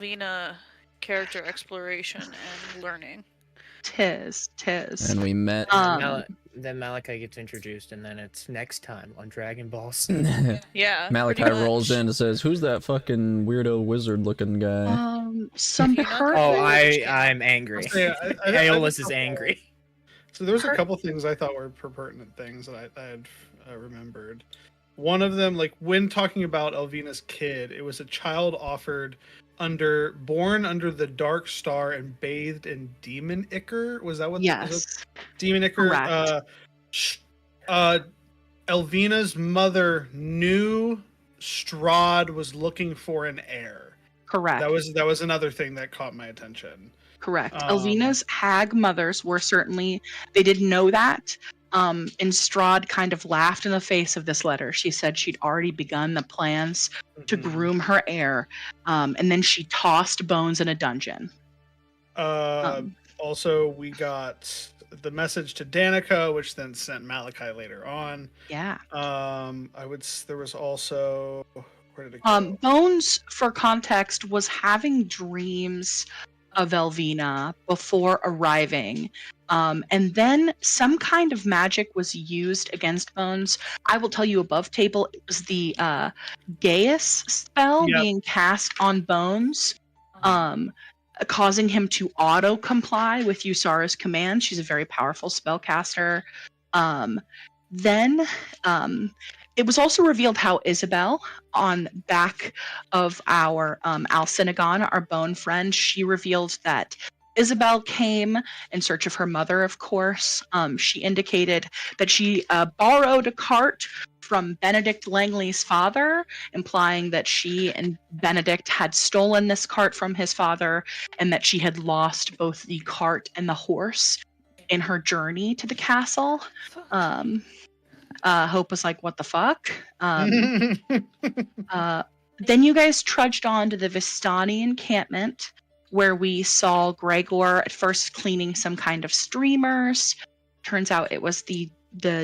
Vina character exploration and learning. Tis. And we met. Then Malachi gets introduced, and then it's next time on Dragon Balls. Yeah. Malachi pretty rolls much. in and says, "Who's that fucking weirdo wizard-looking guy?" Some Peanut pertinent. Oh, Which came I'm angry. Yeah, Aeolus is angry. So there was a couple things I thought were pertinent things that I had remembered. One of them, like when talking about Elvina's kid, it was a child born under the dark star and bathed in demon ichor. Was that what? Yes. Demon ichor. Correct. Elvina's mother knew Strahd was looking for an heir. Correct. That was another thing that caught my attention. Correct. Elvina's hag mothers were certainly, they didn't know that. And Strahd kind of laughed in the face of this letter. She said she'd already begun the plans to groom her heir. And then she tossed Bones in a dungeon. Also, we got the message to Danica, which then sent Malachi later on. Yeah. There was also, where did it go? Bones, for context, was having dreams of Elvina before arriving. And then some kind of magic was used against Bones. I will tell you above table, it was the Gaius spell being cast on Bones, causing him to auto-comply with Yusara's command. She's a very powerful spellcaster. Then it was also revealed how Isabel, on back of our Alcinagon, our bone friend, she revealed that Isabel came in search of her mother, of course. She indicated that she borrowed a cart from Benedict Langley's father, implying that she and Benedict had stolen this cart from his father and that she had lost both the cart and the horse in her journey to the castle. Hope was like, what the fuck? Then you guys trudged on to the Vistani encampment, where we saw Gregor at first cleaning some kind of streamers. Turns out it was the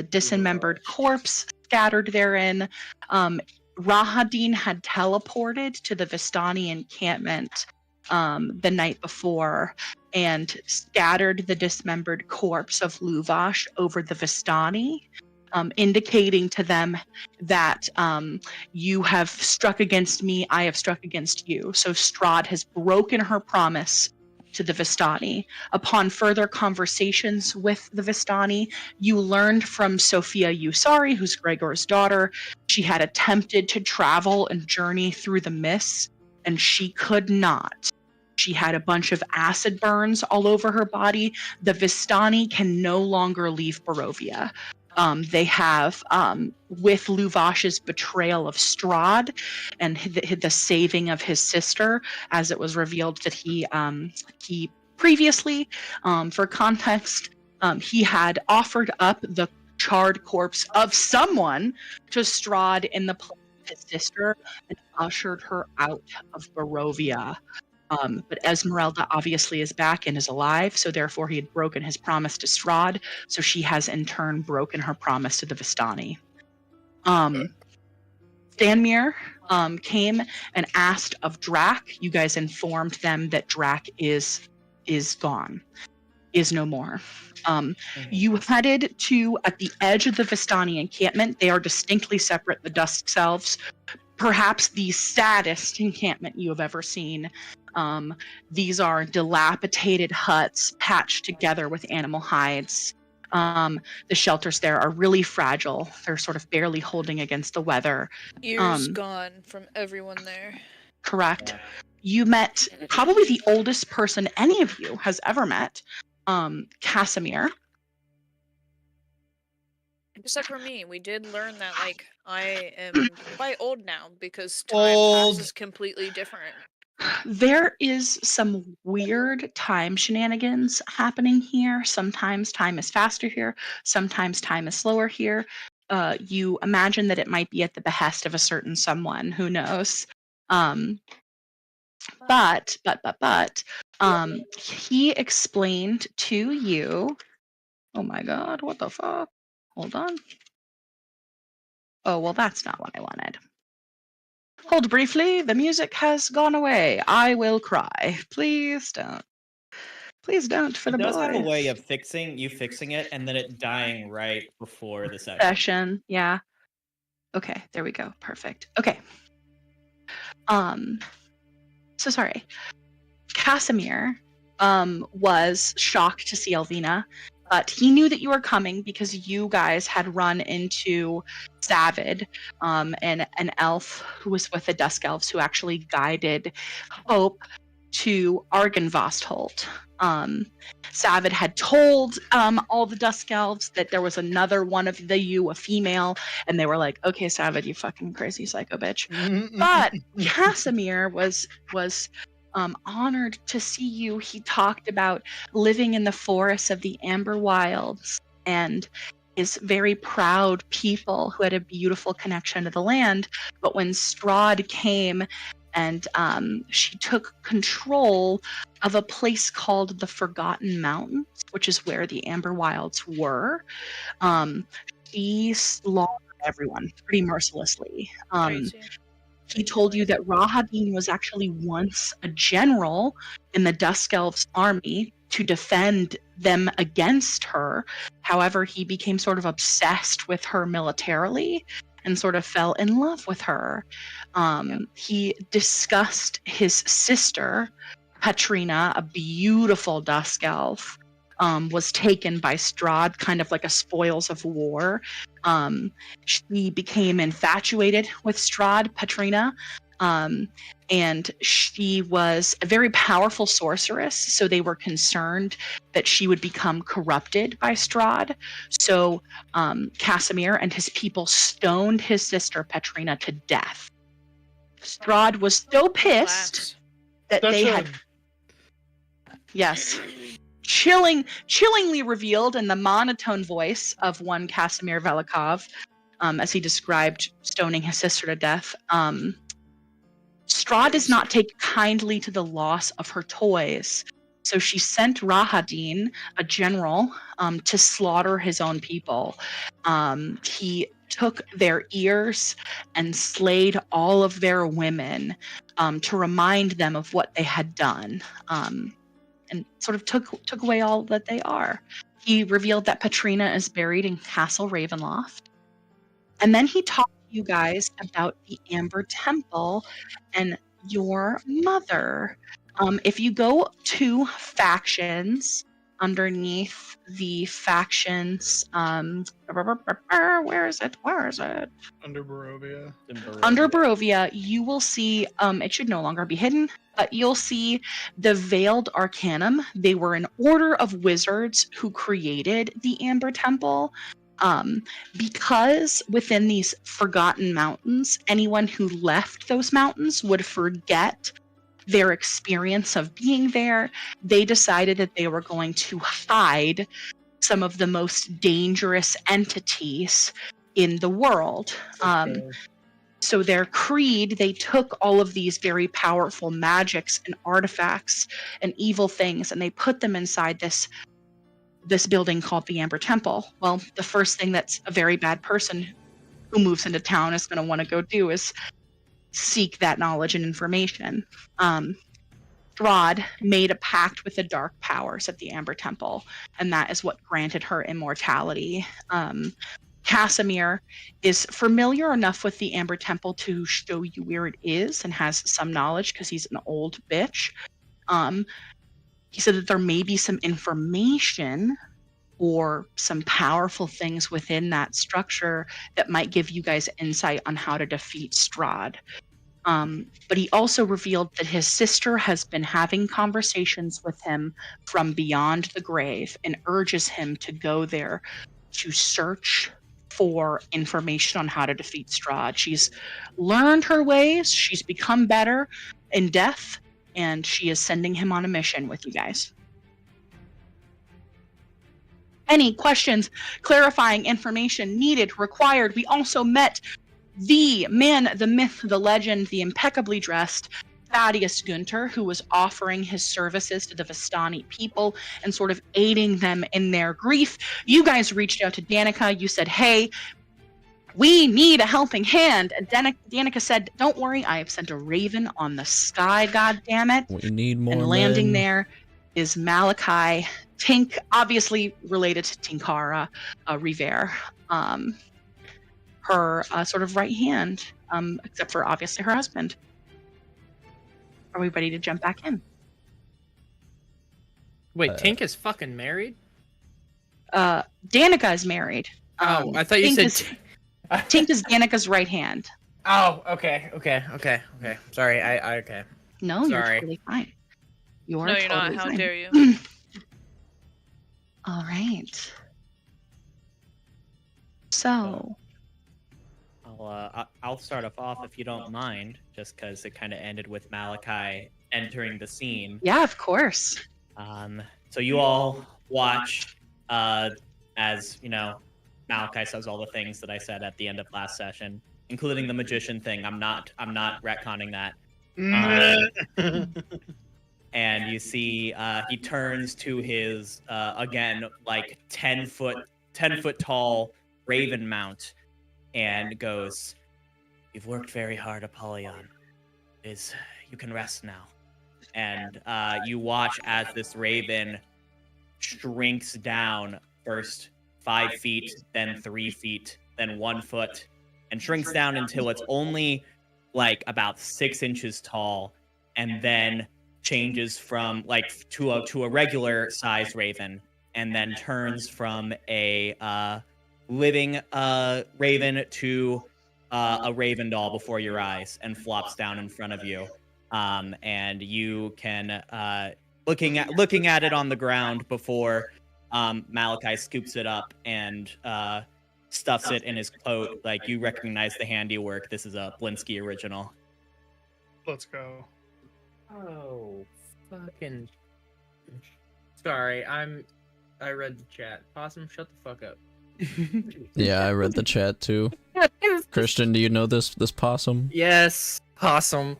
dismembered corpse scattered therein. Rahadin had teleported to the Vistani encampment the night before and scattered the dismembered corpse of Luvash over the Vistani, indicating to them that you have struck against me, I have struck against you. So Strahd has broken her promise to the Vistani. Upon further conversations with the Vistani, you learned from Sophia Usari, who's Gregor's daughter, she had attempted to travel and journey through the mists, and she could not. She had a bunch of acid burns all over her body. The Vistani can no longer leave Barovia. They have, with Luvash's betrayal of Strahd and the saving of his sister, as it was revealed that he previously, for context, he had offered up the charred corpse of someone to Strahd in the place of his sister and ushered her out of Barovia. But Esmeralda obviously is back and is alive, so therefore he had broken his promise to Strahd, so she has in turn broken her promise to the Vistani. Stanmir came and asked of Drac. You guys informed them that Drac is gone, is no more. You headed to, at the edge of the Vistani encampment, they are distinctly separate, the Dusk Selves, perhaps the saddest encampment you have ever seen. These are dilapidated huts patched together with animal hides. The shelters there are really fragile. They're sort of barely holding against the weather. Ears gone from everyone there. Correct. You met probably the oldest person any of you has ever met, Casimir. Except for me, we did learn that, like, I am quite old now because time passes completely different. There is some weird time shenanigans happening here. Sometimes time is faster here. Sometimes time is slower here. You imagine that it might be at the behest of a certain someone. Who knows? But he explained to you. Oh my God! What the fuck? Hold on. Oh well, that's not what I wanted. Hold briefly, the music has gone away. I will cry. Please don't. Please don't for the It does have a boys. way of fixing it and then it dying right before the session. Session, yeah. Okay, there we go. Perfect. Okay. So sorry. Casimir was shocked to see Elvina, but he knew that you were coming because you guys had run into Savid, and an elf who was with the Dusk Elves who actually guided Hope to Argynvostholt. Savid had told all the Dusk Elves that there was another one of you, a female, and they were like, "Okay, Savid, you fucking crazy psycho bitch." But Casimir was honored to see you. He talked about living in the forests of the Amber Wilds and is very proud people who had a beautiful connection to the land. But when Strahd came and she took control of a place called the Forgotten Mountains, which is where the Amber Wilds were, she slaughtered everyone pretty mercilessly. Crazy. He told you that Rahadin was actually once a general in the Dusk Elves' army to defend them against her. However, he became sort of obsessed with her militarily and sort of fell in love with her. He discussed his sister, Petrina, a beautiful Dusk Elf, was taken by Strahd, kind of like a spoils of war. She became infatuated with Strahd, Petrina, and she was a very powerful sorceress, so they were concerned that she would become corrupted by Strahd. So Casimir and his people stoned his sister Petrina to death. Strahd was so pissed that they had... Yes. Chillingly revealed in the monotone voice of one Casimir Velikov, as he described stoning his sister to death. Strahd does not take kindly to the loss of her toys, so she sent Rahadin, a general, to slaughter his own people. He took their ears and slayed all of their women to remind them of what they had done. And sort of took away all that they are. He revealed that Petrina is buried in Castle Ravenloft. And then he talked to you guys about the Amber Temple and your mother. If you go to factions underneath the factions, where is it? Under Barovia. Under Barovia, you will see, it should no longer be hidden, but you'll see the Veiled Arcanum. They were an order of wizards who created the Amber Temple. Because within these Forgotten Mountains, anyone who left those mountains would forget their experience of being there. They decided that they were going to hide some of the most dangerous entities in the world. So their creed, they took all of these very powerful magics and artifacts and evil things, and they put them inside this building called the Amber Temple. Well, the first thing that's a very bad person who moves into town is going to want to go do is seek that knowledge and information. Strahd made a pact with the dark powers at the Amber Temple, and that is what granted her immortality. Casimir is familiar enough with the Amber Temple to show you where it is and has some knowledge because he's an old bitch. He said that there may be some information or some powerful things within that structure that might give you guys insight on how to defeat Strahd. But he also revealed that his sister has been having conversations with him from beyond the grave and urges him to go there to search for information on how to defeat Strahd. She's learned her ways, she's become better in death, and she is sending him on a mission with you guys. Any questions, clarifying information needed, required? We also met the man, the myth, the legend, the impeccably dressed Thaddeus Gunter, who was offering his services to the Vistani people and sort of aiding them in their grief. You guys reached out to Danica. You said, hey, We need a helping hand. And Danica said, don't worry, I have sent a raven on the sky, goddammit. We need more And landing men. there is Malachi, Tink, obviously related to Tinkara Rivere, her sort of right hand, except for obviously her husband. Are we ready to jump back in? Wait, Tink is fucking married? Danica is married. Oh, I thought you Tink said. Tink is Danica's right hand. Oh, okay. Sorry, I okay. No, you're Sorry. totally fine. You're No, you're not. totally How fine. dare you? All right. So, I'll start us off if you don't mind, just because it kind of ended with Malachi entering the scene. yeah, of course. So you all watch as Malachi says all the things that I said at the end of last session, including the magician thing. I'm not retconning that. And you see he turns to his again like 10-foot tall raven mount and goes, "You've worked very hard, Apollyon. You can rest now." And you watch as this raven shrinks down, first 5 feet, then 3 feet, then 1 foot, and shrinks down until it's only like about 6 inches tall, and then changes from like to a regular sized raven, and then turns from a living raven to a raven doll before your eyes and flops down in front of you. And you can looking at it on the ground before Malachi scoops it up and stuffs it in his coat. Like, you recognize the handiwork. This is a Blinsky original. Let's go. Oh, fucking. Sorry, I read the chat. Possum, shut the fuck up. Yeah, I read the chat too. Christian, do you know this possum? Yes, Possum.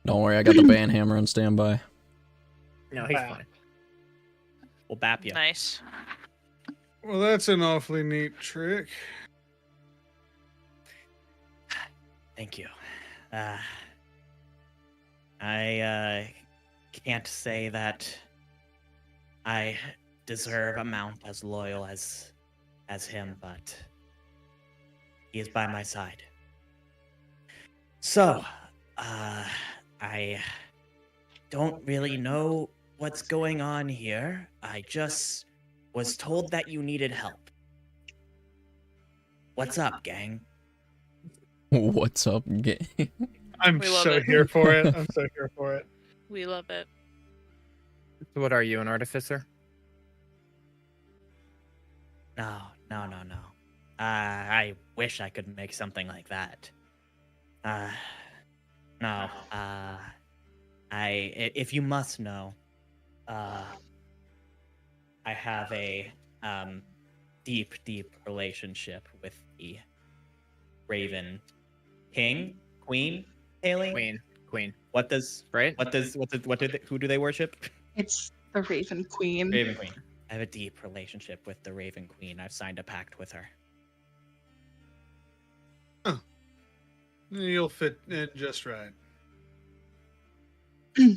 Don't worry, I got the band hammer on standby. No, he's fine. We'll bap you. Nice. Well, that's an awfully neat trick. Thank you. I can't say that I deserve a mount as loyal as him, but he is by my side. So, I don't really know what's going on here. I just was told that you needed help. What's up, gang? What's up, gang? I'm We love so it. here for it. I'm so here for it. We love it. What are you, an artificer? No. I wish I could make something like that. No. If you must know, I have a deep relationship with the Raven King, Queen, Haley. Queen. What does Right? who do they worship? It's the Raven Queen. Raven Queen. I have a deep relationship with the Raven Queen. I've signed a pact with her. You'll fit in just right. All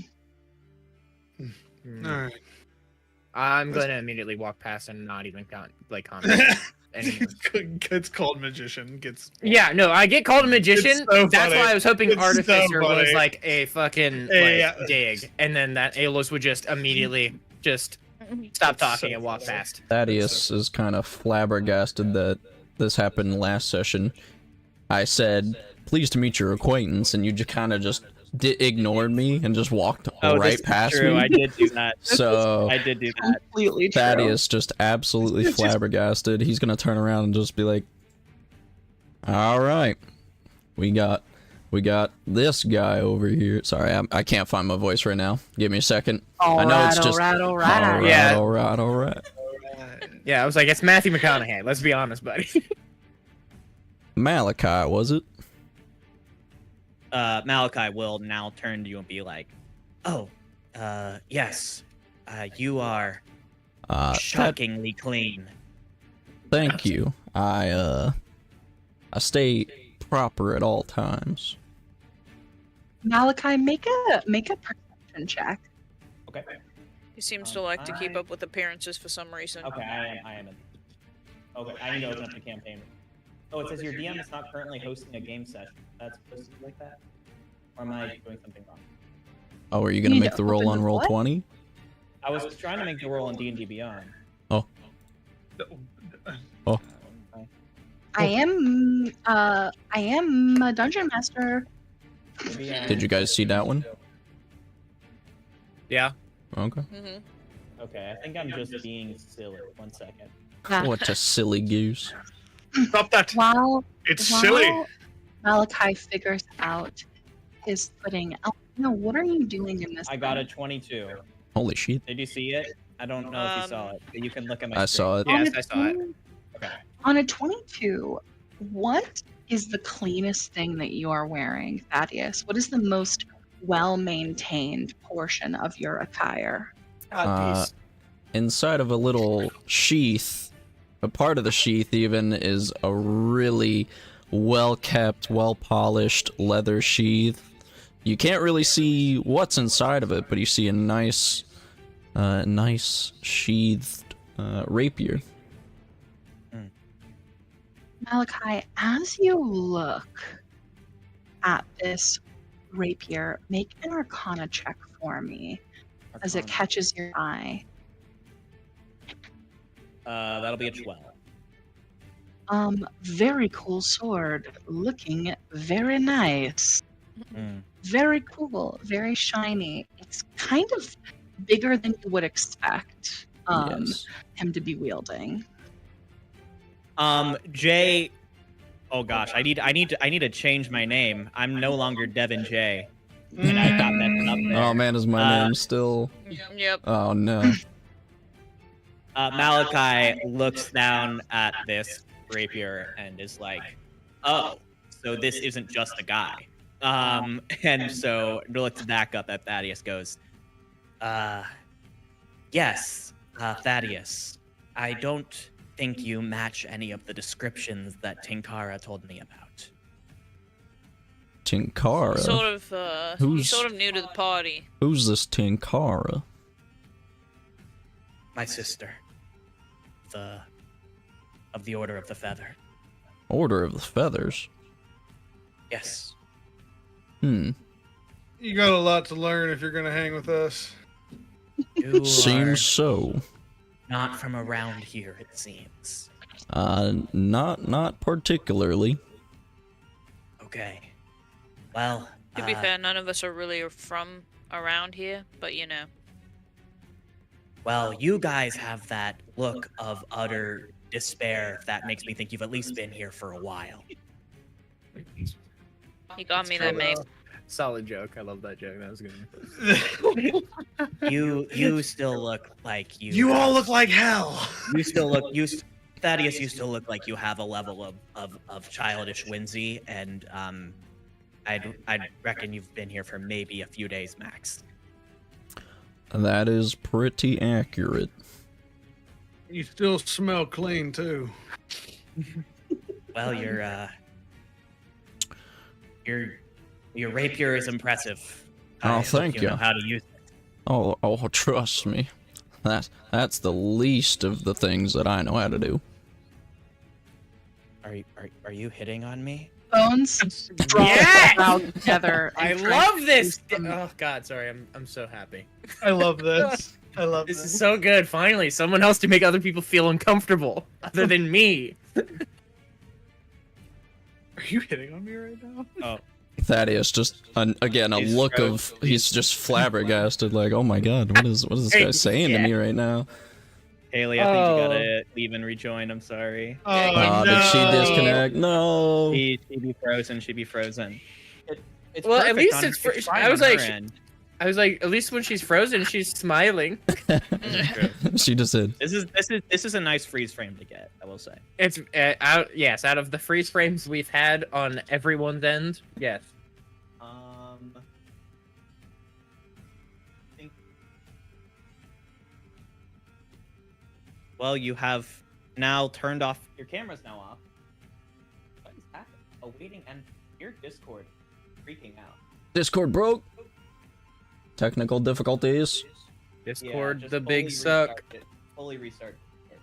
right. I'm going to immediately walk past and not even comment anymore. Gets called magician. Gets Yeah, no, I get called a magician. It's so That's funny. why I was hoping It's so artificer was funny. like a fucking Yeah. dig, and then that Alos would just immediately just stop talking So and walk funny. past. Thaddeus is kind of flabbergasted that this happened last session. I said, "Pleased to meet your acquaintance," and you just kind of just ignored me and just walked right past true. me. I did do that. So I did do that. Completely true. Thaddeus just absolutely flabbergasted. He's gonna turn around and just be like, "All right, we got this guy over here." Sorry, I can't find my voice right now. Give me a second. I know it's just all right. Yeah. all right. Yeah, I was like, it's Matthew McConaughey. Let's be honest, buddy. Malachi, was it? Malachi will now turn to you and be like, "Oh, yes, you are That, shockingly clean." Thank you. I stay proper at all times. Malachi, make a perception check. Okay. He seems to like to keep up with appearances for some reason. Okay, I am. Okay, I need to open up the campaign. Oh, it says your DM is not currently hosting a game session. That's supposed to be like that? Or am I doing something wrong? Oh, are you You gonna need make to the roll open on the roll what? 20? I was trying to make the roll on D&D Beyond. Oh. Oh. Okay. I am a dungeon master. Maybe I... Did you guys see that one? Yeah. Okay. Mm-hmm. Okay, I think I'm just being silly. 1 second. Yeah. What a silly goose. Stop that. While It's silly. Malachi figures out his footing. Oh, no, what are you doing in this? I got a 22. Holy shit. Did you see it? I don't know if you saw it, but you can look at my I screen. saw it. Yes, On a I saw it. 20 Okay. On a 22, what is the cleanest thing that you are wearing, Thaddeus? What is the most well-maintained portion of your attire? Inside of a little sheath, a part of the sheath even, is a really well-kept, well-polished leather sheath. You can't really see what's inside of it, but you see a nice sheathed rapier. Malachi, as you look at this rapier, make an Arcana check for me as it catches your eye. That'll be a 12. Very cool sword, looking very nice. Mm. Very cool, very shiny. It's kind of bigger than you would expect Yes. him to be wielding. Jay. Oh gosh, I need to change my name. I'm no longer Devin J. And I got that up there. Oh man, is my name still? Yep. Oh no. Malachi looks down at this rapier and is like, "Oh, so this isn't just a guy." And so looks back up at Thaddeus, goes, "Yes, Thaddeus. I don't think you match any of the descriptions that Tinkara told me about." Tinkara? He's Who's- sort of new to the party. Who's this Tinkara? My sister, of the Order of the Feather. Order of the Feathers? Yes. Hmm. You got a lot to learn if you're gonna hang with us. You are Seems so. not from around here, it seems. Not particularly. Okay. Well, To be fair, none of us are really from around here, but you know. well, you guys have that look of utter despair that makes me think you've at least been here for a while. You got me there, mate. Solid joke. I love that joke. That was good. You still look like you. You all look like hell. You still look. Thaddeus, you still look like you have a level of childish whimsy, and I'd reckon you've been here for maybe a few days max. That is pretty accurate. You still smell clean too. Well, your rapier is impressive. Oh, I hope thank you. know how to use it. Oh, trust me. That's the least of the things that I know how to do. Are you hitting on me? Bones draw Yes! out together. I and try love to this. do some- Oh God, sorry. I'm so happy. I love this. I love This this. is so good. Finally, someone else to make other people feel uncomfortable, other than me. Are you hitting on me right now? Oh, Thaddeus just again a He's look froze. of he's just flabbergasted, like, oh my god, what is this guy saying to me right now? Haley, I think you gotta leave and rejoin. I'm sorry. Oh, Oh, did she no. disconnect? No. She be frozen. She be frozen. It's Well, at perfect least on- it's fr- fine I was on her like- end. I was like, at least when she's frozen, she's smiling. She just did. This is a nice freeze frame to get. I will say. It's out of the freeze frames we've had on everyone's end. Yes. Well, you have now turned off. Your camera's now off. What is happening? Awaiting and your Discord freaking out. Discord broke. Technical difficulties. Discord, just the fully big suck. restart it. Fully restart. Discord.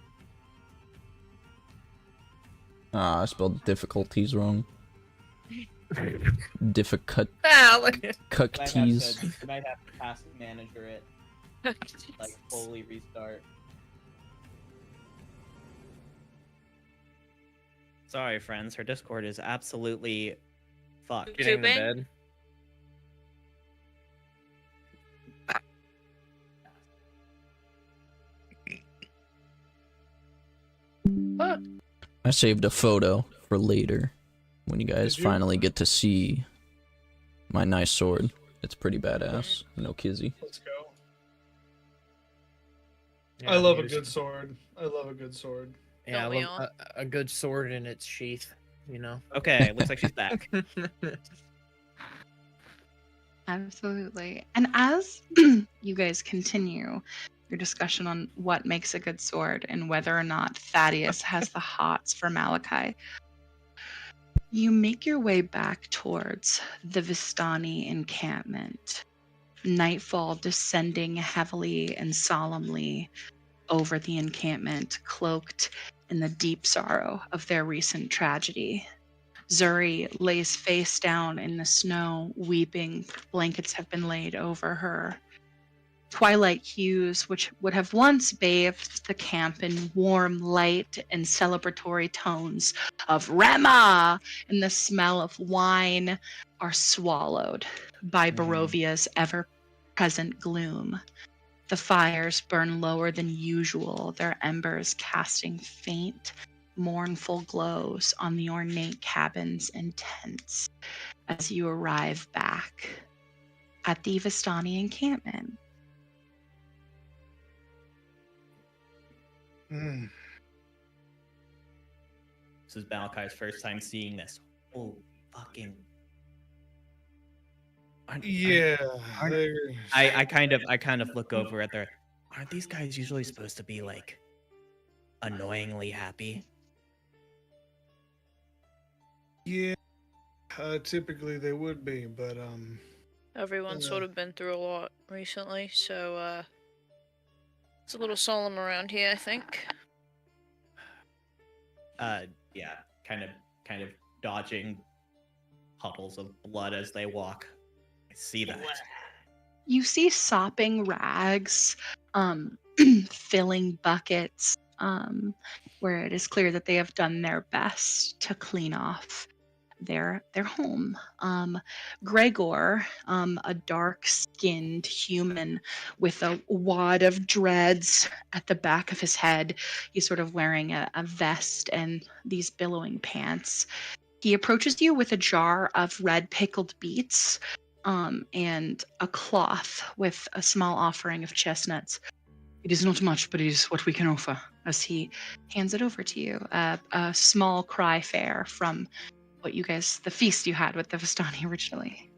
Ah, I spelled difficulties wrong. Difficult Ah, like, cookies. You might have to task manager it. Like fully restart. Sorry, friends. Her Discord is absolutely fucked. Getting to Tubing? bed. I saved a photo for later when you guys Did you? finally get to see my nice sword. It's pretty badass. No kizzy. Let's go. Yeah, I love a here's- good sword. I love a good sword. Yeah, I Don't we love all? a good sword in its sheath. You know. Okay, looks like she's back. Absolutely. And as you guys continue your discussion on what makes a good sword and whether or not Thaddeus has the hots for Malachi, you make your way back towards the Vistani encampment. Nightfall descending heavily and solemnly over the encampment, cloaked in the deep sorrow of their recent tragedy. Zuri lays face down in the snow, weeping. Blankets have been laid over her. Twilight hues, which would have once bathed the camp in warm light and celebratory tones of Rema and the smell of wine, are swallowed by Barovia's ever-present gloom. The fires burn lower than usual, their embers casting faint, mournful glows on the ornate cabins and tents as you arrive back at the Vistani encampment. Mm. This is Malachi's first time seeing this. Oh, fucking. Yeah. I kind of look over at their. Aren't these guys usually supposed to be like annoyingly happy? Yeah. Typically they would be, but everyone's sort of been through a lot recently, so it's a little solemn around here, I think. Yeah, kind of dodging puddles of blood as they walk. I see that. You see sopping rags, filling buckets, where it is clear that they have done their best to clean off their home. Gregor, a dark-skinned human with a wad of dreads at the back of his head. He's sort of wearing a vest and these billowing pants. He approaches you with a jar of red pickled beets, and a cloth with a small offering of chestnuts. It is not much, but it is what we can offer, as he hands it over to you. A small cry fare from what you guys, the feast you had with the Vistani originally.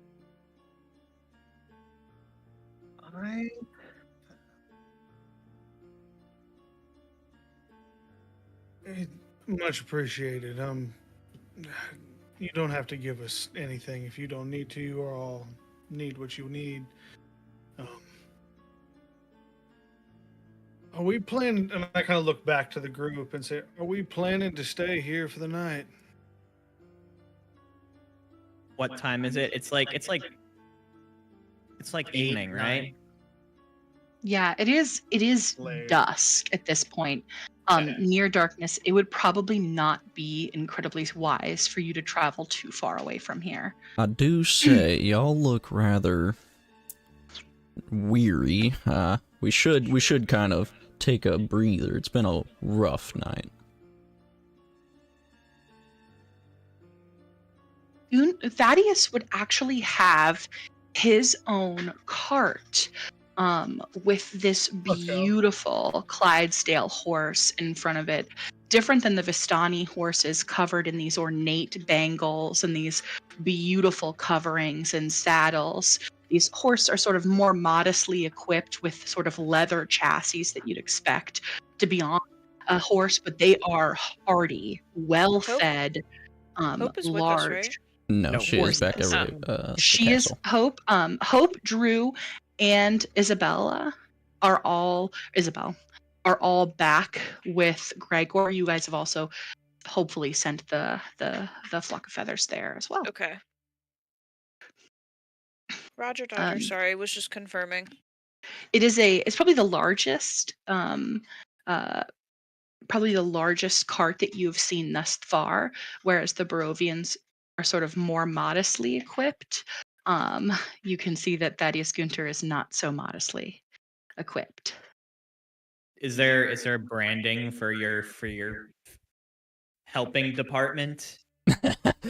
Much appreciated. You don't have to give us anything if you don't need to. You all need what you need. Are we planning? And I kind of look back to the group and say, "Are we planning to stay here for the night?" What time is it? It's like evening, right? Yeah, it is Late. dusk at this point. Near darkness, it would probably not be incredibly wise for you to travel too far away from here. I do say, y'all look rather weary. We should kind of take a breather. It's been a rough night. Thaddeus would actually have his own cart, with this beautiful Clydesdale horse in front of it. Different than the Vistani horses, covered in these ornate bangles and these beautiful coverings and saddles. These horses are sort of more modestly equipped with sort of leather chassis that you'd expect to be on a horse, but they are hardy, well-fed, Hope is with us, right? large No, No, she is back at horses. the She is castle. Hope. Hope, Drew, and are all Isabel are all back with Gregor. You guys have also hopefully sent the flock of feathers there as well. Okay. Roger, Dodger. Um, Sorry, was just confirming. it's probably the largest probably the largest cart that you've seen thus far, whereas the Barovians are sort of more modestly equipped. You can see that Thaddeus Gunter is not so modestly equipped. Is there branding for your helping department?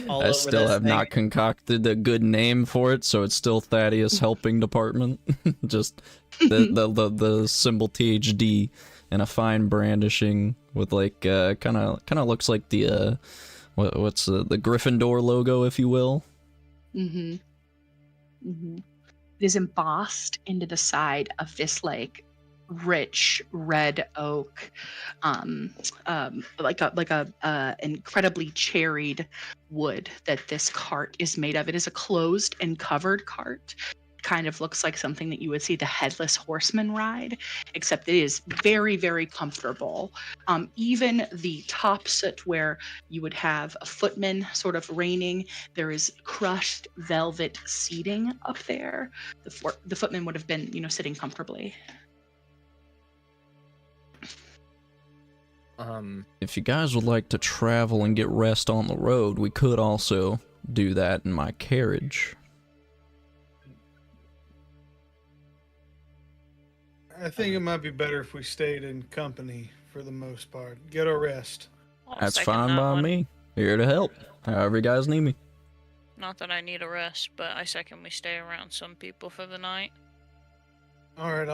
All I over still this have thing? not concocted a good name for it, so it's still Thaddeus Helping Department. Just the symbol THD and a fine brandishing with like kind of looks like the what's the Gryffindor logo, if you will. Mm-hmm. Mm-hmm. It is embossed into the side of this like rich red oak, like a incredibly cherried wood that this cart is made of. It is a closed and covered cart. Kind of looks like something that you would see the headless horseman ride, except it is very, very comfortable. Even the top sit where you would have a footman sort of reining, there is crushed velvet seating up there. The footman would have been, sitting comfortably. If you guys would like to travel and get rest on the road, we could also do that in my carriage. I think it might be better if we stayed in company for the most part. Get our rest. I'll That's second fine that by one. me. Here to help. However you guys need me. Not that I need a rest, but I second we stay around some people for the night. All right,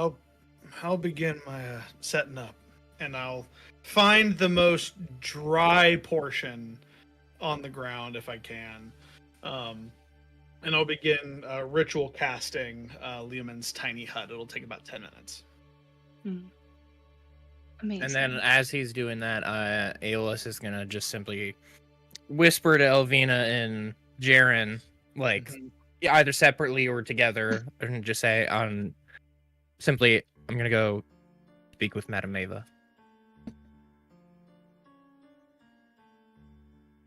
I'll begin my setting up, and I'll find the most dry portion on the ground if I can, and I'll begin ritual casting Leomund's tiny hut. It'll take about 10 minutes. Amazing. And then as he's doing that, Aeolus is gonna just simply whisper to Elvina and Jaren, like either separately or together, and just say simply, I'm gonna go speak with Madame Ava.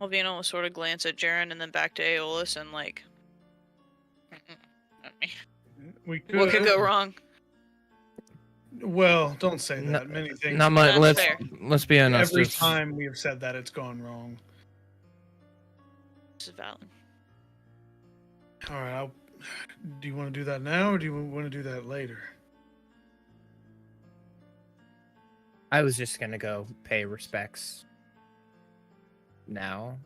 Alvina will sort of glance at Jaren and then back to Aeolus and like, not me. What could go wrong? Well, don't say that. Many things. Not much. That's fair. Let's be honest. Every time we have said that, it's gone wrong. This is valid. All right. Do you want to do that now, or do you want to do that later? I was just gonna go pay respects now,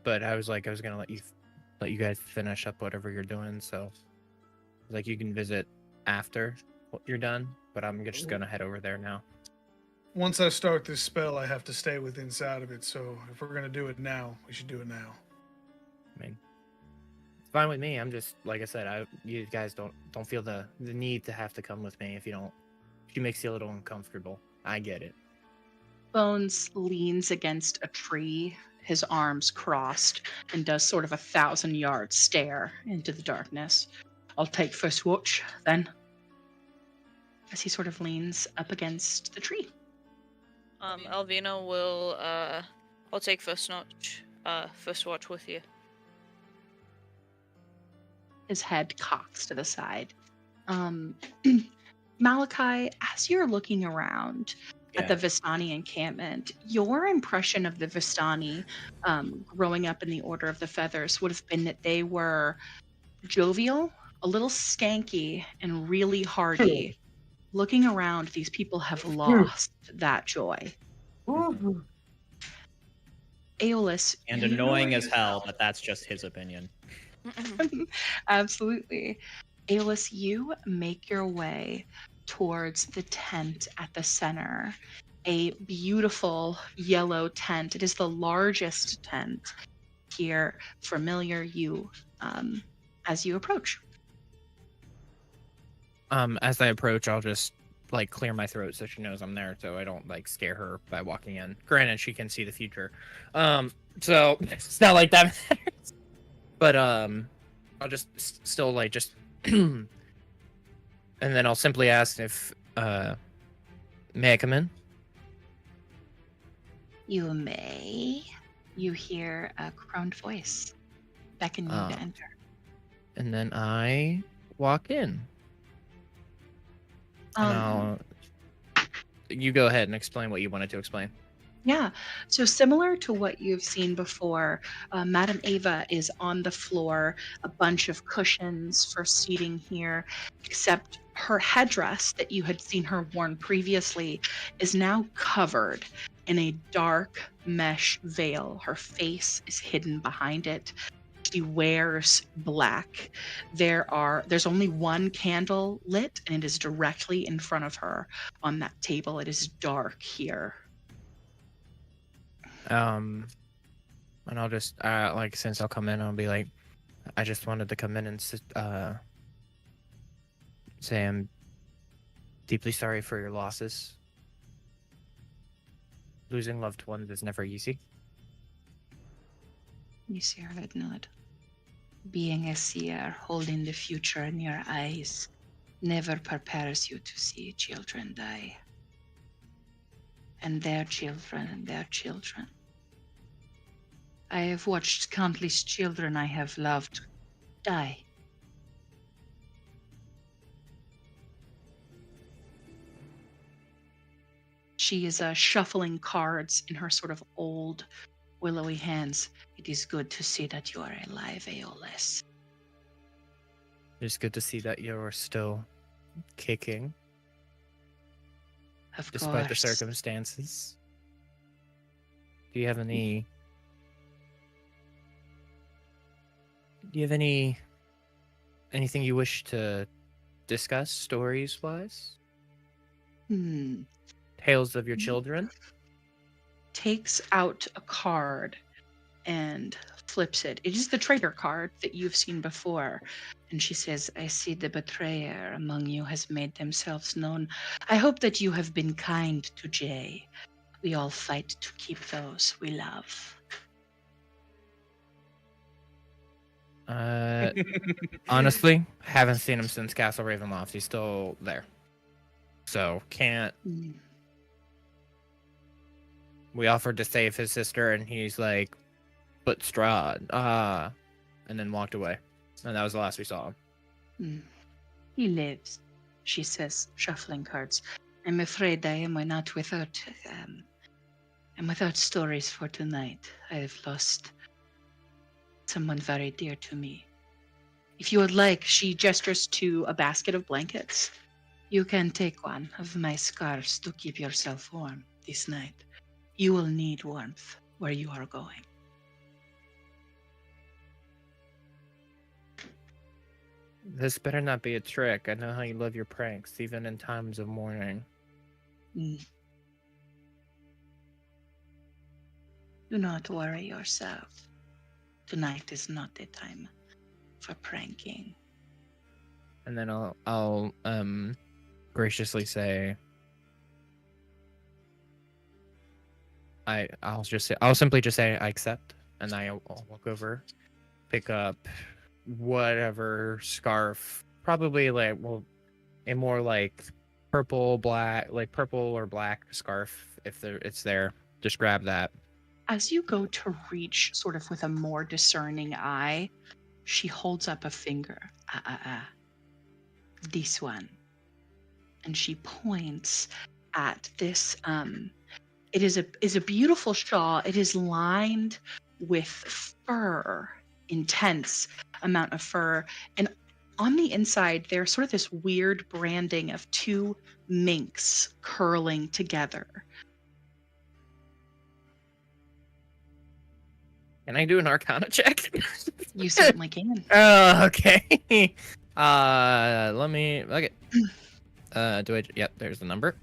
but I was gonna let you guys finish up whatever you're doing. So, like, you can visit after what you're done, but I'm just gonna head over there now. Once I start this spell, I have to stay inside of it. So if we're gonna do it now, we should do it now. I mean, it's fine with me. I'm just, like I said, you guys don't feel the need to have to come with me if you don't. She makes you a little uncomfortable. I get it. Bones leans against a tree, his arms crossed, and does sort of a 1,000-yard stare into the darkness. I'll take first watch, then. As he sort of leans up against the tree. Alvina will, I'll take first watch with you. His head cocks to the side. Malachi, as you're looking around at the Vistani encampment, your impression of the Vistani growing up in the Order of the Feathers would have been that they were jovial, a little skanky, and really hardy. Looking around, these people have lost that joy. Aeolus. And annoying as hell, but that's just his opinion. Absolutely. Aeolus, you make your way towards the tent at the center. A beautiful yellow tent. It is the largest tent here. Familiar you as you approach. As I approach, I'll just like clear my throat so she knows I'm there, so I don't like scare her by walking in. Granted, she can see the future, so it's not like that matters. But I'll just still like just, and then I'll simply ask if may I come in? You may. You hear a crowned voice beckoning you to enter. And then I walk in. And you go ahead and explain what you wanted to explain. Yeah. So similar to what you've seen before, Madame Ava is on the floor, a bunch of cushions for seating here, except her headdress that you had seen her worn previously is now covered in a dark mesh veil. Her face is hidden behind it. She wears black. There's only one candle lit, and it is directly in front of her on that table. It is dark here. And I'll just like, since I'll come in, I'll be like, I just wanted to come in and say I'm deeply sorry for your losses. Losing loved ones is never easy. You see her head nod. Being a seer, holding the future in your eyes, never prepares you to see children die. And their children and their children. I have watched countless children I have loved die. She is shuffling cards in her sort of old, willowy hands. It is good to see that you are alive, Aeolus. It's good to see that you're still kicking, Of despite the course. circumstances. Do you have any... Do you have anything you wish to discuss, stories-wise? Tales of your children? Takes out a card and flips it. It is the traitor card that you've seen before. And she says, I see the betrayer among you has made themselves known. I hope that you have been kind to Jay. We all fight to keep those we love. Honestly, haven't seen him since Castle Ravenloft. He's still there. So, can't... We offered to save his sister, and he's like, but Strahd, and then walked away. And that was the last we saw him. He lives, she says, shuffling cards. I'm afraid I am not without, I'm without stories for tonight. I have lost someone very dear to me. If you would like, she gestures to a basket of blankets. You can take one of my scarves to keep yourself warm this night. You will need warmth where you are going. This better not be a trick. I know how you love your pranks, even in times of mourning. Do not worry yourself. Tonight is not the time for pranking. And then I'll graciously say, I'll simply just say I accept, and I'll walk over, pick up whatever scarf, probably like, well, a more like purple or black scarf, if it's there. Just grab that. As you go to reach, sort of with a more discerning eye, she holds up a finger. This one. And she points at this. It is a beautiful shawl. It is lined with fur, intense amount of fur. And on the inside, there's sort of this weird branding of two minks curling together. Can I do an Arcana check? You certainly can. Oh, okay. Let me look it. Yep, there's the number.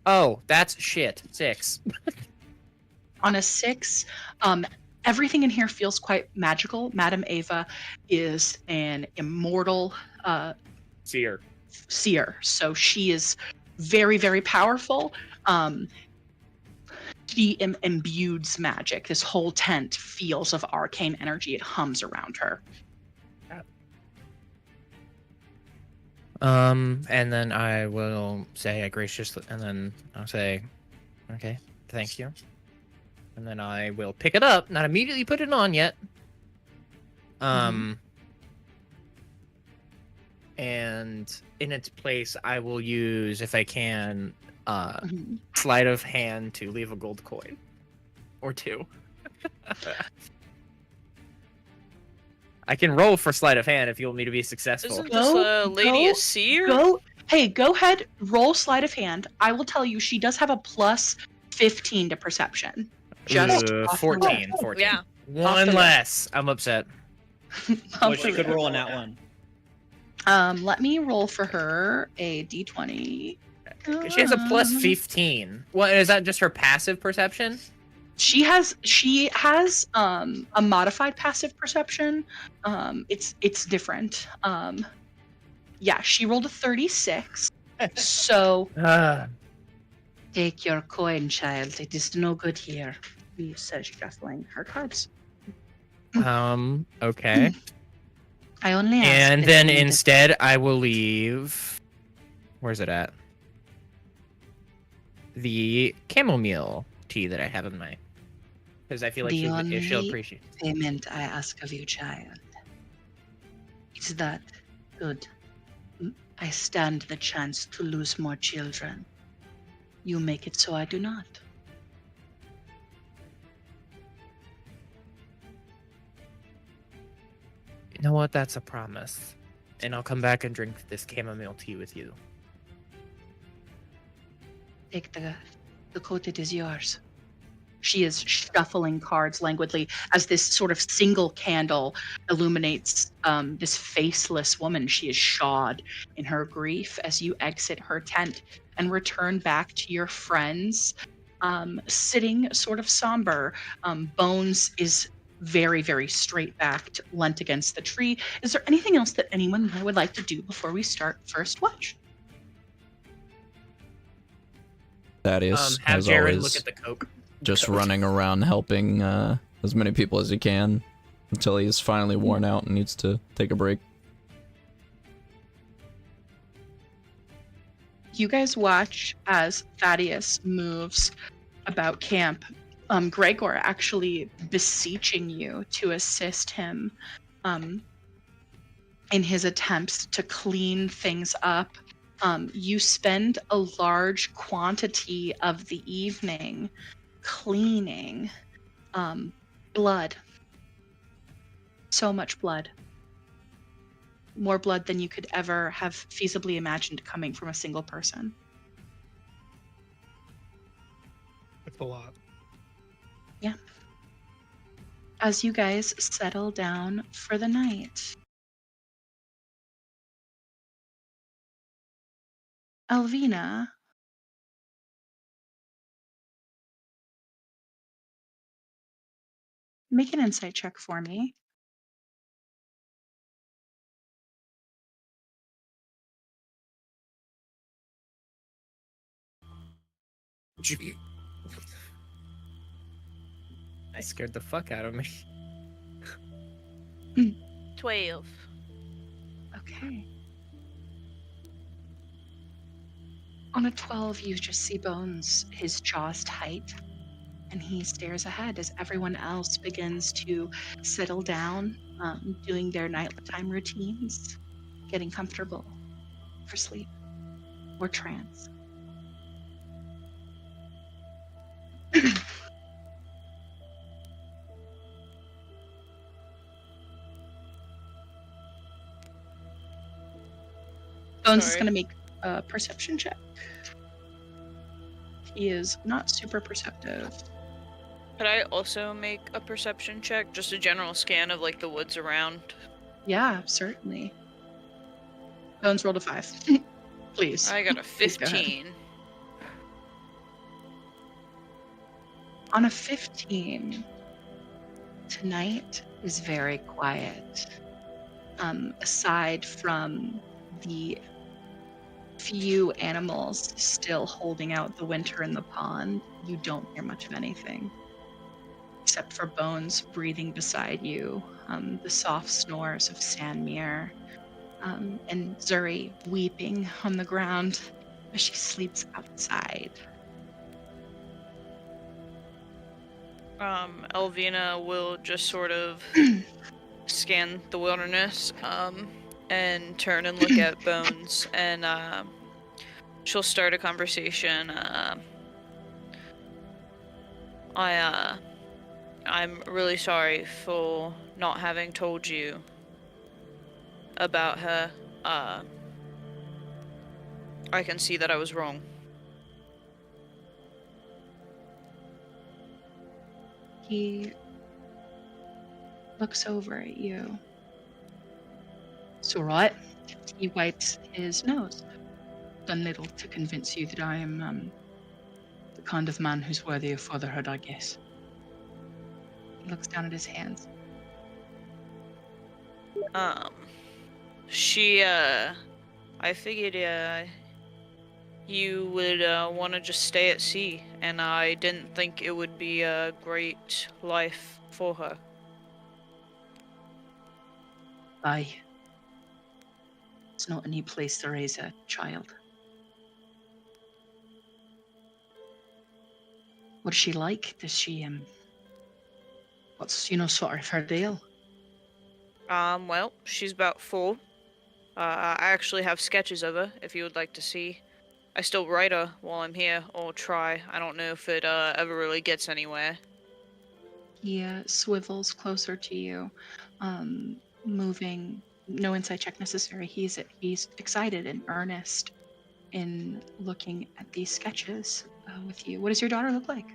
Oh, that's shit. 6. On a 6, everything in here feels quite magical. Madame Ava is an immortal Seer. seer, so she is very, very powerful. She imbues magic. This whole tent feels of arcane energy. It hums around her. And then I will say and then I'll say, okay, thank you. And then I will pick it up, not immediately put it on yet. And in its place, I will use, if I can, sleight of hand to leave a gold coin or two. I can roll for sleight of hand if you want me to be successful. Isn't this a lady a seer? Go ahead, roll sleight of hand. I will tell you, she does have a plus 15 to perception. Just off the 14. rip. 14. Yeah. One less. I'm upset. Well, she could roll on that one. Let me roll for her a d20. She has a plus 15. What is that? Just her passive perception? She has a modified passive perception. It's different. Yeah, she rolled a 36. So take your coin, child. It is no good here. He says, shuffling her cards. Okay. I only ask And that then you instead, I will leave. Where's it at? The chamomile tea that I have in my. Because I feel like she'll appreciate. payment I ask of you, child, is that good. I stand the chance to lose more children. You make it so I do not. You know what? That's a promise. And I'll come back and drink this chamomile tea with you. Take the coat, it is yours. She is shuffling cards languidly as this sort of single candle illuminates this faceless woman. She is shawed in her grief as you exit her tent and return back to your friends, sitting sort of somber. Bones is very, very straight backed, leant against the tree. Is there anything else that anyone would like to do before we start First Watch? Thaddeus, Have as Jaren always, look at the coke. just running around helping as many people as he can until he's finally worn out and needs to take a break. You guys watch as Thaddeus moves about camp. Gregor actually beseeching you to assist him in his attempts to clean things up. You spend a large quantity of the evening cleaning blood. So much blood. More blood than you could ever have feasibly imagined coming from a single person. That's a lot. Yeah. As you guys settle down for the night, Alvina, make an insight check for me. That scared the fuck out of me. 12. Okay. On a 12, you just see Bones, his jaws tight, and he stares ahead as everyone else begins to settle down, doing their nighttime routines, getting comfortable for sleep or trance. Bones is Sorry. going to make a perception check. He is not super perceptive. Could I also make a perception check? Just a general scan of like the woods around. Yeah, certainly. Bones rolled a 5. Please. I got a Please go ahead. 15. On a 15, tonight is very quiet. Aside from the few animals still holding out the winter in the pond, you don't hear much of anything. Except for Bones breathing beside you, the soft snores of Sandmere, and Zuri weeping on the ground as she sleeps outside. Elvina will just sort of scan the wilderness, and turn and look at Bones, and she'll start a conversation. I'm really sorry for not having told you about her. I can see that I was wrong. He looks over at you. It's all right. He wipes his nose. Done little to convince you that I am the kind of man who's worthy of fatherhood, I guess. He looks down at his hands. I figured, you would want to just stay at sea, and I didn't think it would be a great life for her. Aye. It's not a neat place to raise a child. What's she like? Does she, what's, sort of her deal? Well, she's about 4. I actually have sketches of her, if you would like to see. I still write her while I'm here, or try. I don't know if it, ever really gets anywhere. He swivels closer to you, moving. No insight check necessary. He's excited and earnest in looking at these sketches with you. What does your daughter look like?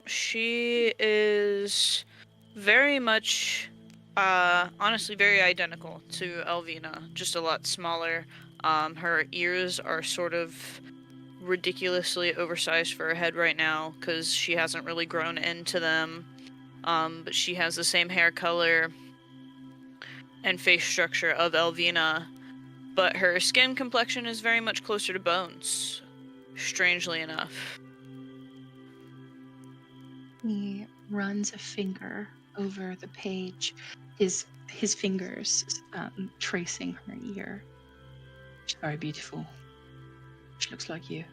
She is very much, honestly very identical to Elvina, just a lot smaller. Her ears are sort of ridiculously oversized for her head right now, because she hasn't really grown into them. But she has the same hair color and face structure of Elvina, but her skin complexion is very much closer to Bones, strangely enough. He runs a finger over the page, his fingers tracing her ear. She's very beautiful. She looks like you.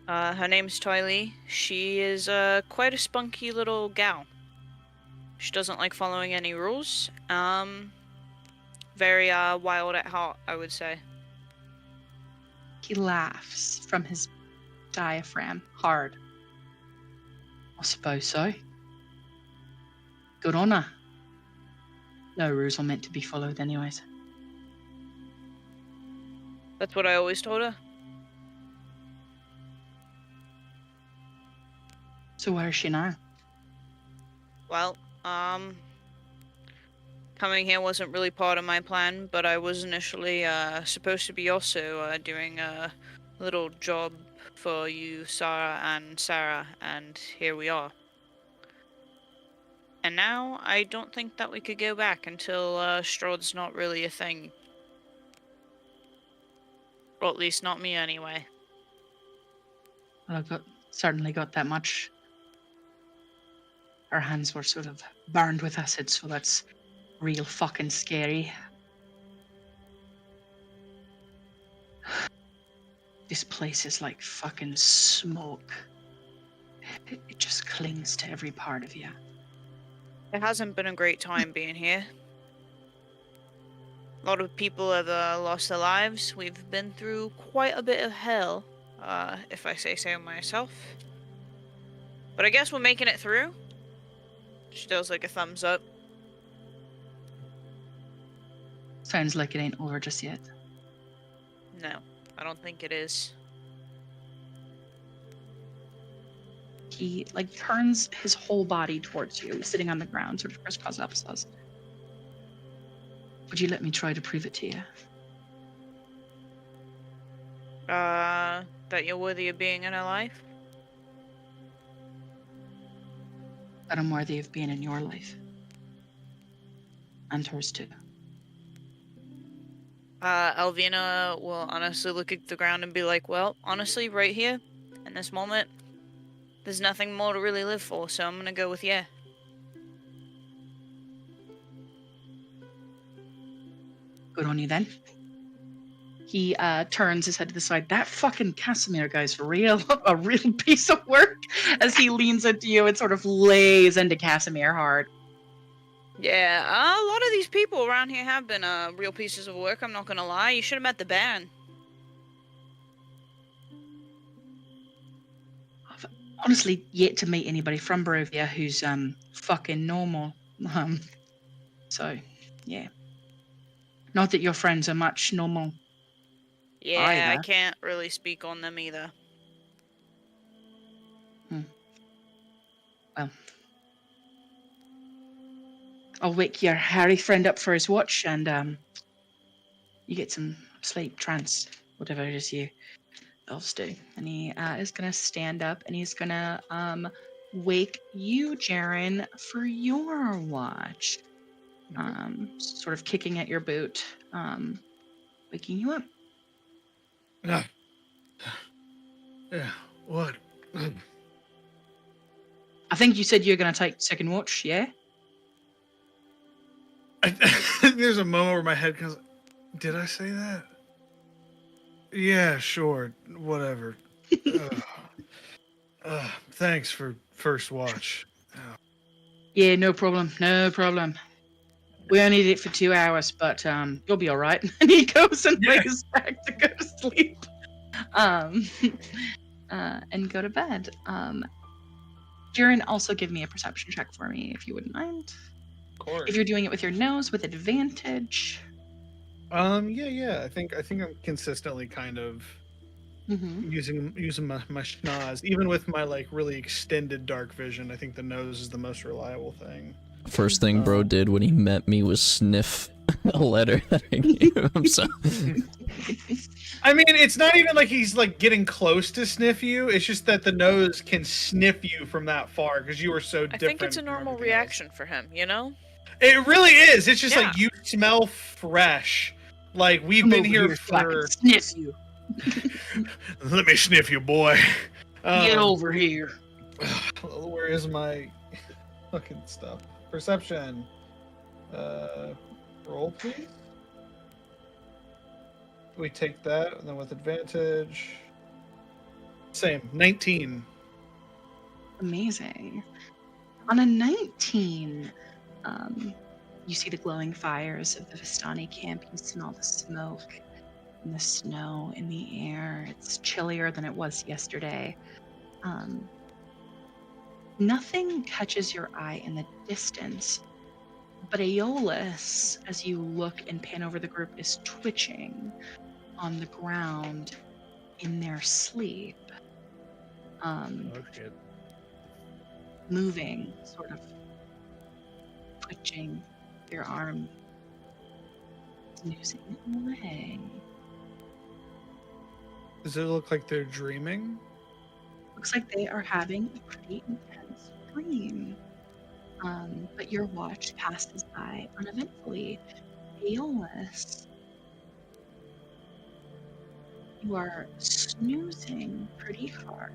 Her name's Tylee. She is quite a spunky little gal. She doesn't like following any rules. Very wild at heart, I would say. He laughs from his diaphragm, hard. I suppose so. Good on her. No rules are meant to be followed anyways. That's what I always told her. So where is she now? Well, coming here wasn't really part of my plan, but I was initially supposed to be also doing a little job for you, Sarah, and here we are. And now I don't think that we could go back until Strahd's not really a thing. Or at least not me anyway. Well, I've certainly got that much. Our hands were sort of burned with acid, so that's real fucking scary. This place is like fucking smoke. It just clings to every part of you. It hasn't been a great time being here. A lot of people have lost their lives. We've been through quite a bit of hell, if I say so myself. But I guess we're making it through. She does like a thumbs up. Sounds like it ain't over just yet. No, I don't think it is. He turns his whole body towards you, sitting on the ground, sort of crisscross applesauce. Would you let me try to prove it to you? That you're worthy of being in her life? That I'm worthy of being in your life. And hers too. Alvina will honestly look at the ground and be like, well, honestly, right here, in this moment, there's nothing more to really live for, so I'm gonna go with yeah. Good on you then. He turns his head to the side. That fucking Casimir guy's real, a real piece of work. As he leans into you and sort of lays into Casimir hard. Yeah, a lot of these people around here have been real pieces of work, I'm not gonna lie. You should have met the Baron. I've honestly yet to meet anybody from Barovia who's fucking normal. So, yeah. Not that your friends are much normal. Yeah, I Either. can't really speak on them either. Well, I'll wake your hairy friend up for his watch, and you get some sleep, trance, whatever it is you elves do. And he is gonna stand up and he's gonna wake you, Jaren, for your watch. Sort of kicking at your boot, waking you up. Yeah, what? I think you said you're gonna take second watch, yeah? There's a moment where my head goes, did I say that? Yeah, sure, whatever. Thanks for first watch. Yeah, no problem, no problem. We only did it for 2 hours, but you'll be all right. And he goes and lays back to go to sleep, and go to bed. Jaren, also give me a perception check for me, if you wouldn't mind. Of course. If you're doing it with your nose, with advantage. Yeah. I think I'm consistently kind of Mm-hmm. using my schnoz, even with my like really extended dark vision. I think the nose is the most reliable thing. First thing bro did when he met me was sniff a letter that I gave him. So. I mean, it's not even like he's like getting close to sniff you. It's just that the nose can sniff you from that far because you are so I different. think it's a from normal everything else. reaction for him, you know? It really is. It's just Yeah. like you smell fresh. Like we've Come been over here so I can for. sniff you. Let me sniff you, boy. Get over here. Where is my fucking stuff? Perception. Roll, please. We take that, and then with advantage. Same, 19. Amazing. On a 19, you see the glowing fires of the Vistani camp. You smell the smoke and the snow in the air. It's chillier than it was yesterday. Nothing catches your eye in the distance, but Aeolus, as you look and pan over the group, is twitching on the ground in their sleep. Oh shit. Moving, sort of twitching their arm, snoozing away. Does it look like they're dreaming? Looks like they are having a pretty intense dream. But your watch passes by uneventfully. Aeolus, you are snoozing pretty hard.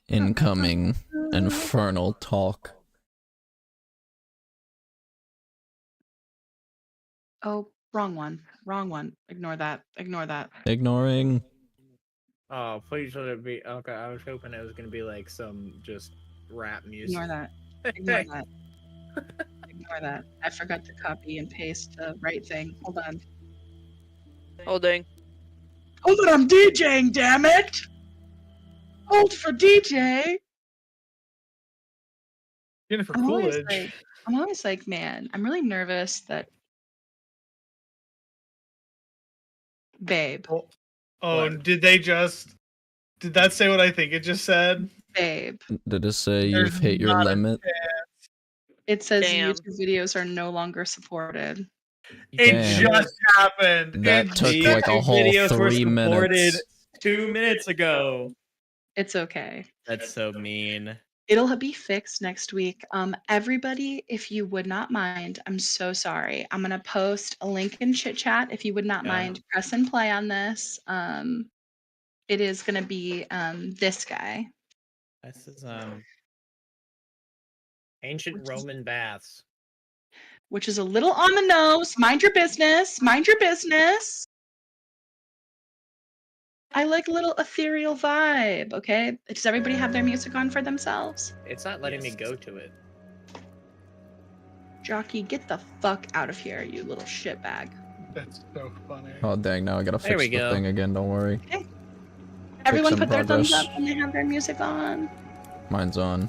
Incoming infernal talk. Oh, wrong one. Ignore that. Ignoring. Oh, please let it be. Okay, I was hoping it was gonna be like some just rap music. Ignore that. Ignore that. I forgot to copy and paste the right thing. Hold on. Holding. Hold on, I'm DJing, damn it! Hold for DJ! Jennifer I'm Coolidge. always like, man, I'm really nervous that... Babe. Oh, What? did that say what I think it just said? Babe. Did it say There's you've hit your not a limit? It says Damn. YouTube videos are no longer supported. It Damn. just happened. That It took just- like a whole videos were 3 supported minutes. 2 minutes ago. It's okay. That's so mean. It'll be fixed next week. Everybody, if you would not mind, I'm so sorry. I'm gonna post a link in chit chat. If you would not mind, press and play on this. It is gonna be this guy. This is ancient Roman baths. Which is a little on the nose. Mind your business. Mind your business. I like a little ethereal vibe, okay? Does everybody have their music on for themselves? It's not letting me go to it. Jockey, get the fuck out of here, you little shitbag. That's so funny. Oh dang, now I gotta There fix we the go. thing again, don't worry. Okay. Everyone in put their thumbs progress. up when they have their music on. Mine's on.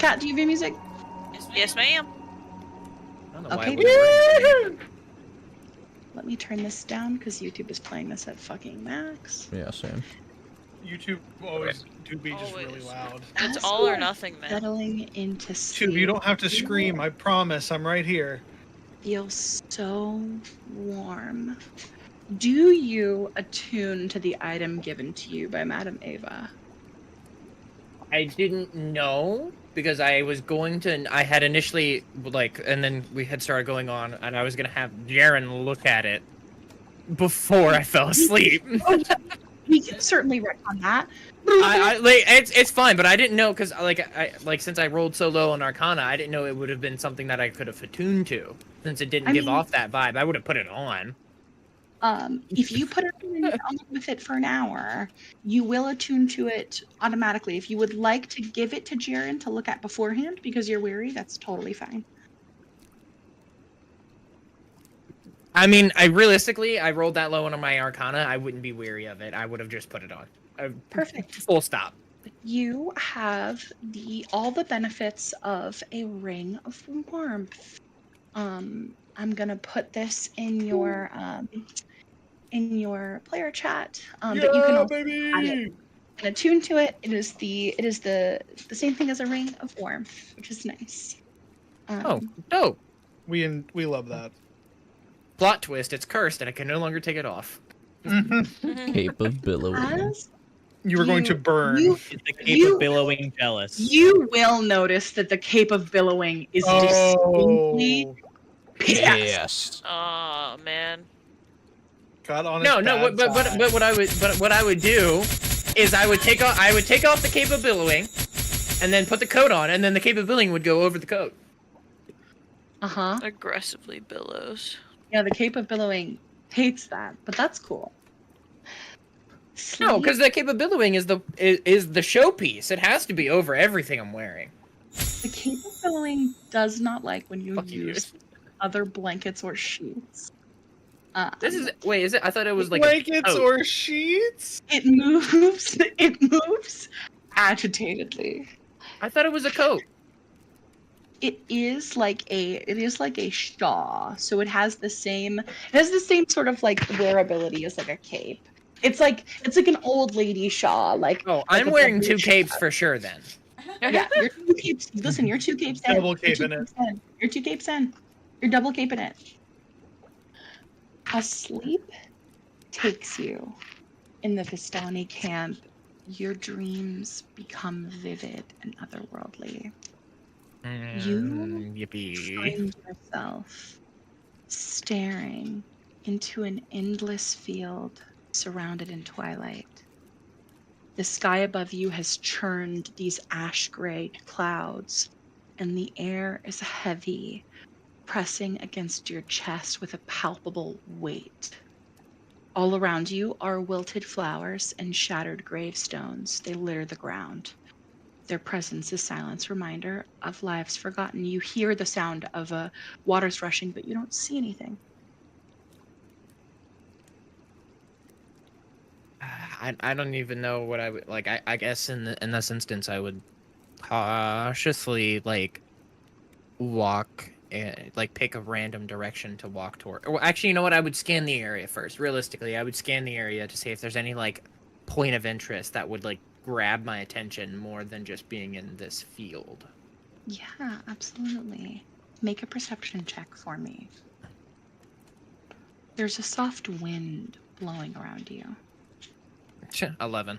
Kat, do you have your music? Yes, ma'am. I don't know why Okay. it wouldn't work. Let me turn this down because YouTube is playing this at fucking max. Yeah, same. YouTube always do be just really Always. loud. It's As all or we're nothing, man. Settling into sleep. Tube, you don't have to scream. I promise. I'm right here. Feels so warm. Do you attune to the item given to you by Madame Ava? I didn't know because I was going to. I had initially and then we had started going on, and I was gonna have Jaren look at it before I fell asleep. We can certainly wreck on that. It's fine, but I didn't know because since I rolled so low on Arcana, I didn't know it would have been something that I could have attuned to. Since it didn't give off that vibe, I would have put it on. If you put it on with it for an hour, you will attune to it automatically. If you would like to give it to Jaren to look at beforehand because you're weary, that's totally fine. I mean, I rolled that low on my Arcana. I wouldn't be weary of it. I would have just put it on. Perfect. Full stop. You have all the benefits of a ring of warmth. I'm gonna put this in your player chat. But you can also add it and attune to it. It is the same thing as a ring of warmth, which is nice. Dope. We love that. Plot twist, it's cursed and I can no longer take it off. Cape of Billowing. As You were going to burn. It's the Cape of Billowing Jealous. you will notice that the Cape of Billowing is distinctly pissed. Yes. Oh man. Got on his No, bad but side. what I would do is I would take off the Cape of Billowing and then put the coat on, and then the Cape of Billowing would go over the coat. Uh-huh. Aggressively billows. Yeah, the Cape of Billowing hates that, but that's cool. No, because the Cape of Billowing is the showpiece. It has to be over everything I'm wearing. The Cape of Billowing does not like when you Fuck you. use other blankets or sheets. Is it? I thought it was like blankets or sheets. It moves. It moves agitatedly. I thought it was a coat. It is like a shawl, so it has the same sort of like wearability as like a cape. It's like an old lady shawl. I'm wearing two capes for sure then. Yeah, your two capes. Listen, your two capes in. Double caping it. Your two capes in. You're double caping it. As sleep takes you in the Vistani camp, your dreams become vivid and otherworldly. You Yippee. find yourself staring into an endless field surrounded in twilight. The sky above you has churned these ash-gray clouds, and the air is heavy, pressing against your chest with a palpable weight. All around you are wilted flowers and shattered gravestones. They litter the ground. Their presence is silence reminder of lives forgotten. You hear the sound of waters rushing, but you don't see anything. I don't even know what I would like. I guess in this instance, I would cautiously walk and pick a random direction to walk toward. Or actually, you know what? I would scan the area first. Realistically, I would scan the area to see if there's any point of interest that would grab my attention more than just being in this field. Yeah, absolutely. Make a perception check for me. There's a soft wind blowing around you. 11.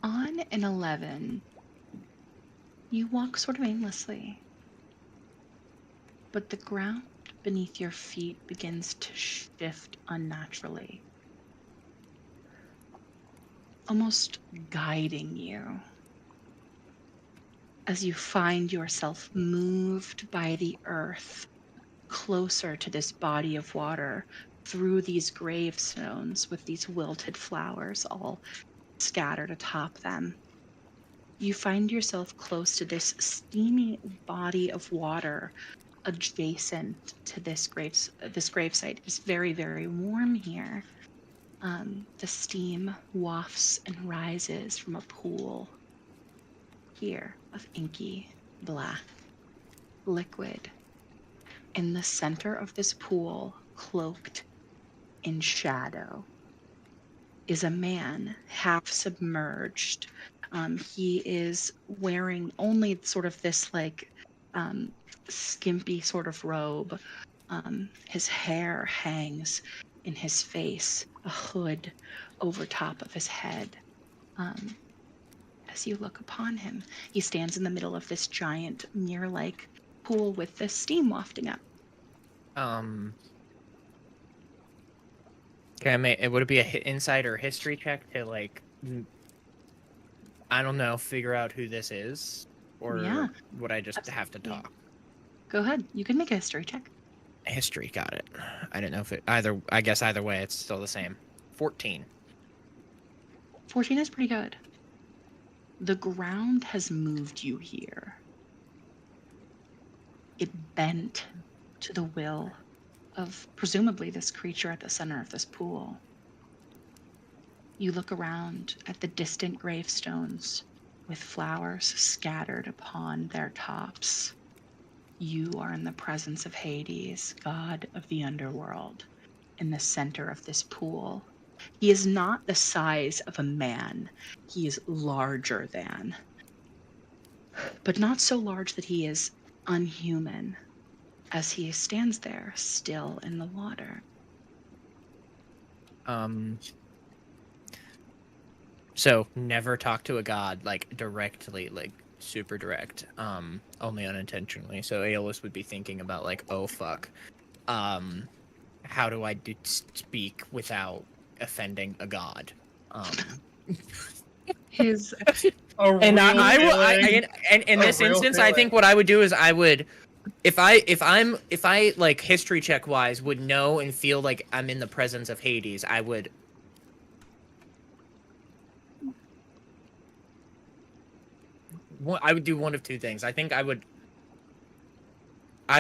On an 11, you walk sort of aimlessly, but the ground beneath your feet begins to shift unnaturally, almost guiding you as you find yourself moved by the earth closer to this body of water through these gravestones with these wilted flowers all scattered atop them. You find yourself close to this steamy body of water adjacent to this gravesite. It's very, very warm here. The steam wafts and rises from a pool here of inky black liquid. In the center of this pool, cloaked in shadow, is a man half submerged. He is wearing only sort of this skimpy sort of robe. His hair hangs in his face, a hood over top of his head. As you look upon him, he stands in the middle of this giant mirror-like pool with the steam wafting up. Would it be a insight or history check to like, I don't know, figure out who this is, or Yeah, would I just have to absolutely. talk? Go ahead. You can make a history check. History, got it. I didn't know if it either. I guess either way, it's still the same. 14. 14 is pretty good. The ground has moved you here. It bent to the will of presumably this creature at the center of this pool. You look around at the distant gravestones with flowers scattered upon their tops. You are in the presence of Hades, god of the underworld, in the center of this pool. He is not the size of a man. He is larger than, but not so large that he is unhuman, as he stands there still in the water. So never talk to a god like directly, like super direct. Only unintentionally. So Aeolus would be thinking about like, oh fuck, how do I speak without offending a god? His And in this instance, I think what I would do is I would, if I like history check wise would know and feel like I'm in the presence of Hades, I would do one of two things. I think I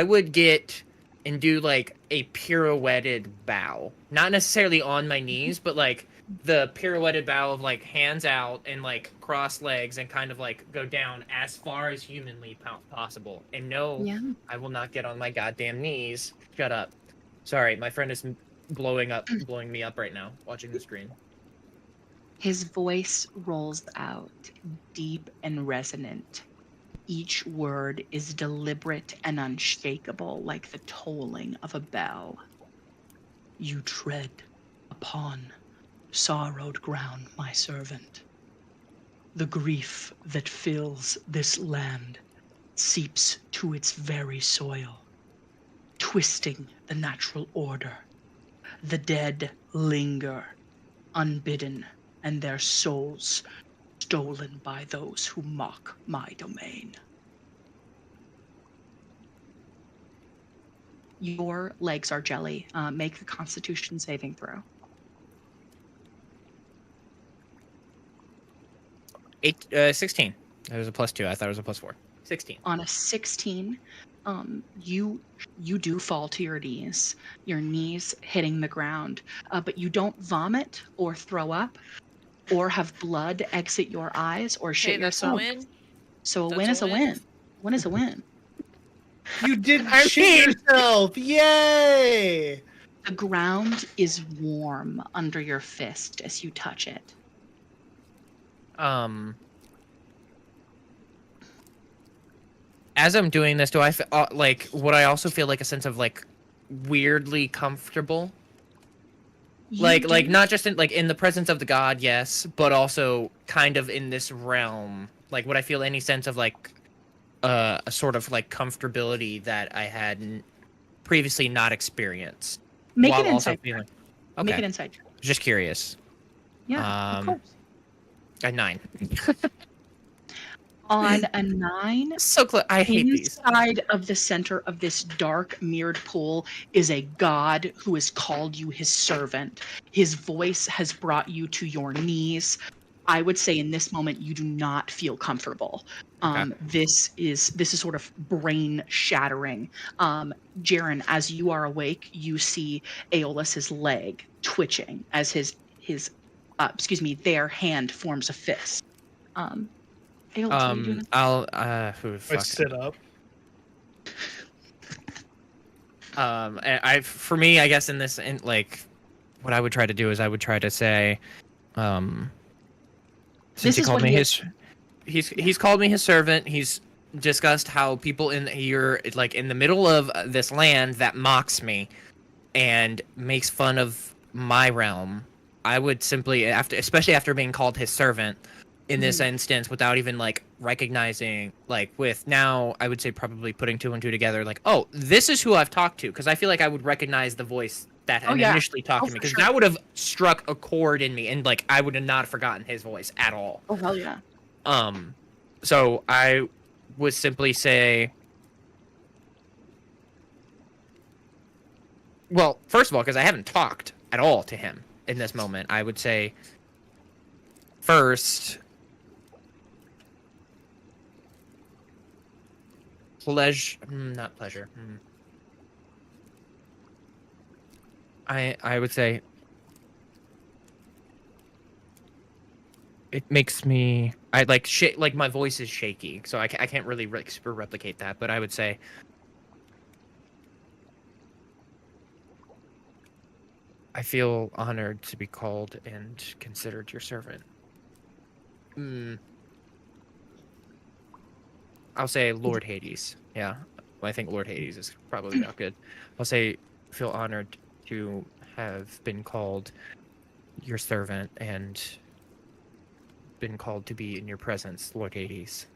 would get and do like a pirouetted bow, not necessarily on my knees, but like the pirouetted bow of like hands out and like cross legs and kind of like go down as far as humanly possible. And no, Yeah. I will not get on my goddamn knees. Shut up. Sorry, my friend is blowing me up right now, watching the screen. His voice rolls out, deep and resonant. Each word is deliberate and unshakable, like the tolling of a bell. You tread upon sorrowed ground, my servant. The grief that fills this land seeps to its very soil, twisting the natural order. The dead linger, unbidden, and their souls stolen by those who mock my domain. Your legs are jelly. Make a Constitution saving throw. 16. That was a +2. I thought it was a +4. 16. On a 16, you do fall to your knees hitting the ground, but you don't vomit or throw up or have blood exit your eyes or shit Hey, that's a yourself. win. So a That's win a is a win. win. Win is a win. You didn't shit yourself! Yay! The ground is warm under your fist as you touch it. As I'm doing this, do I like? Would I also feel like a sense of like weirdly comfortable? You Like do. not just in like in the presence of the god, yes, but also kind of in this realm. Like, would I feel any sense of like a sort of like comfortability that I had previously not experienced, Make an while also insight check. feeling Make okay? an insight check. Just curious. Yeah, of Um, course. a 9. On a 9, So close. I hate these. inside of the center of this dark mirrored pool is a god who has called you his servant. His voice has brought you to your knees. I would say in this moment you do not feel comfortable. Okay. This is sort of brain shattering. Jaren, as you are awake, you see Aeolus's leg twitching as their hand forms a fist. Aeolus, what are you doing? I'll I fuck. sit up. For me, I guess in like, what I would try to do is I would try to say, since This he is called what me he his, he's called me his servant. He's discussed how people in here, like in the middle of this land that mocks me, and makes fun of my realm. I would simply, especially after being called his servant, in this instance, without even like recognizing, like with now, I would say probably putting 2 and 2 together, like, oh, this is who I've talked to, because I feel like I would recognize the voice that had yeah. initially talked to me, for because sure. that would have struck a chord in me, and like I would have not forgotten his voice at all. Oh hell yeah. So I would simply say, well, first of all, because I haven't talked at all to him in this moment, I would say first, not pleasure. I would say it makes me, I like like my voice is shaky, so I can't really replicate that, but I would say I feel honored to be called and considered your servant. I'll say Lord Hades. Yeah, I think Lord Hades is probably not good. I'll say feel honored to have been called your servant and been called to be in your presence, Lord Hades.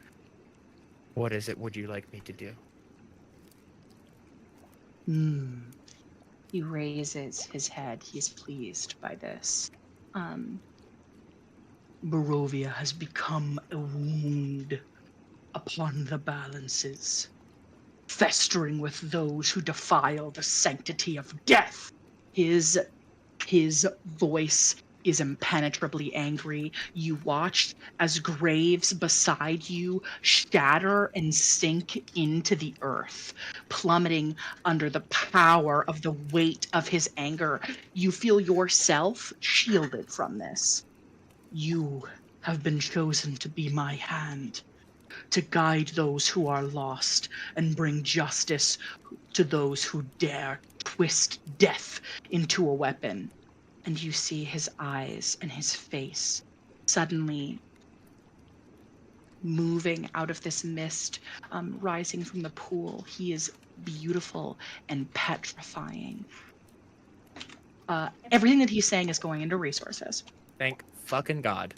What is it would you like me to do? He raises his head. He is pleased by this. Barovia has become a wound upon the balances, festering with those who defile the sanctity of death. His voice is impenetrably angry. You watched as graves beside you shatter and sink into the earth, plummeting under the power of the weight of his anger. You feel yourself shielded from this. You have been chosen to be my hand, to guide those who are lost and bring justice to those who dare twist death into a weapon. And you see his eyes and his face suddenly moving out of this mist, rising from the pool. He is beautiful and petrifying. Everything that he's saying is going into resources. Thank fucking God.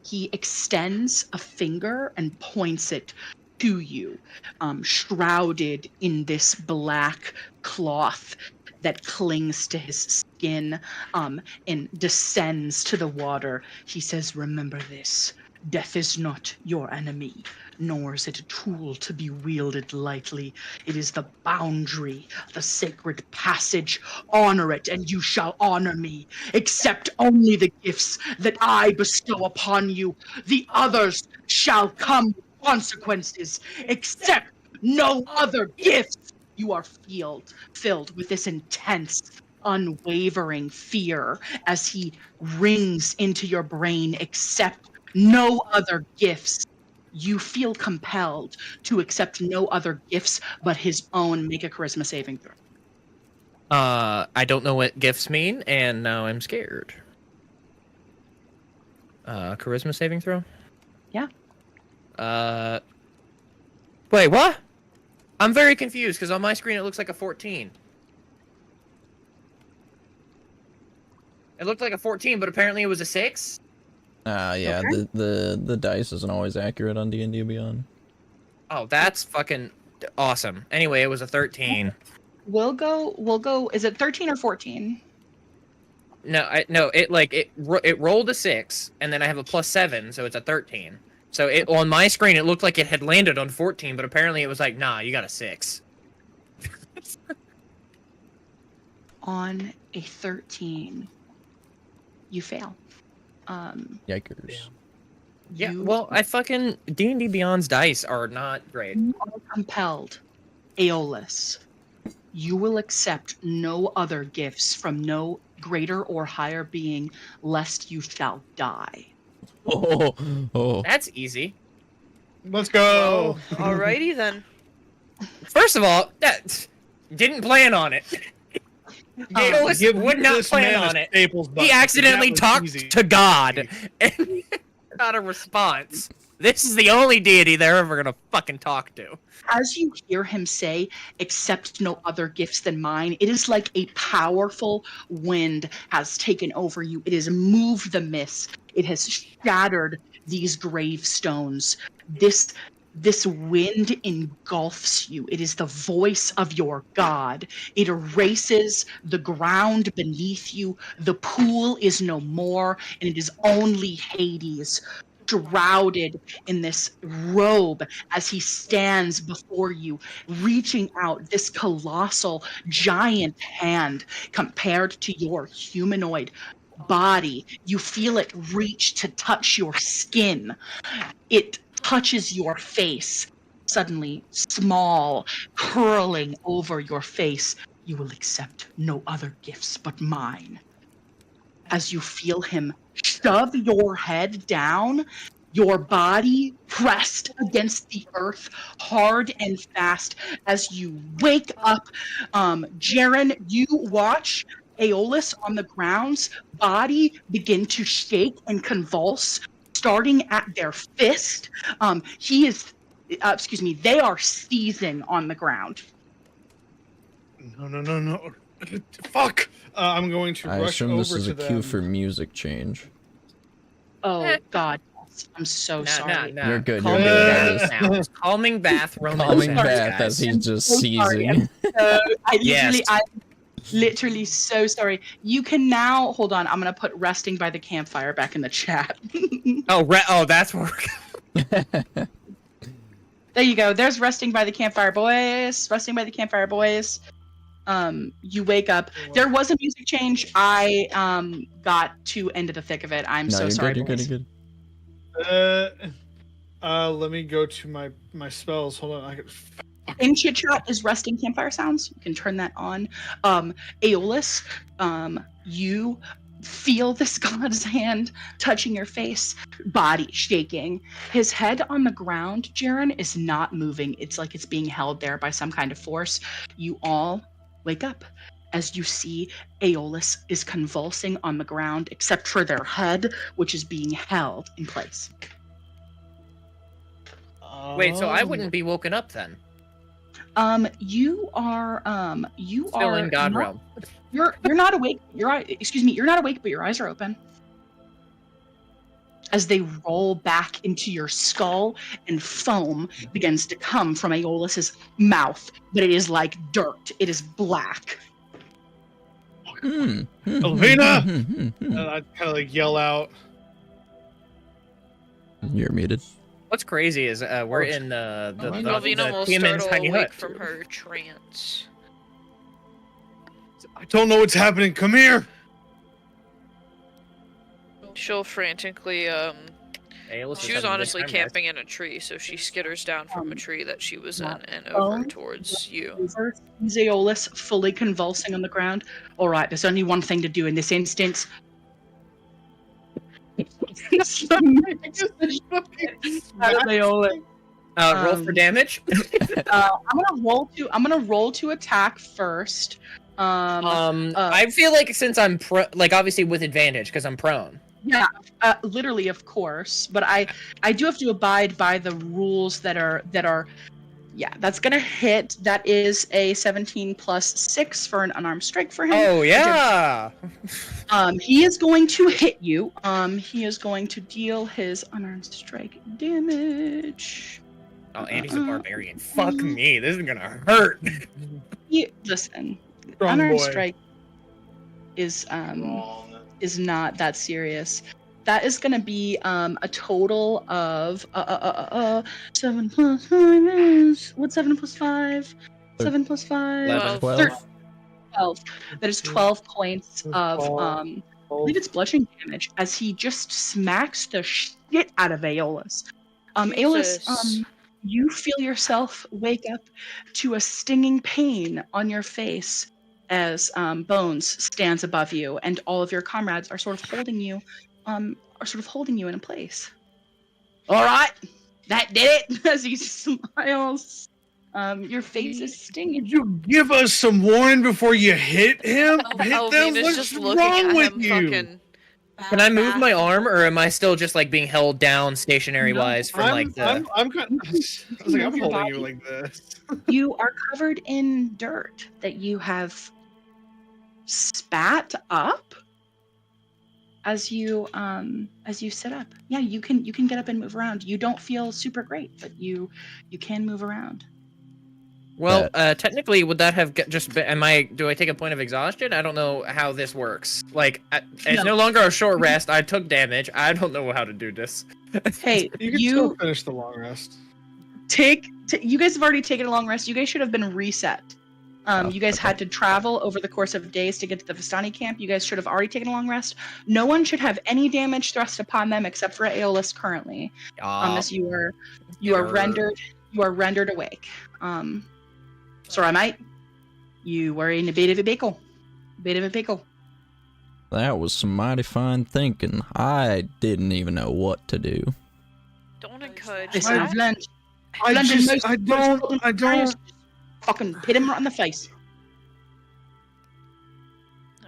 He extends a finger and points it to you, shrouded in this black cloth that clings to his skin, and descends to the water. He says, "Remember this. Death is not your enemy, nor is it a tool to be wielded lightly. It is the boundary, the sacred passage. Honor it, and you shall honor me. Accept only the gifts that I bestow upon you. The others shall come with consequences. Accept no other gifts." You are filled with this intense, unwavering fear as he rings into your brain. Accept no other gifts. You feel compelled to accept no other gifts but his own. Make a charisma saving throw. I don't know what gifts mean, and now I'm scared. Charisma saving throw? Yeah. Wait, what? I'm very confused because on my screen it looks like a 14. It looked like a 14, but apparently it was a 6. Yeah, Okay. the dice isn't always accurate on D&D Beyond. Oh, that's fucking awesome. Anyway, it was a 13. We'll go. Is it 13 or 14? No, it rolled a 6, and then I have a +7, so it's a 13. So on my screen it looked like it had landed on 14, but apparently it was like, nah, you got a 6. On a 13, you fail. Yikers. Yeah, You well, I fucking D&D Beyond's dice are not great. You are compelled, Aeolus. You will accept no other gifts from no greater or higher being, lest you shall die. Oh. That's easy. Let's go. Well, alrighty then. First of all, that didn't plan on it. Aeolus Give would not this plan man a on it. Staples He bucket. accidentally That was talked easy. to God and got a response. This is the only deity they're ever gonna fucking talk to. As you hear him say, accept no other gifts than mine, it is like a powerful wind has taken over you. It has moved the mist. It has shattered these gravestones. This wind engulfs you. It is the voice of your God. It erases the ground beneath you. The pool is no more, and it is only Hades, shrouded in this robe as he stands before you, reaching out this colossal giant hand compared to your humanoid body. You feel it reach to touch your skin. It touches your face, suddenly small, curling over your face. You will accept no other gifts but mine. As you feel him shove your head down, your body pressed against the earth hard and fast as you wake up. Jaren, you watch Aeolus on the ground's body begin to shake and convulse, starting at their fist. They are seizing on the ground. No. Fuck. I'm going to I rush assume over this is to a them. cue for music change. Oh God, I'm so sorry. Nah. You're good, Calming you're good, bath Alice. now. It's calming bath romance. Calming sorry, bath guys. as he's just so sorry. seizing. Yes. I'm literally so sorry. You can now hold on. I'm gonna put resting by the campfire back in the chat. Oh, that's where. There you go. There's resting by the campfire, boys. Resting by the campfire, boys. You wake up. There was a music change. I got too into the thick of it. I'm No, so you're sorry. good, you're boys. good, you're good. Let me go to my spells. Hold on. In chit chat is resting campfire sounds. You can turn that on. Aeolus, you feel this god's hand touching your face, body shaking. His head on the ground, Jaren, is not moving. It's like it's being held there by some kind of force. You all wake up as you see Aeolus is convulsing on the ground, except for their head, which is being held in place. Wait, so I wouldn't be woken up then? You are Still in God not- realm. You're not awake. You're not awake, but your eyes are open. As they roll back into your skull and foam begins to come from Aeolus's mouth, but it is like dirt. It is black. Elvina! I kind of like yell out. You're muted. What's crazy is we're in the Alvina will Tiamat's startle tiny awake hut. from her trance. I don't know what's happening. Come here. She'll frantically, Aeolus is she was having a good honestly time, guys. camping in a tree, so she skitters down from a tree that she was in and Oh. over towards you. Over sees Aeolus fully convulsing on the ground. All right, there's only one thing to do in this instance. Aeolus. Roll for damage. I'm gonna roll to attack first. I feel like since I'm obviously with advantage because I'm prone. Yeah, literally, of course. But I do have to abide by the rules that are Yeah, that's gonna hit. That is a 17 plus 6 for an unarmed strike for him. Oh yeah. He is going to hit you. He is going to deal his unarmed strike damage. Oh, Andy's a barbarian. Fuck me. This is gonna hurt. Listen, Strong unarmed boy. strike is Wrong. not that serious. That is going to be a total of 7 plus 5 is what's 7 plus 5? 7 plus 5. 11. 12. That is 12 points of 12. I believe it's bludgeoning damage as he just smacks the shit out of Aeolus. Aeolus, Jesus. you feel yourself wake up to a stinging pain on your face as Bones stands above you, and all of your comrades are sort of holding you, in a place. All right, that did it. As he smiles, your face is stinging. Did you give us some warning before you hit him? Hit them? Alvina's What's just looking wrong at with him you? fucking. Can I move my arm, or am I still just like being held down stationary No, wise from like the? I'm kind of, I was like, I'm Move your holding you body. like this. You are covered in dirt that you have spat up as you sit up. Yeah, you can get up and move around. You don't feel super great, but you can move around. Well, technically, would that have just been? Do I take a point of exhaustion? I don't know how this works. Like, it's no longer a short rest. I took damage. I don't know how to do this. Hey, You can still finish the long rest. you guys have already taken a long rest. You guys should have been reset. You guys had to travel over the course of days to get to the Vistani camp. You guys should have already taken a long rest. No one should have any damage thrust upon them except for Aeolus currently. As you are rendered awake. Sorry, mate. You were in a bit of a pickle. That was some mighty fine thinking. I didn't even know what to do. Don't encourage Listen, that. I don't. Fucking hit him right in the face.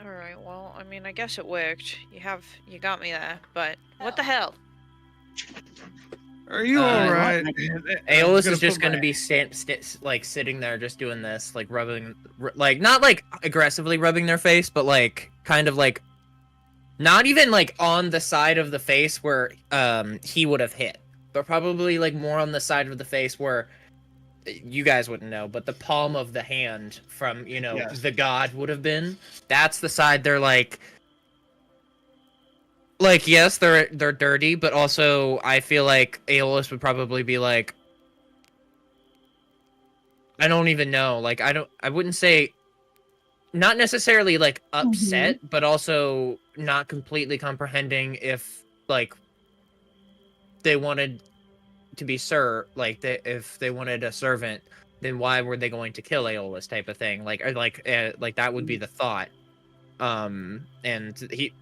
Alright, well, I mean, I guess it worked. You got me there, but what the hell? Are you all right? Aeolus is just gonna be like sitting there, just doing this, like rubbing, like not like aggressively rubbing their face, but like kind of like, not even like on the side of the face where he would have hit, but probably like more on the side of the face where you guys wouldn't know, but the palm of the hand from the god would have been. That's the side they're like yes, they're dirty, but also I feel like Aeolus would probably be like, I don't even know, like I wouldn't say, not necessarily like upset, but also not completely comprehending if like they wanted to be if they wanted a servant, then why were they going to kill Aeolus type of thing, like that would be the thought. And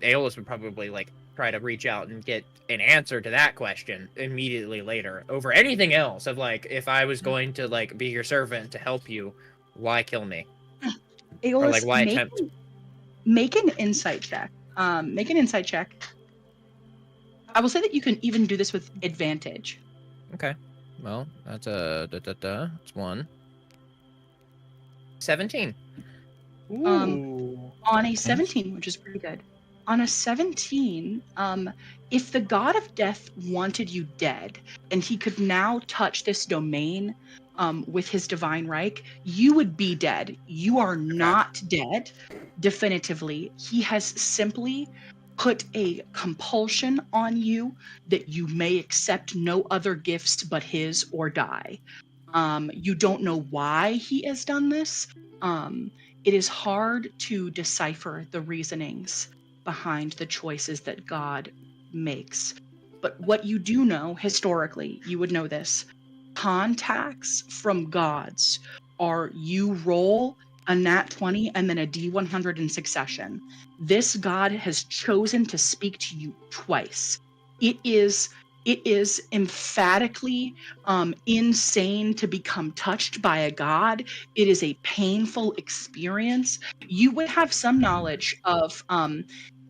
Aeolus would probably like try to reach out and get an answer to that question immediately later over anything else of like, if I was going to like be your servant to help you, why kill me? Aeolus, or like why attempt? Make an insight check. I will say that you can even do this with advantage. Okay. Well, that's it's 1. 17. Ooh. On a 17, which is pretty good. On a 17, if the god of death wanted you dead, and he could now touch this domain with his divine Reich, you would be dead. You are not dead, definitively. He has simply put a compulsion on you that you may accept no other gifts but his or die. You don't know why he has done this. It is hard to decipher the reasonings behind the choices that God makes. But what you do know, historically, you would know this. Contacts from gods are you roll a nat 20 and then a d100 in succession. This god has chosen to speak to you twice. It is emphatically insane to become touched by a god. It is a painful experience. You would have some knowledge of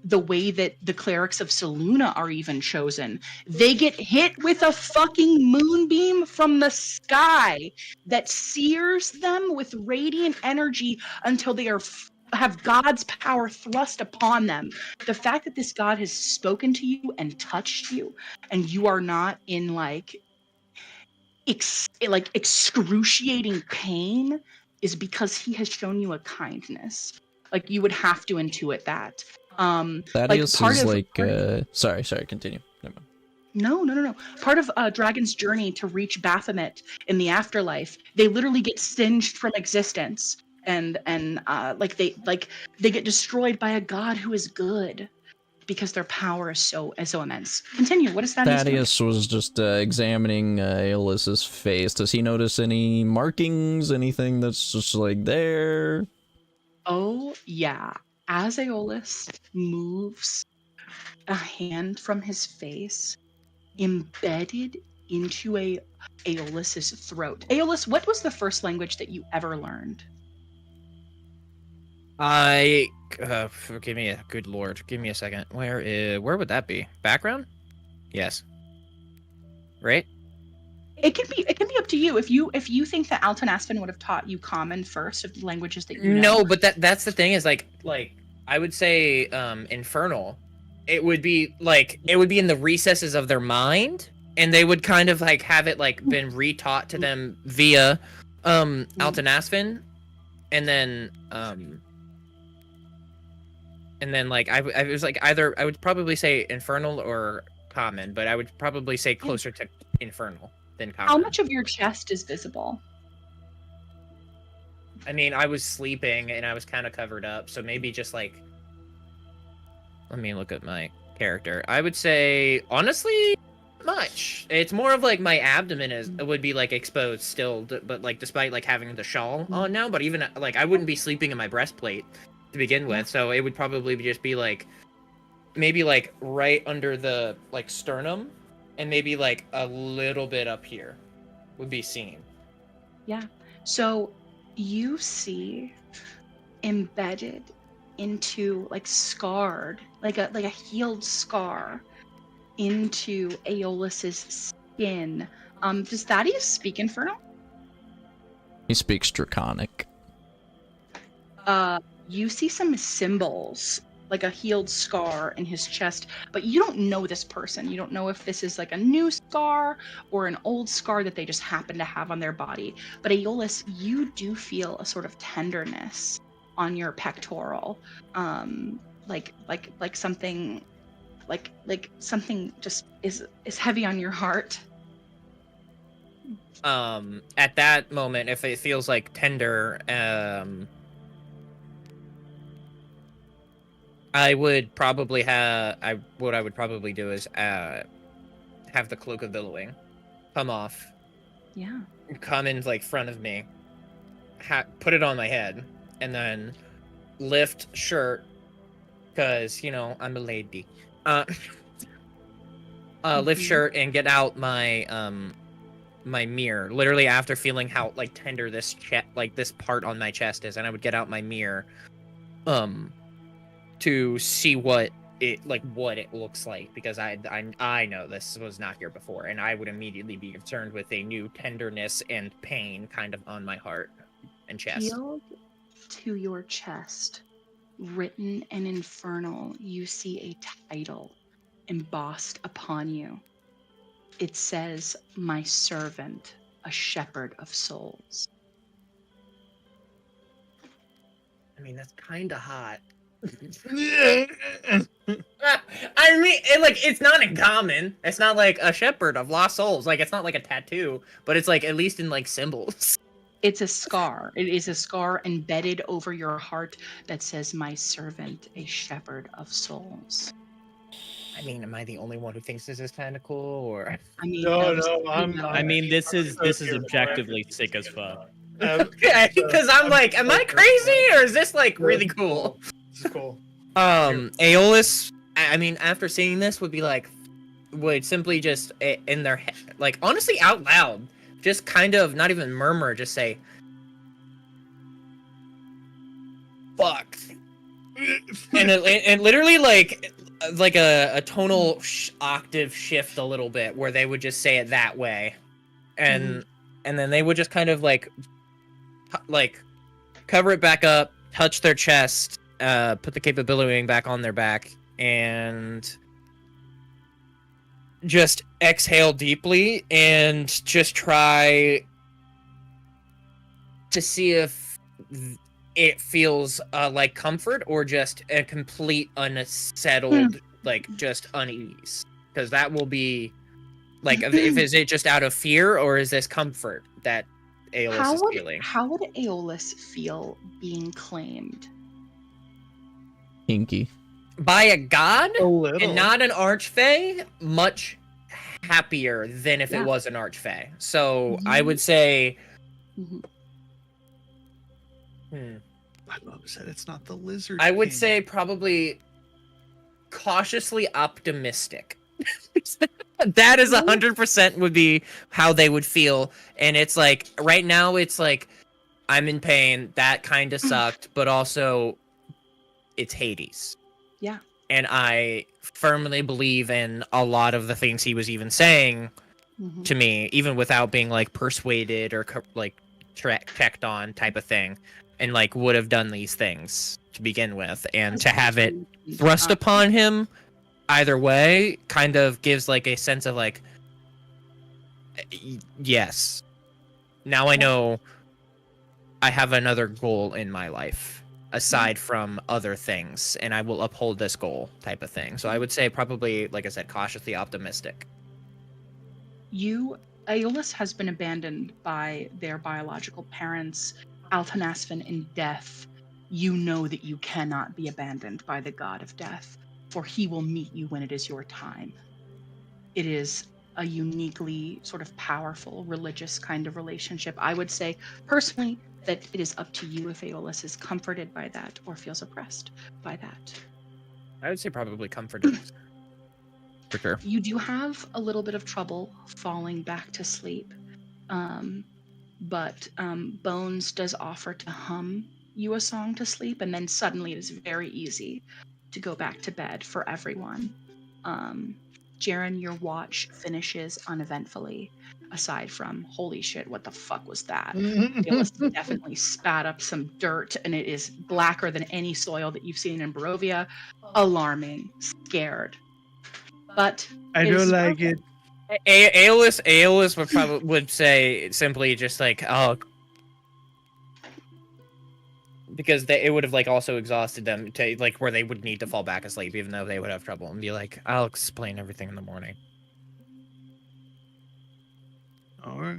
the way that the clerics of Saluna are even chosen. They get hit with a fucking moonbeam from the sky that sears them with radiant energy until they are have God's power thrust upon them. The fact that this God has spoken to you and touched you, and you are not in like excruciating pain, is because he has shown you a kindness. Like you would have to intuit that. Thaddeus is sorry, continue. Never mind. No. Part of Dragon's journey to reach Baphomet in the afterlife, they literally get singed from existence, and they get destroyed by a god who is good because their power is so immense. Continue. What is Thaddeus doing? Thaddeus was just examining Aeolus's face. Does he notice any markings? Anything that's just like there? Oh yeah. As Aeolus moves a hand from his face, embedded into Aeolus's throat. Aeolus, what was the first language that you ever learned? Give me a good lord. Give me a second. Where would that be? Background? Yes. Right? It can be up to you. If you think that Alton Aspen would have taught you common first of the languages that you know. No, but that's the thing is like I would say infernal. It would be in the recesses of their mind, and they would kind of like have it like been retaught to them via Alton Aspen, and then like I was like either I would probably say infernal or common, but I would probably say closer to infernal than common. How much of your chest is visible? I mean, I was sleeping and I was kind of covered up, so maybe just like, let me look at my character. I would say honestly much. It's more of like my abdomen would be like exposed still, but like despite like having the shawl on now, but even like I wouldn't be sleeping in my breastplate to begin with, so it would probably just be like maybe like right under the like sternum, and maybe like a little bit up here would be seen. Yeah. So you see embedded into like scarred, like a healed scar into Aeolus's skin. Does Thaddeus speak Infernal? He speaks Draconic. You see some symbols, like a healed scar in his chest, but you don't know this person. You don't know if this is like a new scar or an old scar that they just happen to have on their body. But Aeolus, you do feel a sort of tenderness on your pectoral, like something, like something just is heavy on your heart. At that moment, if it feels like tender, I would probably what I would probably do is have the cloak of billowing come off. Yeah. Come in like front of me, put it on my head, and then lift shirt, because you know I'm a lady. Lift shirt and get out my my mirror. Literally after feeling how like tender this this part on my chest is, and I would get out my mirror, to see what it looks like, because I know this was not here before, and I would immediately be concerned with a new tenderness and pain kind of on my heart and chest. Peeled to your chest, written in Infernal, you see a title embossed upon you. It says, "My servant, a shepherd of souls." I mean, that's kind of hot. I mean, it's not uncommon. It's not like a shepherd of lost souls. Like, it's not like a tattoo, but it's like at least in like symbols. It's a scar. It is a scar embedded over your heart that says, "My servant, a shepherd of souls." I mean, am I the only one who thinks this is kind of cool, or? I mean, I mean, this is objectively sick as fuck. Okay, because I'm like, am I crazy, or is this like really cool? This is cool. Aeolus, I mean, after seeing this, would simply just in their head, like honestly out loud, just kind of not even murmur, just say, "Fuck." and it literally like a tonal octave shift a little bit, where they would just say it that way, and then they would just kind of like cover it back up, touch their chest, put the capability back on their back, and just exhale deeply and just try to see if it feels like comfort or just a complete unsettled, like just unease. Because that will be like, if is it just out of fear or is this comfort that Aeolus is feeling? How would Aeolus feel being claimed? Kinky. By a god A little. and not an archfey, much happier than if it was an archfey. So I would say I love said it's not the lizard. I would king. say probably cautiously optimistic. That is 100% would be how they would feel. And it's like, right now it's like, I'm in pain, that kind of sucked, but also it's Hades. Yeah. And I firmly believe in a lot of the things he was even saying to me, even without being like persuaded or like checked on type of thing, and like would have done these things to begin with, and to have it thrust upon him either way kind of gives like a sense of like, yes, now I know I have another goal in my life aside from other things, and I will uphold this goal type of thing. So I would say probably, like I said, cautiously optimistic. Aeolus has been abandoned by their biological parents, Altanasvin, in death. You know that you cannot be abandoned by the god of death, for he will meet you when it is your time. It is a uniquely sort of powerful religious kind of relationship. I would say personally that it is up to you if Aeolus is comforted by that or feels oppressed by that. I would say probably comforted. For sure. You do have a little bit of trouble falling back to sleep, but Bones does offer to hum you a song to sleep, and then suddenly it is very easy to go back to bed for everyone. Jaren, your watch finishes uneventfully, aside from, holy shit, what the fuck was that? Aeolus definitely spat up some dirt, and it is blacker than any soil that you've seen in Barovia. Alarming, scared. But I don't like it. Aeolus would say simply just like, oh, because it would have like also exhausted them to like where they would need to fall back asleep, even though they would have trouble, and be like, I'll explain everything in the morning. All right.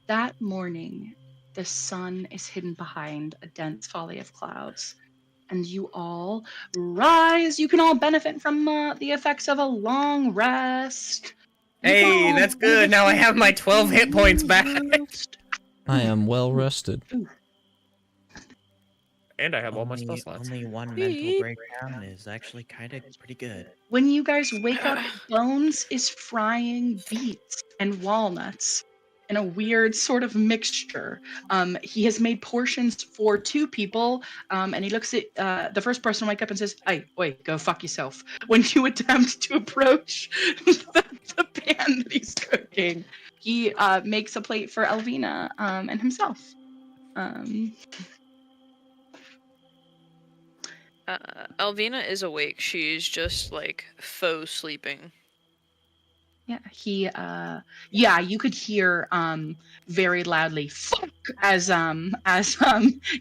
That morning, the sun is hidden behind a dense volley of clouds, and you all rise. You can all benefit from the effects of a long rest. Hey, that's good. Now I have my 12 hit points back. I am well rested. And I have all my spell slots. Only one mental breakdown is actually kind of pretty good. When you guys wake up, Bones is frying beets and walnuts in a weird sort of mixture. He has made portions for 2 people, and he looks at the first person to wake up and says, "Hey, wait, go fuck yourself." When you attempt to approach the pan that he's cooking, he makes a plate for Elvina and himself. Elvina is awake. She's just like faux sleeping. Yeah, you could hear very loudly "fuck" as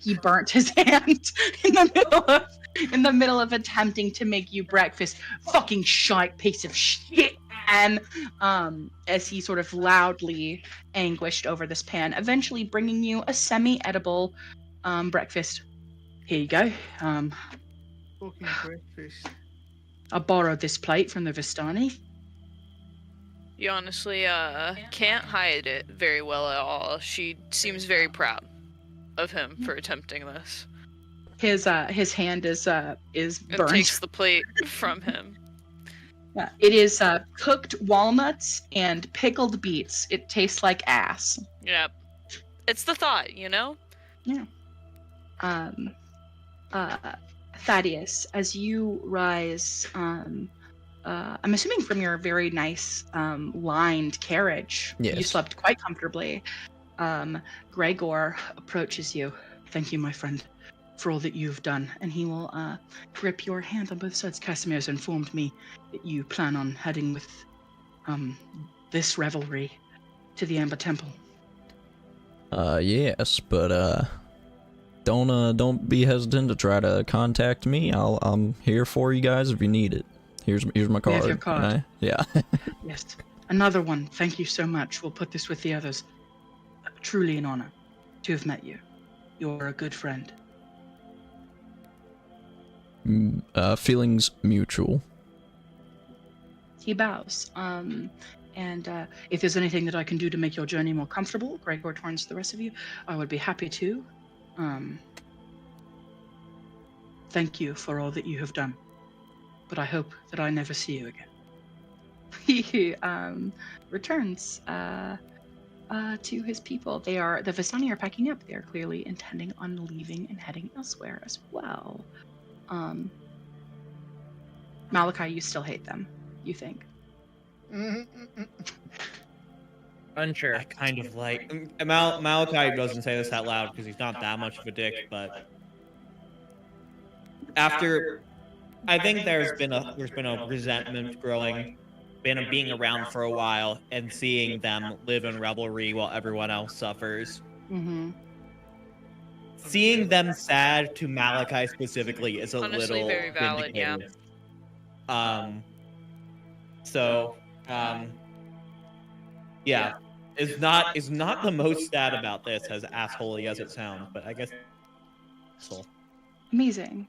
he burnt his hand in the middle of attempting to make you breakfast. Fucking shite piece of shit. And as he sort of loudly anguished over this pan, eventually bringing you a semi-edible breakfast. Here you go. Fucking breakfast. I borrowed this plate from the Vistani. You honestly can't hide it very well at all. She seems very proud of him for attempting this. His hand is And burned. takes the plate from him. Yeah, it is cooked walnuts and pickled beets. It tastes like ass. Yep. It's the thought, you know? Yeah. Thaddeus, as you rise, I'm assuming from your very nice lined carriage, you Yes. slept quite comfortably. Gregor approaches you. Thank you, my friend, for all that you've done. And he will grip your hand on both sides. Casimir's informed me that you plan on heading with this revelry to the Amber Temple. Yes, but don't be hesitant to try to contact me. I'm here for you guys if you need it. Here's my card. We have your card. Yeah. Yes. Another one. Thank you so much. We'll put this with the others. Truly an honor to have met you. You're a good friend. Feelings mutual. He bows. And if there's anything that I can do to make your journey more comfortable, Gregor turns to the rest of you, I would be happy to. Thank you for all that you have done. But I hope that I never see you again. He returns to his people. The Vistani are packing up. They are clearly intending on leaving and heading elsewhere as well. Malachi, you still hate them, you think? Unsure. I kind of like Malachi doesn't say this out loud because he's not that much of a dick, but after I think there's been a resentment growing, being around for a while and seeing them live in revelry while everyone else suffers. Mm-hmm. Seeing them sad to Malachi specifically is a Honestly, little very valid, yeah. vindicative. Yeah, is not the most sad about this, as assholey as it sounds, but I guess. Amazing.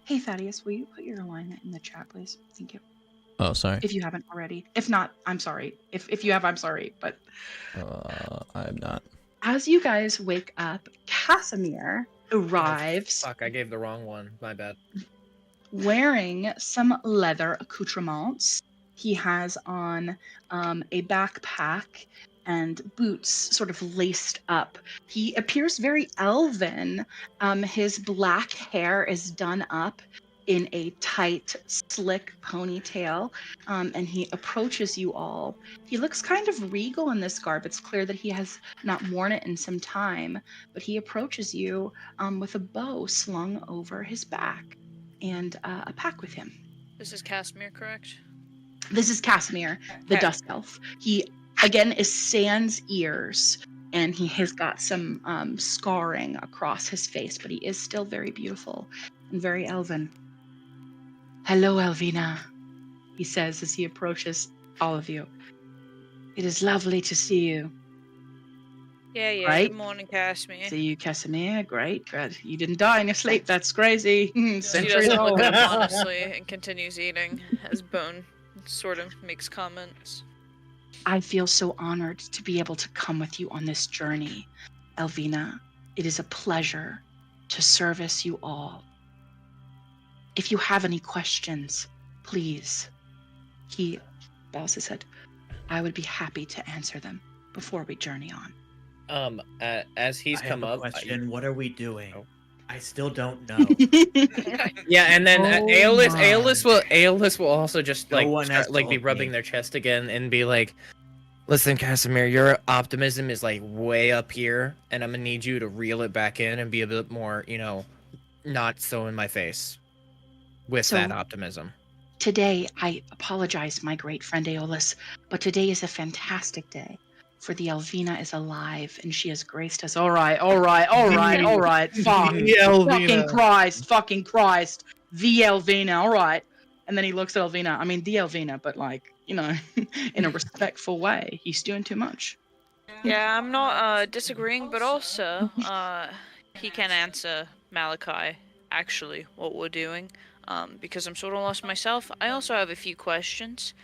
Hey Thaddeus, will you put your alignment in the chat, please? Thank you. Oh, sorry. If you haven't already. If not, I'm sorry. If you have, I'm sorry. But I'm not. as you guys wake up, Casimir arrives. Fuck, I gave the wrong one. My bad. Wearing some leather accoutrements. He has on a backpack and boots sort of laced up. He appears very elven. His black hair is done up in a tight, slick ponytail, and he approaches you all. He looks kind of regal in this garb. It's clear that he has not worn it in some time, but he approaches you with a bow slung over his back and a pack with him. This is Casimir, correct? This is Casimir, the Okay. Dust Elf. He, again, is sans ears, and he has got some scarring across his face, but he is still very beautiful and very elven. Hello, Elvina, he says as he approaches all of you. It is lovely to see you. Yeah. Right? Good morning, Casimir. See you, Casimir. Great, good. You didn't die in your sleep. That's crazy. She Centuries doesn't look old. at him honestly and continues eating as Bone sort of makes comments. I feel so honored to be able to come with you on this journey, Elvina. It is a pleasure to service you all. If you have any questions, please. He bows his head. I would be happy to answer them before we journey on. As he's I come have a up, question. What are we doing? Oh. I still don't know. yeah, and then Oh Aeolus will also just No like one has start, like be told rubbing me. their chest again and be like, "Listen, Casimir, your optimism is like way up here, and I'm gonna need you to reel it back in and be a bit more, not so in my face with So- that optimism." Today, I apologize, my great friend Aeolus, but today is a fantastic day. For the Elvina is alive, and she has graced us. All right. Fuck. Fucking Christ. The Elvina. All right. And then he looks at Elvina. I mean, the Elvina, but like, in a respectful way. He's doing too much. Yeah, I'm not disagreeing, but also he can answer Malachi actually what we're doing. Because I'm sort of lost myself. I also have a few questions.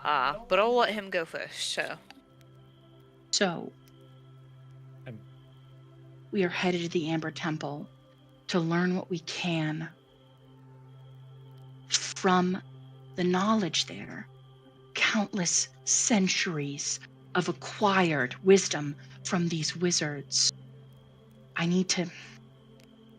But I'll let him go first, so. So, we are headed to the Amber Temple to learn what we can from the knowledge there. Countless centuries of acquired wisdom from these wizards. I need to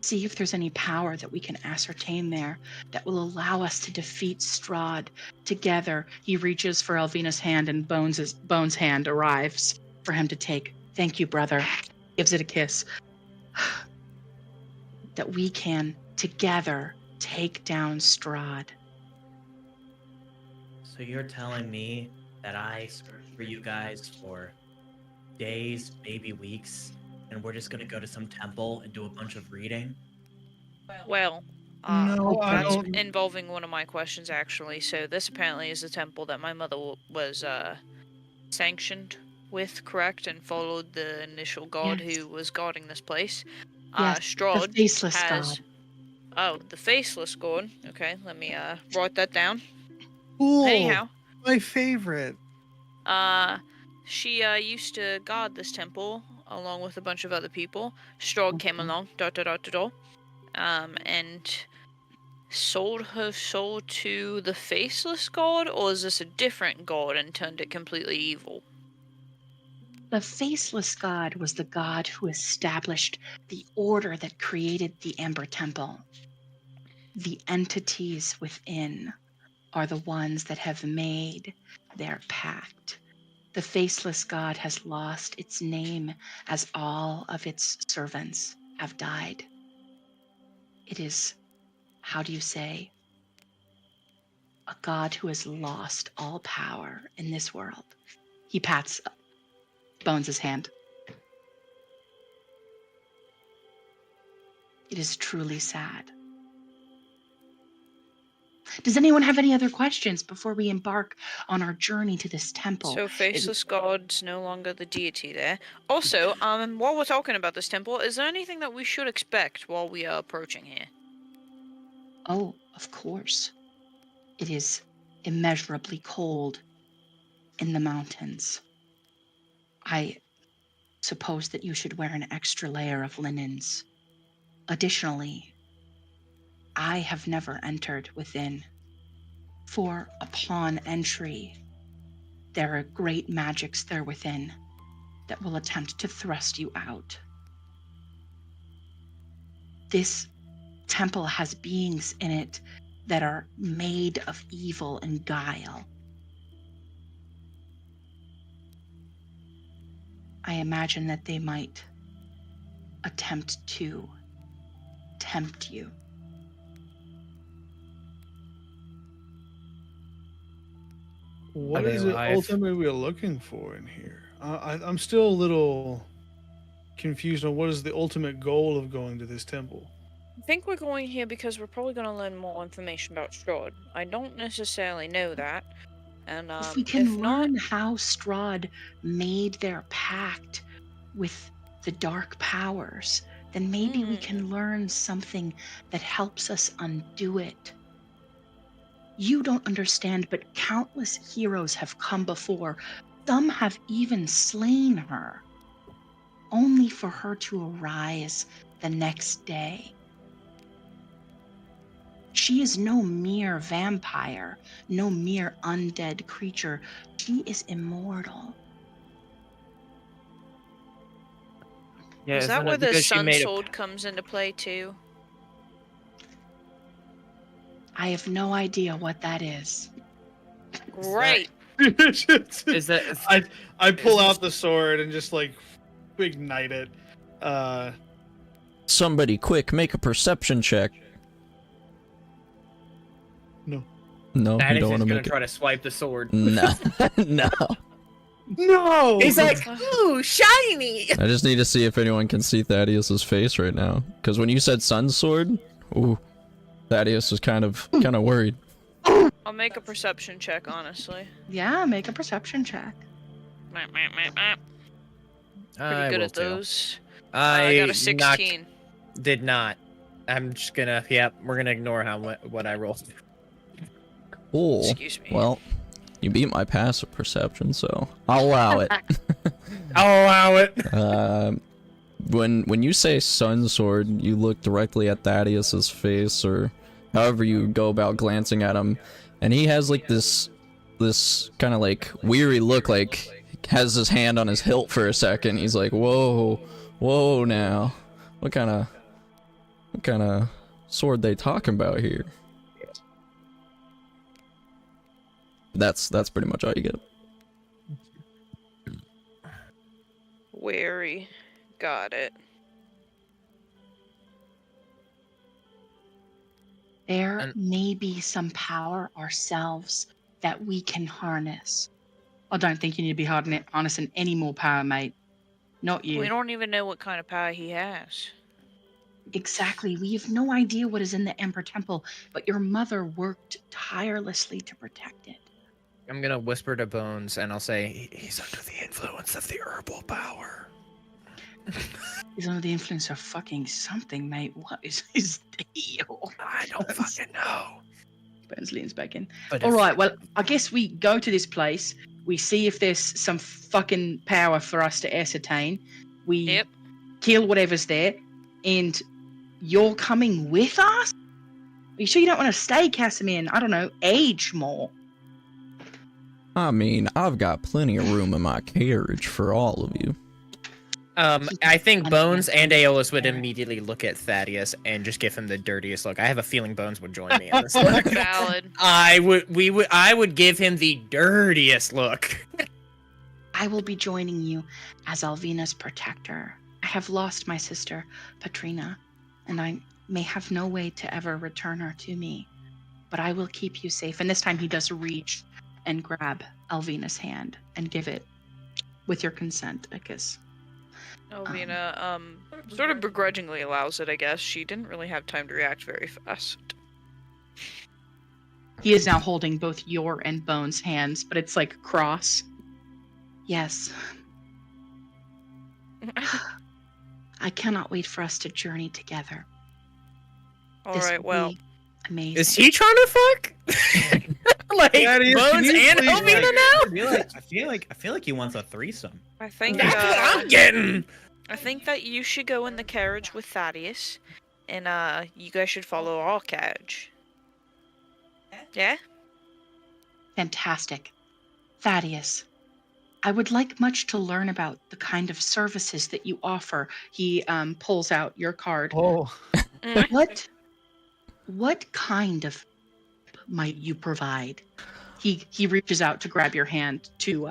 See if there's any power that we can ascertain there that will allow us to defeat Strahd together. He reaches for Elvina's hand, and Bones' hand arrives for him to take. Thank you, brother. Gives it a kiss. That we can together take down Strahd. So you're telling me that I searched for you guys for days, maybe weeks, and we're just gonna go to some temple and do a bunch of reading? Well, No, I that's don't. involving one of my questions actually. So this apparently is the temple that my mother was sanctioned with, correct, and followed the initial god Yes. who was guarding this place. Yes, Strahd the faceless has. god. Oh, the faceless god. Okay, let me write that down. Cool. Anyhow, My favorite. she used to guard this temple along with a bunch of other people. Strahd came along, and sold her soul to the faceless god, or is this a different god and turned it completely evil? The faceless god was the god who established the order that created the Ember Temple. The entities within are the ones that have made their pact. The faceless god has lost its name as all of its servants have died. It is, how do you say, a god who has lost all power in this world. He pats Bones' hand. It is truly sad. Does anyone have any other questions before we embark on our journey to this temple? So faceless god's no longer the deity there. Also, while we're talking about this temple, is there anything that we should expect while we are approaching here? Oh, of course. It is immeasurably cold in the mountains. I suppose that you should wear an extra layer of linens. Additionally, I have never entered within, for upon entry, there are great magics there within that will attempt to thrust you out. This temple has beings in it that are made of evil and guile. I imagine that they might attempt to tempt you. What Are they is it alive? ultimately we're looking for in here? I'm still a little confused on what is the ultimate goal of going to this temple. I think we're going here because we're probably going to learn more information about Strahd. I don't necessarily know that, and If we can if not, learn how Strahd made their pact with the dark powers, then maybe we can learn something that helps us undo it. You don't understand, but countless heroes have come before. Some have even slain her, only for her to arise the next day. She is no mere vampire, no mere undead creature. She is immortal. Yeah, is that isn't where it the because she sun made sword comes into play too? I have no idea what that is. Great. Is that I pull is- out the sword and just like ignite it. Somebody quick, make a perception check. No. No, That you is don't want just to gonna make try to swipe the sword. it. No, no. No. He's like, ooh, shiny. I just need to see if anyone can see Thaddeus's face right now. Because when you said sun sword, ooh, Thaddeus was kind of worried. I'll make a perception check, honestly. Yeah, make a perception check. Pretty I good will at too. those. I I got a 16. Did not. I'm just gonna. Yep, we're gonna ignore what I rolled. Cool. Excuse me. Well, you beat my passive perception, so I'll allow it. I'll allow it. When you say sun sword, you look directly at Thaddeus's face, or however you go about glancing at him, and he has like this kind of like weary look, like has his hand on his hilt for a second. He's like, whoa now, what kind What kind of sword they talking about here? That's pretty much all you get. Wary. Got it. There And- may be some power ourselves that we can harness. I don't think you need to be harnessing any more power, mate. Not you. We don't even know what kind of power he has. Exactly. We have no idea what is in the Emperor Temple, but your mother worked tirelessly to protect it. I'm gonna whisper to Bones, and I'll say he's under the influence of the herbal power. He's under the influence of fucking something, mate. What is his deal? I don't fucking know. Burns leans back in. But All right, well, I guess we go to this place. We see if there's some fucking power for us to ascertain. We Yep. kill whatever's there, and you're coming with us? Are you sure you don't want to stay, Casimir, and, I don't know, age more? I mean, I've got plenty of room in my carriage for all of you. I think Bones and Aeolus would immediately look at Thaddeus and just give him the dirtiest look. I have a feeling Bones would join me on this look. Valid. I would give him the dirtiest look. I will be joining you as Alvina's protector. I have lost my sister, Patrina, and I may have no way to ever return her to me. But I will keep you safe. And this time he does reach and grab Alvina's hand and give it, with your consent, a kiss. Elvina, sort of begrudgingly allows it, I guess. She didn't really have time to react very fast. He is now holding both your and Bones' hands, but it's like cross. Yes. I cannot wait for us to journey together. This Alright, will well, be amazing. Is he trying to fuck? Like Thaddeus, Bones can you and please, Elvina like- now? I feel like he wants a threesome. I think, That's what I'm getting. I think that you should go in the carriage with Thaddeus, and, you guys should follow our carriage. Yeah? Fantastic. Thaddeus, I would like much to learn about the kind of services that you offer. He pulls out your card. Oh, What kind of might you provide? He reaches out to grab your hand to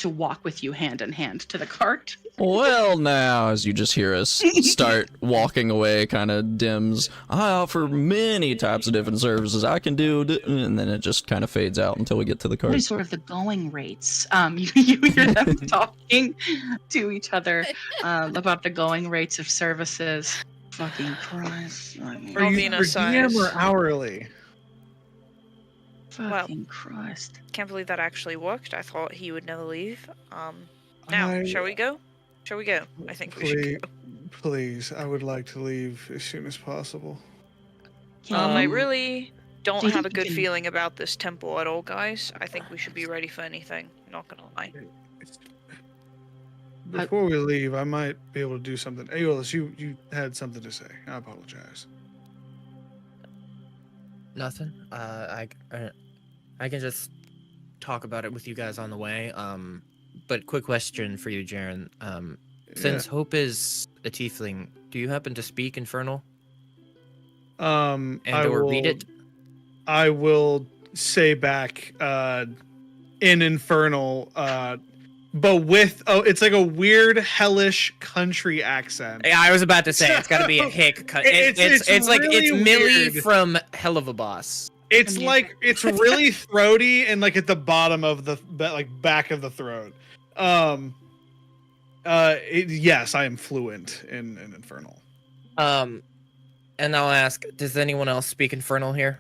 walk with you hand in hand to the cart. Well, now, as you just hear us start walking away, kind of dims. I offer many types of different services I can do, and then it just kind of fades out until we get to the What card. is sort of the going rates? You hear them talking to each other about the going rates of services. Fucking Christ. I mean, are you Alvina per diem sighs. or hourly? fucking Christ. Can't believe that actually worked. I thought he would never leave. Now, shall we go? Shall we go? I think we should go. Please, I would like to leave as soon as possible. I Can really don't do you have a think you good can- feeling about this temple at all, guys. I think we should be ready for anything. Not gonna lie. Before we leave, I might be able to do something. Aeolus, you had something to say. I apologize. Nothing. I can just talk about it with you guys on the way. But quick question for you, Jaren. Since Hope is a tiefling, do you happen to speak Infernal And and or read it? I will say back in Infernal, but with it's like a weird hellish country accent. Yeah, I was about to say it's got to be a hick. It's like really it's Millie weird. from Hell of a Boss. It's like it's really throaty and like at the bottom of the back of the throat. Yes, I am fluent in Infernal. And I'll ask, does anyone else speak Infernal here?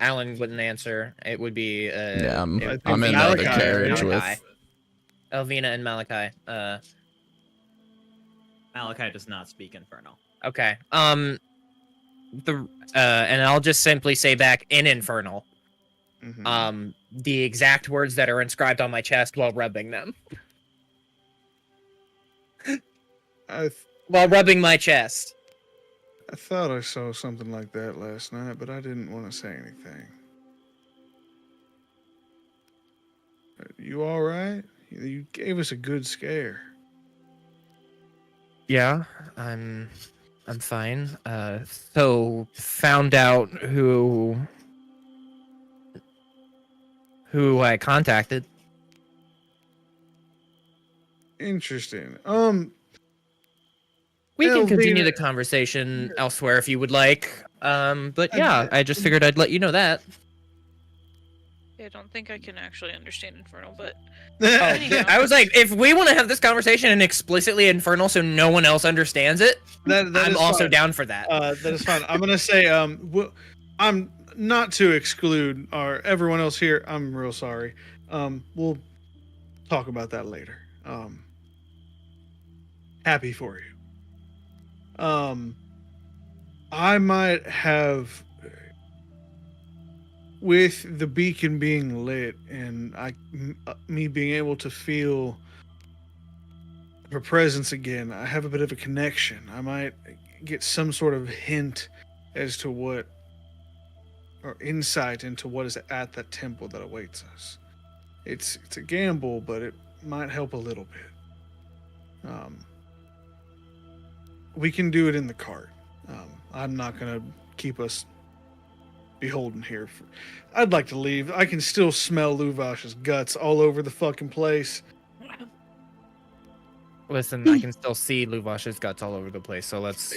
Alan wouldn't answer. It would be Yeah, I'm it- in the Malachi, carriage Malachi. with. Elvina and Malachi. Malachi does not speak Infernal. Okay. And I'll just simply say back in Infernal. Mhm. The exact words that are inscribed on my chest while rubbing them. While rubbing my chest. I thought I saw something like that last night, but I didn't want to say anything. You all right? You gave us a good scare. Yeah, I'm fine. So found out who I contacted. Interesting. We can continue Elvina, the conversation elsewhere if you would like. But I- yeah, I just figured I'd let you know that. I don't think I can actually understand Infernal, but Oh, Anyhow. I was like, if we want to have this conversation in explicitly Infernal so no one else understands it, that I'm is also fine. down for that. That is fine. I'm gonna say, I'm not to exclude everyone else here. I'm real sorry. We'll talk about that later. Happy for you. I might have, with the beacon being lit and me being able to feel her presence again, I have a bit of a connection. I might get some sort of hint as to what, or insight into what is at that temple that awaits us. It's a gamble, but it might help a little bit. We can do it in the cart. I'm not gonna keep us beholden here. I'd like to leave. I can still smell Luvash's guts all over the fucking place. Listen, I can still see Luvash's guts all over the place, so let's...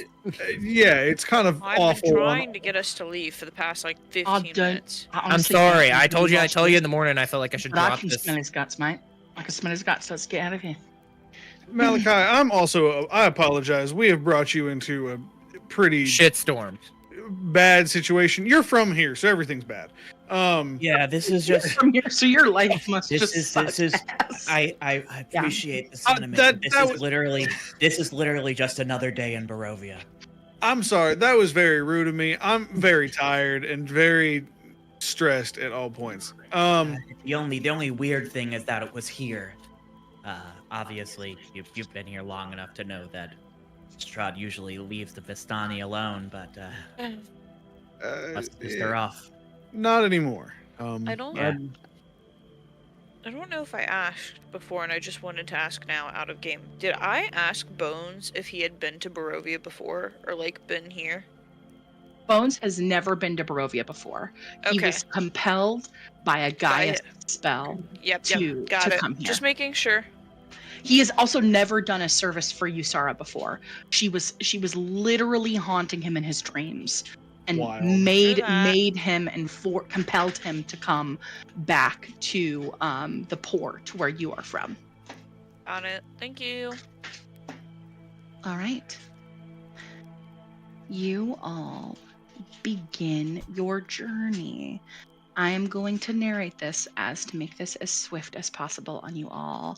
Yeah, it's kind of I've awful. been trying to get us to leave for the past like 15 minutes. I'm sorry. I told you in the morning I felt like I should But I drop can this. smell his guts, mate. I can smell his guts. Let's get out of here. Malachi, I apologize. We have brought you into a pretty Shitstorm. bad situation. You're from here, so everything's bad. Yeah, this is just. From here, so your life must This just is suck this is. ass. I appreciate the sentiment. that this was- is literally just another day in Barovia. I'm sorry. That was very rude of me. I'm very tired and very stressed at all points. The only weird thing is that it was here. Obviously, you've been here long enough to know that Strahd usually leaves the Vistani alone, but must piss her off. Not anymore. I don't. Yeah. I don't know if I asked before, and I just wanted to ask now out of game. Did I ask Bones if he had been to Barovia before, or like been here? Bones has never been to Barovia before. He Okay. was compelled by a Gaia spell Yep. to Got it. come here. Just making sure. He has also never done a service for Ysara before. She was literally haunting him in his dreams and Wild. made True that. him and compelled him to come back to the port where you are from. Got it. Thank you. All right. You all begin your journey. I am going to narrate this as to make this as swift as possible on you all.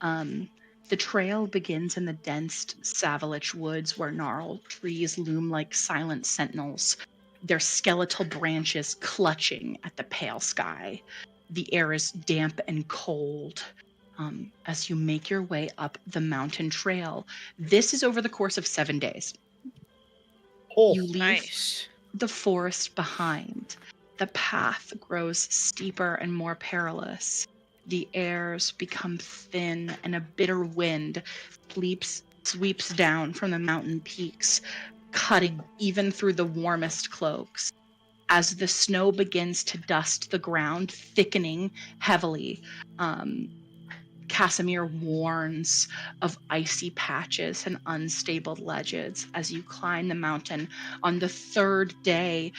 The trail begins in the dense Savalich woods where gnarled trees loom like silent sentinels, their skeletal branches clutching at the pale sky. The air is damp and cold. As you make your way up the mountain trail, this is over the course of 7 days. You leave Nice. the forest behind. The path grows steeper and more perilous. The airs become thin, and a bitter wind sweeps down from the mountain peaks, cutting even through the warmest cloaks. As the snow begins to dust the ground, thickening heavily, Casimir warns of icy patches and unstable ledges as you climb the mountain. On the third day,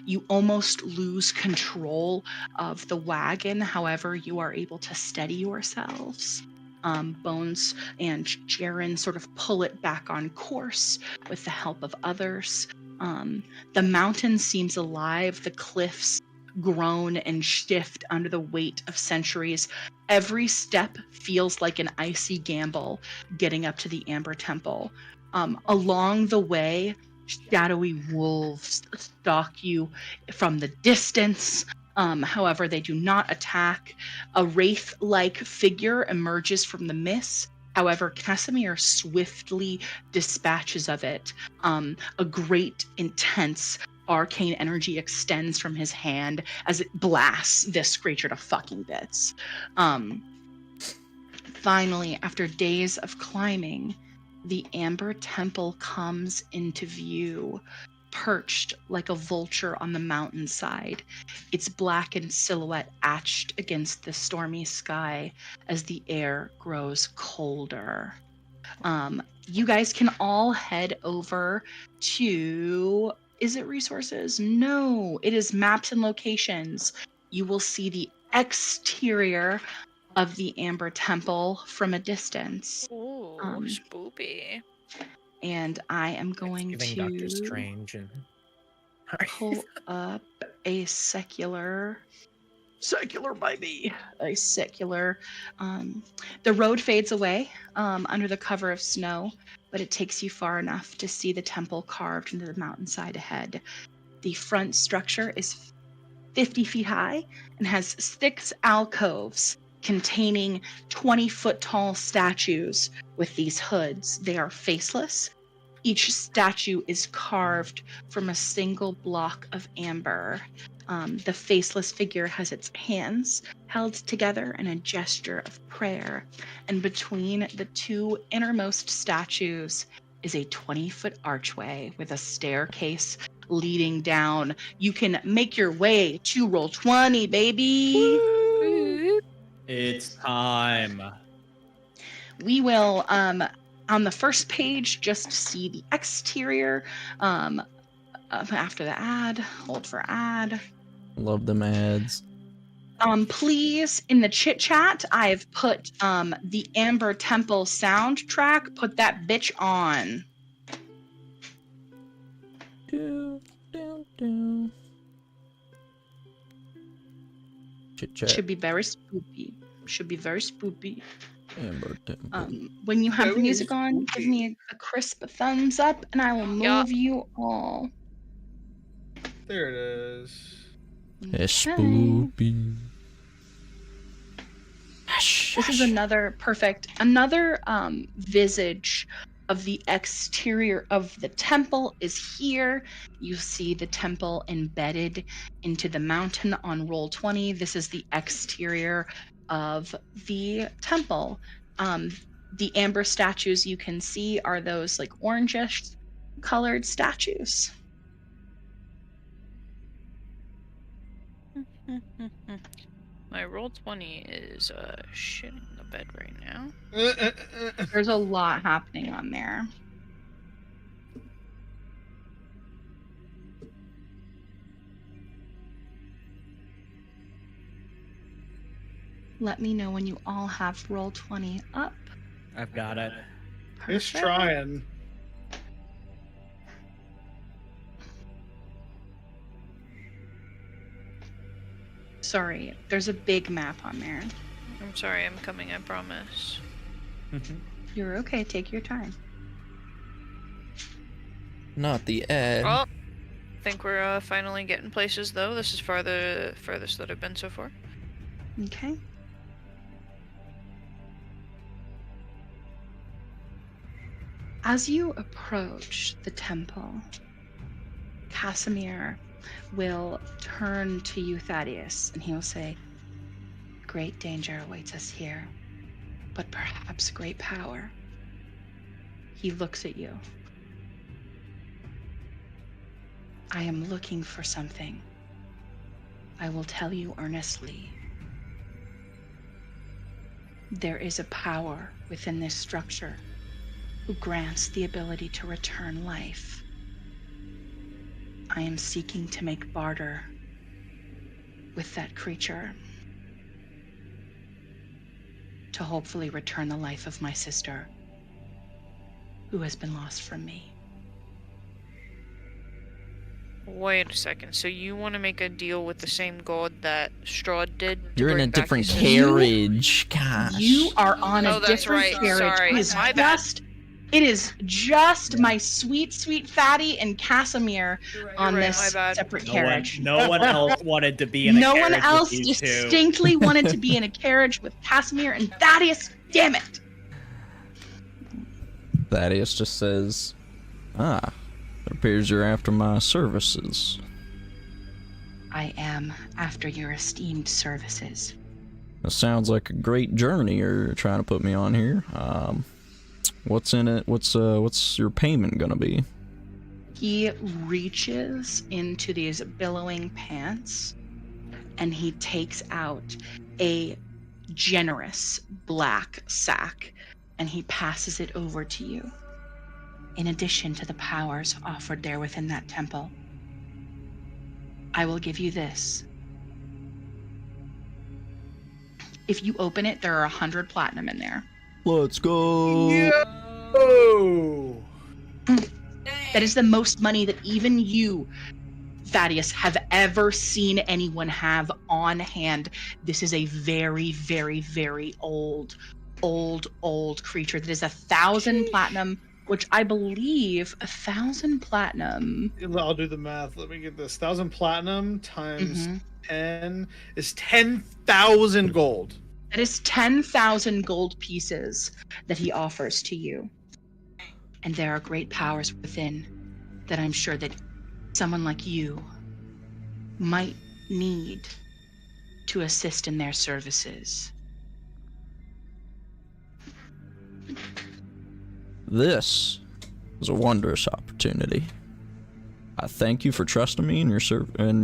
you almost lose control of the wagon. However, you are able to steady yourselves. Bones and Jaren sort of pull it back on course with the help of others. The mountain seems alive. The cliffs groan and shift under the weight of centuries. Every step feels like an icy gamble getting up to the Amber Temple. Along the way, shadowy wolves stalk you from the distance. However, they do not attack. A wraith-like figure emerges from the mist. However, Casimir swiftly dispatches of it. A great, intense arcane energy extends from his hand as it blasts this creature to fucking bits. Finally, after days of climbing, the Amber Temple comes into view, perched like a vulture on the mountainside, its blackened silhouette etched against the stormy sky as the air grows colder. You guys can all head over to, is it resources? No, it is maps and locations. You will see the exterior of the Amber Temple from a distance. Ooh, spoopy. And I am going Giving to Doctor Strange and pull up a secular baby, a secular. The road fades away under the cover of snow, but it takes you far enough to see the temple carved into the mountainside ahead. The front structure is 50 feet high and has 6 alcoves containing 20-foot tall statues with these hoods. They are faceless. Each statue is carved from a single block of amber. The faceless figure has its hands held together in a gesture of prayer. And between the 2 innermost statues is a 20-foot archway with a staircase leading down. You can make your way to Roll20, baby. It's time. We will, on the first page, just see the exterior. After the ad, hold for ad. Love them ads. Please, in the chit chat, I've put the Amber Temple soundtrack. Put that bitch on. Chit chat. Should be very spoopy. Amber Temple. When you have the Very music on, give me a crisp thumbs up, and I will move you all. There it is. It's Okay. spoopy. This is another visage of the exterior of the temple is here. You see the temple embedded into the mountain on Roll20. This is the exterior of the temple. The amber statues you can see are those like orangish colored statues. My Roll20 is shitting the bed right now. There's a lot happening on there. Let me know when you all have Roll20 up. I've got it. It's Perfect. trying. Sorry, there's a big map on there. I'm sorry, I'm coming, I promise. You're okay, take your time. Not the ad. Oh, I think we're finally getting places though. This is furthest that I've been so far. Okay. As you approach the temple, Casimir will turn to you, Thaddeus, and he will say, "Great danger awaits us here, but perhaps great power." He looks at you. "I am looking for something. I will tell you earnestly. There is a power within this structure who grants the ability to return life. I am seeking to make barter with that creature to hopefully return the life of my sister, who has been lost from me." Wait a second. So you want to make a deal with the same god that Strahd did? to You're in a bring back different his sister? carriage. Gosh. You are on a Oh, that's different right. carriage. Sorry. It is My bad. it is just my sweet, sweet Fatty and Casimir on right, this my bad. separate carriage. No one else wanted to be in a No carriage one else with these two. distinctly wanted to be in a carriage with Casimir and Thaddeus. Damn it! Thaddeus just says, "Ah, it appears you're after my services." I am after your esteemed services. It sounds like a great journey you're trying to put me on here. What's in it? What's your payment gonna be? He reaches into these billowing pants and he takes out a generous black sack and he passes it over to you. In addition to the powers offered there within that temple, I will give you this. If you open it, there are 100 platinum in there. Let's go. Oh. That is the most money that even you, Thaddeus, have ever seen anyone have on hand. This is a very, very, very old creature. That is 1,000 platinum, which I believe 1,000 platinum. I'll do the math. Let me get this. 1,000 platinum times Mhm. 10 is 10,000 gold. That is 10,000 gold pieces that he offers to you. And there are great powers within that I'm sure that someone like you might need to assist in their services. This is a wondrous opportunity. I thank you for trusting me in your rip.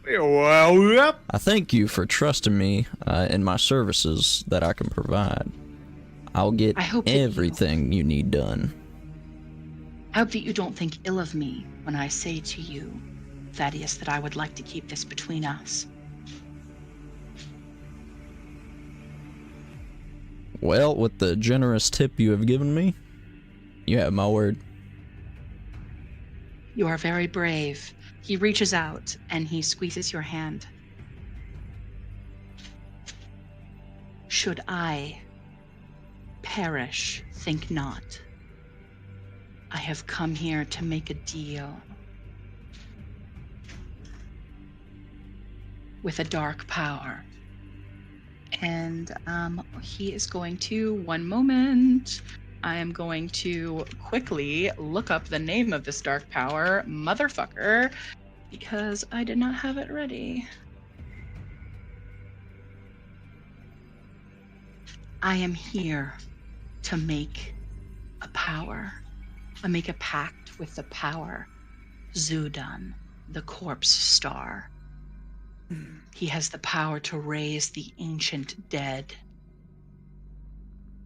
Well, I thank you for trusting me in my services that I can provide. I'll get I hope that everything you need done. I hope that you don't think ill of me when I say to you, Thaddeus, that I would like to keep this between us. Well, with the generous tip you have given me, you have my word. You are very brave. He reaches out and he squeezes your hand. Should I perish, think not. I have come here to make a deal with a dark power. And he is going to, one moment, I am going to quickly look up the name of this dark power, motherfucker, because I did not have it ready. I am here to make a power. I make a pact with the power, Zudan, the corpse star. He has the power to raise the ancient dead.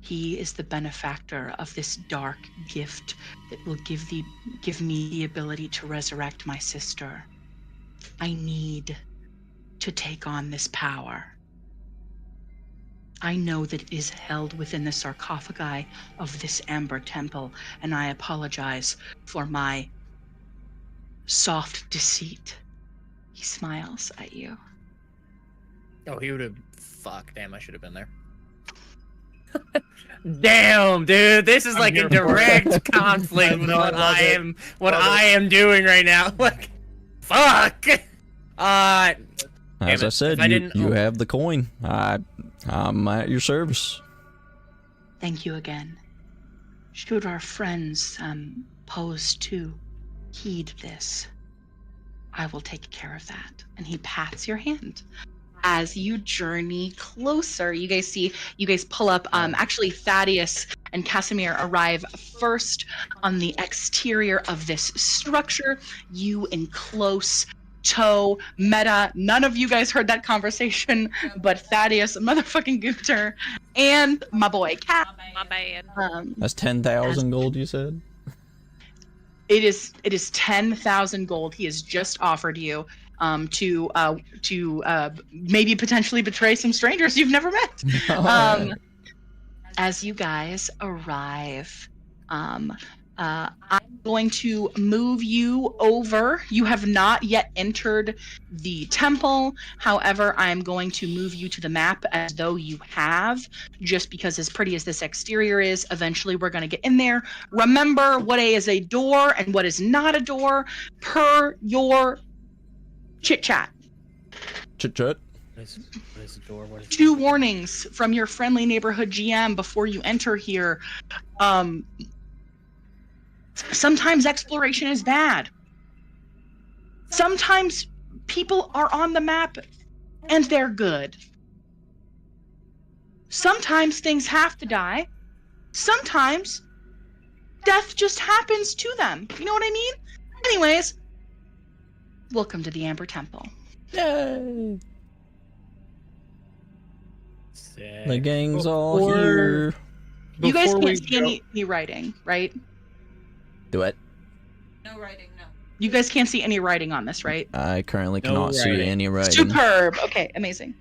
He is the benefactor of this dark gift that will give me the ability to resurrect my sister. I need to take on this power. I know that it is held within the sarcophagi of this Amber Temple, and I apologize for my soft deceit. He smiles at you. Oh, he would have. Fuck, damn, I should have been there. Damn, dude, this is I'm like here in for it. direct conflict with No, what love it. what Love I am doing right now. Like, fuck. As Damn I it, said, if I didn't- you have the coin. I'm at your service. Thank you again. Should our friends pose to heed this, I will take care of that. And he pats your hand. As you journey closer, you guys pull up. Actually, Thaddeus and Casimir arrive first on the exterior of this structure. You in close tow. Meta, none of you guys heard that conversation, but Thaddeus, motherfucking Gooter, and my boy Cat. My bad. That's 10,000 gold, you said? It is 10,000 gold. He has just offered you to maybe potentially betray some strangers you've never met. Alright. As you guys arrive, I'm going to move you over. You have not yet entered the temple. However, I'm going to move you to the map as though you have, just because as pretty as this exterior is, eventually we're going to get in there. Remember what is a door and what is not a door per your chit chat. Chit-chat. What is the door? What is 2 warnings from your friendly neighborhood GM before you enter here. Sometimes exploration is bad. Sometimes people are on the map and they're good. Sometimes things have to die. Sometimes death just happens to them. You know what I mean? Anyways, welcome to the Amber Temple. Yay! Sick. The gang's all Before- here. You guys Before we can't see any writing, right? Do it. No writing, no. You guys can't see any writing on this, right? I currently No cannot see writing. any writing. Superb. Okay, amazing.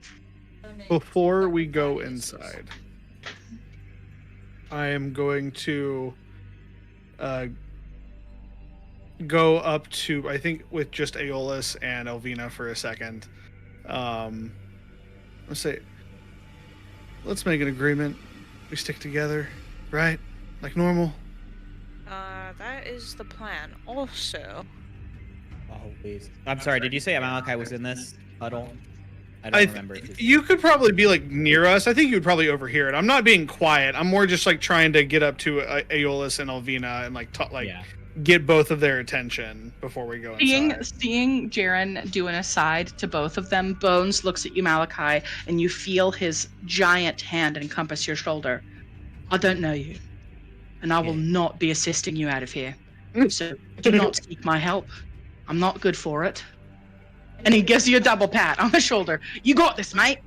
Before we go inside, I am going to go up to, I think, with just Aeolus and Elvina for a second. Let's say, let's make an agreement. We stick together, right? Like normal. That is the plan. Also, Always. I'm sorry. Did you say Malachi was in this huddle? I don't remember. You could probably be like near us. I think you would probably overhear it. I'm not being quiet. I'm more just like trying to get up to Aeolus and Elvina and like Yeah. get both of their attention before we go inside. Seeing Jaren do an aside to both of them, Bones looks at you, Malachi, and you feel his giant hand encompass your shoulder. I don't know you, and I will not be assisting you out of here. So do not seek my help. I'm not good for it. And he gives you a double pat on the shoulder. You got this, mate.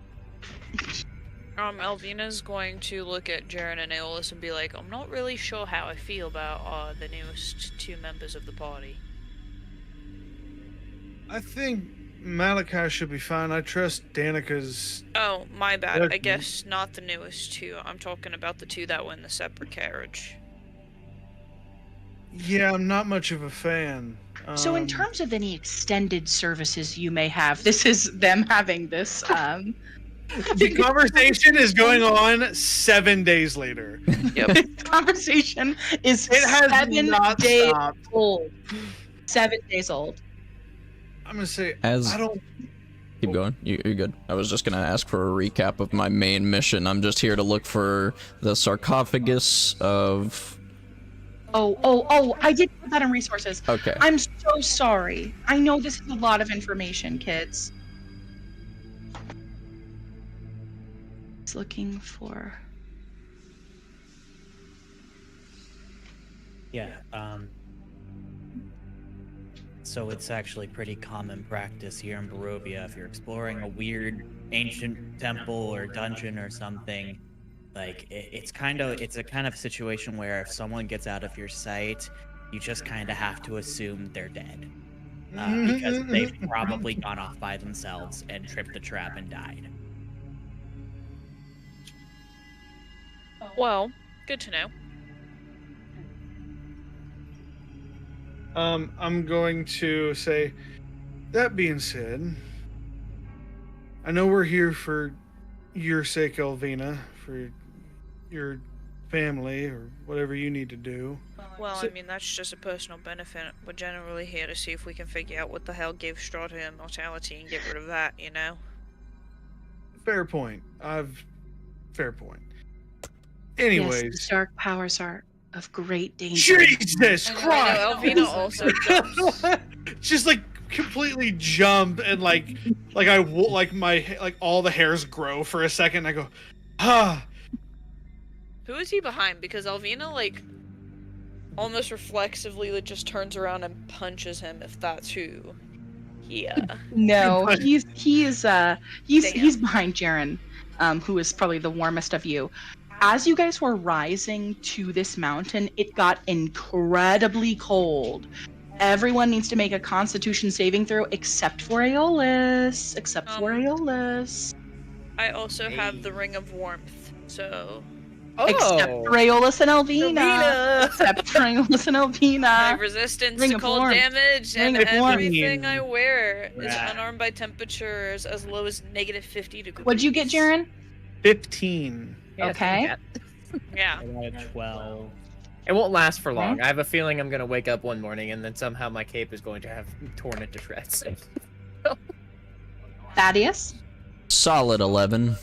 Elvina's going to look at Jaren and Aeolus and be like, I'm not really sure how I feel about the newest two members of the party. I think Malachi should be fine. I trust Danica's. Oh, my bad. I Okay. guess not the newest two. I'm talking about the two that were in the separate carriage. Yeah, I'm not much of a fan. So in terms of any extended services you may have, this is them having this the conversation is going on 7 days later. this conversation is It has 7 not days stopped. old. 7 days old. I'm gonna say As I don't. keep going, you're good. I was just gonna ask for a recap of my main mission. I'm just here to look for the sarcophagus of. Oh, I did put that in resources. Okay. I'm so sorry. I know this is a lot of information, kids. It's looking for. Yeah. So it's actually pretty common practice here in Barovia if you're exploring a weird ancient temple or dungeon or something. Like it's a kind of situation where if someone gets out of your sight, you just kind of have to assume they're dead because they've probably gone off by themselves and tripped the trap and died. Well, good to know. I'm going to say, that being said, I know we're here for your sake, Elvina, for your family or whatever you need to do. Well, So- I mean, that's just a personal benefit. We're generally here to see if we can figure out what the hell gave Strahd her immortality and get rid of that, you know? Fair point. Fair point. Yes, Anyways, the dark powers are of great danger. Jesus I know, Christ! Elvina also jumps. Just like completely jump and like all the hairs grow for a second. I go, ah. Who is he behind? Because Elvina, like, almost reflexively just turns around and punches him if that's who. Yeah. No, But- he's Damn. behind Jaren, who is probably the warmest of you. As you guys were rising to this mountain, it got incredibly cold. Everyone needs to make a Constitution saving throw, except for Aeolus. I also have the Ring of Warmth, so Except for Aeolus and Elvina. Except for Aeolus and my Elvina. resistance Ring to of cold Warmth. damage Ring and of Warmth. everything I wear is Right. unarmed by temperatures as low as negative 50 degrees. What'd you get, Jaren? 15. Okay. Yeah. I got a 12. It won't last for long. Okay. I have a feeling I'm gonna wake up one morning and then somehow my cape is going to have torn it to shreds. Thaddeus? Solid 11.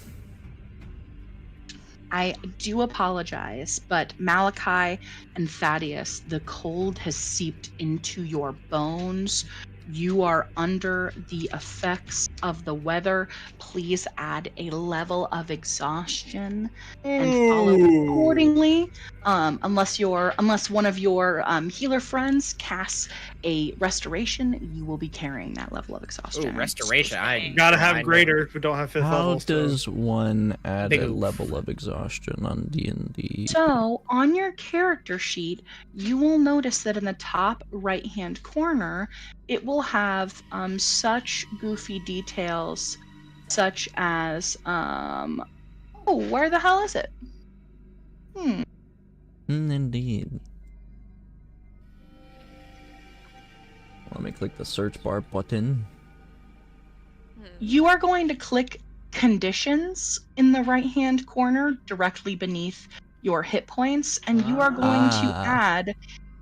I do apologize, but Malachi and Thaddeus, the cold has seeped into your bones. You are under the effects of the weather. Please add a level of exhaustion and follow accordingly. Unless one of your healer friends casts a restoration, you will be carrying that level of Oh, exhaustion. restoration. I Gotta have I know. greater if we don't have 5th How level. so- does one add Big a oof. level of exhaustion on D&D? So, on your character sheet, you will notice that in the top right-hand corner, it will have such goofy details, such as oh, where the hell is it? Indeed. Let me click the search bar button. You are going to click conditions in the right-hand corner directly beneath your hit points, and you are going to add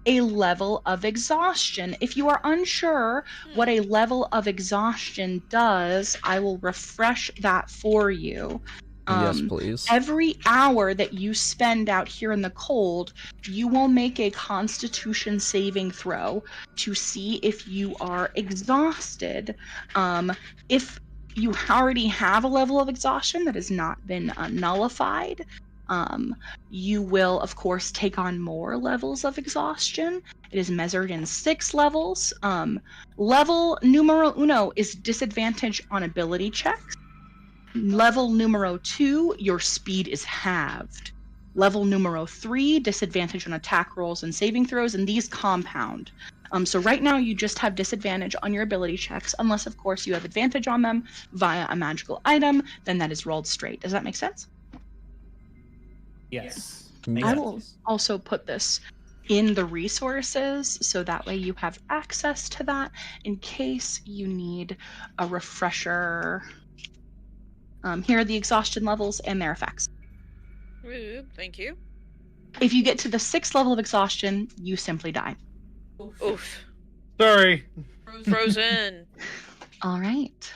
a level of exhaustion. If you are unsure what a level of exhaustion does, I will refresh that for you. Yes, please. Every hour that you spend out here in the cold, you will make a constitution saving throw to see if you are exhausted. If you already have a level of exhaustion that has not been nullified, you will, of course, take on more levels of exhaustion. It is measured in 6 levels. Level numero uno is disadvantage on ability checks. Level numero 2, your speed is halved. Level numero 3, disadvantage on attack rolls and saving throws, and these compound. So right now you just have disadvantage on your ability checks, unless of course you have advantage on them via a magical item, then that is rolled straight. Does that make sense? Yes. I will also put this in the resources so that way you have access to that in case you need a refresher. Here are the exhaustion levels and their effects. Ooh, thank you. If you get to the 6th level of exhaustion, you simply die. Oof. Sorry. Frozen. All right.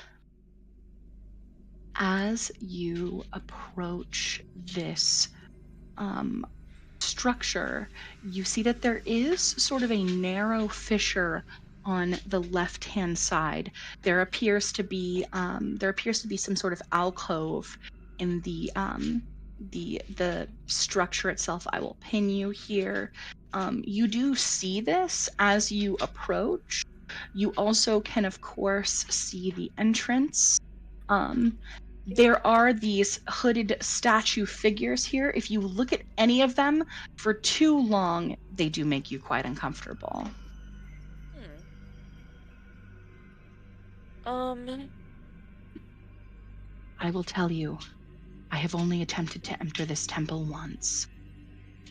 As you approach this structure, you see that there is sort of a narrow fissure on the left-hand side. There appears to be some sort of alcove in the structure itself. I will pin you here. You do see this as you approach. You also can, of course, see the entrance. There are these hooded statue figures here. If you look at any of them for too long, they do make you quite uncomfortable. I will tell you, I have only attempted to enter this temple once,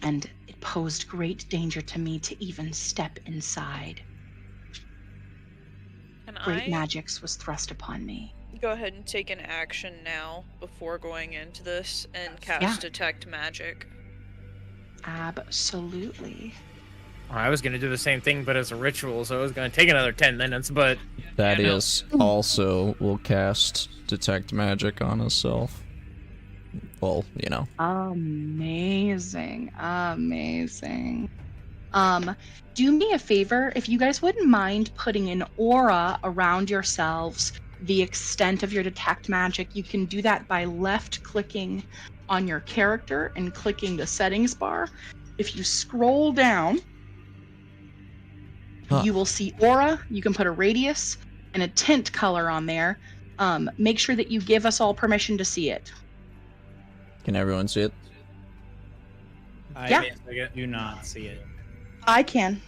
and it posed great danger to me to even step inside. Can Great I magics was thrust upon me. go ahead and take an action now before going into this and cast Yeah. Detect Magic? Absolutely. I was gonna do the same thing, but as a ritual, so it was gonna take another 10 minutes. But That yeah, no. is also will cast Detect Magic on himself. Well, you know. Amazing. Do me a favor, if you guys wouldn't mind putting an aura around yourselves, the extent of your detect magic, you can do that by left clicking on your character and clicking the settings bar. If you scroll down, you will see aura. You can put a radius and a tint color on there. Make sure that you give us all permission to see it. Can everyone see it? Yeah. I do not see it. I can.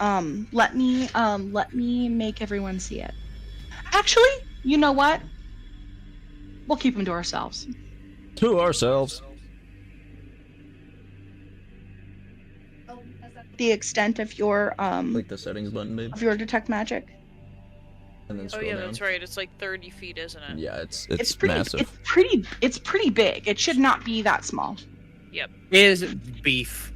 Let me make everyone see it. Actually, you know what? We'll keep them to ourselves. To ourselves. The extent of your Click the settings button, babe. of your detect magic. And then Oh scroll yeah, down. that's right. It's like 30 feet, isn't it? Yeah, it's Pretty massive. it's pretty big. It should not be that small. Yep. Is beef.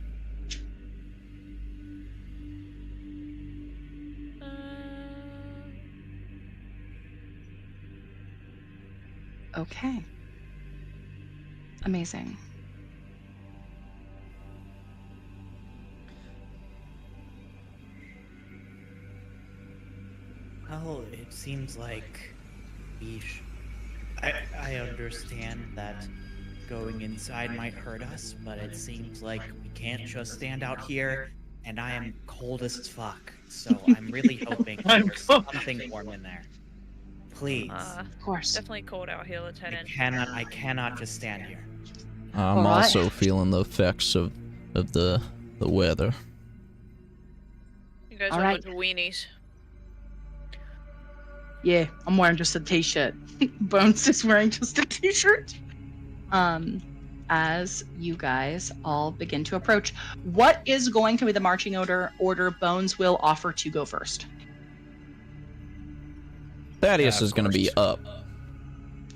Okay. Amazing. Well, it seems like I understand that going inside might hurt us, but it seems like we can't just stand out here, and I am cold as fuck, so I'm really hoping I'm there's cold. something warm in there. Please. Of course. Definitely cold out here, Lieutenant. I cannot just stand here. I'm All right. also feeling the effects of the weather. You guys All are a right. bunch of weenies. Yeah, I'm wearing just a t-shirt. Bones is wearing just a t-shirt. As you guys all begin to approach, what is going to be the marching order Bones will offer to go first? Thaddeus Of is going to be course. up,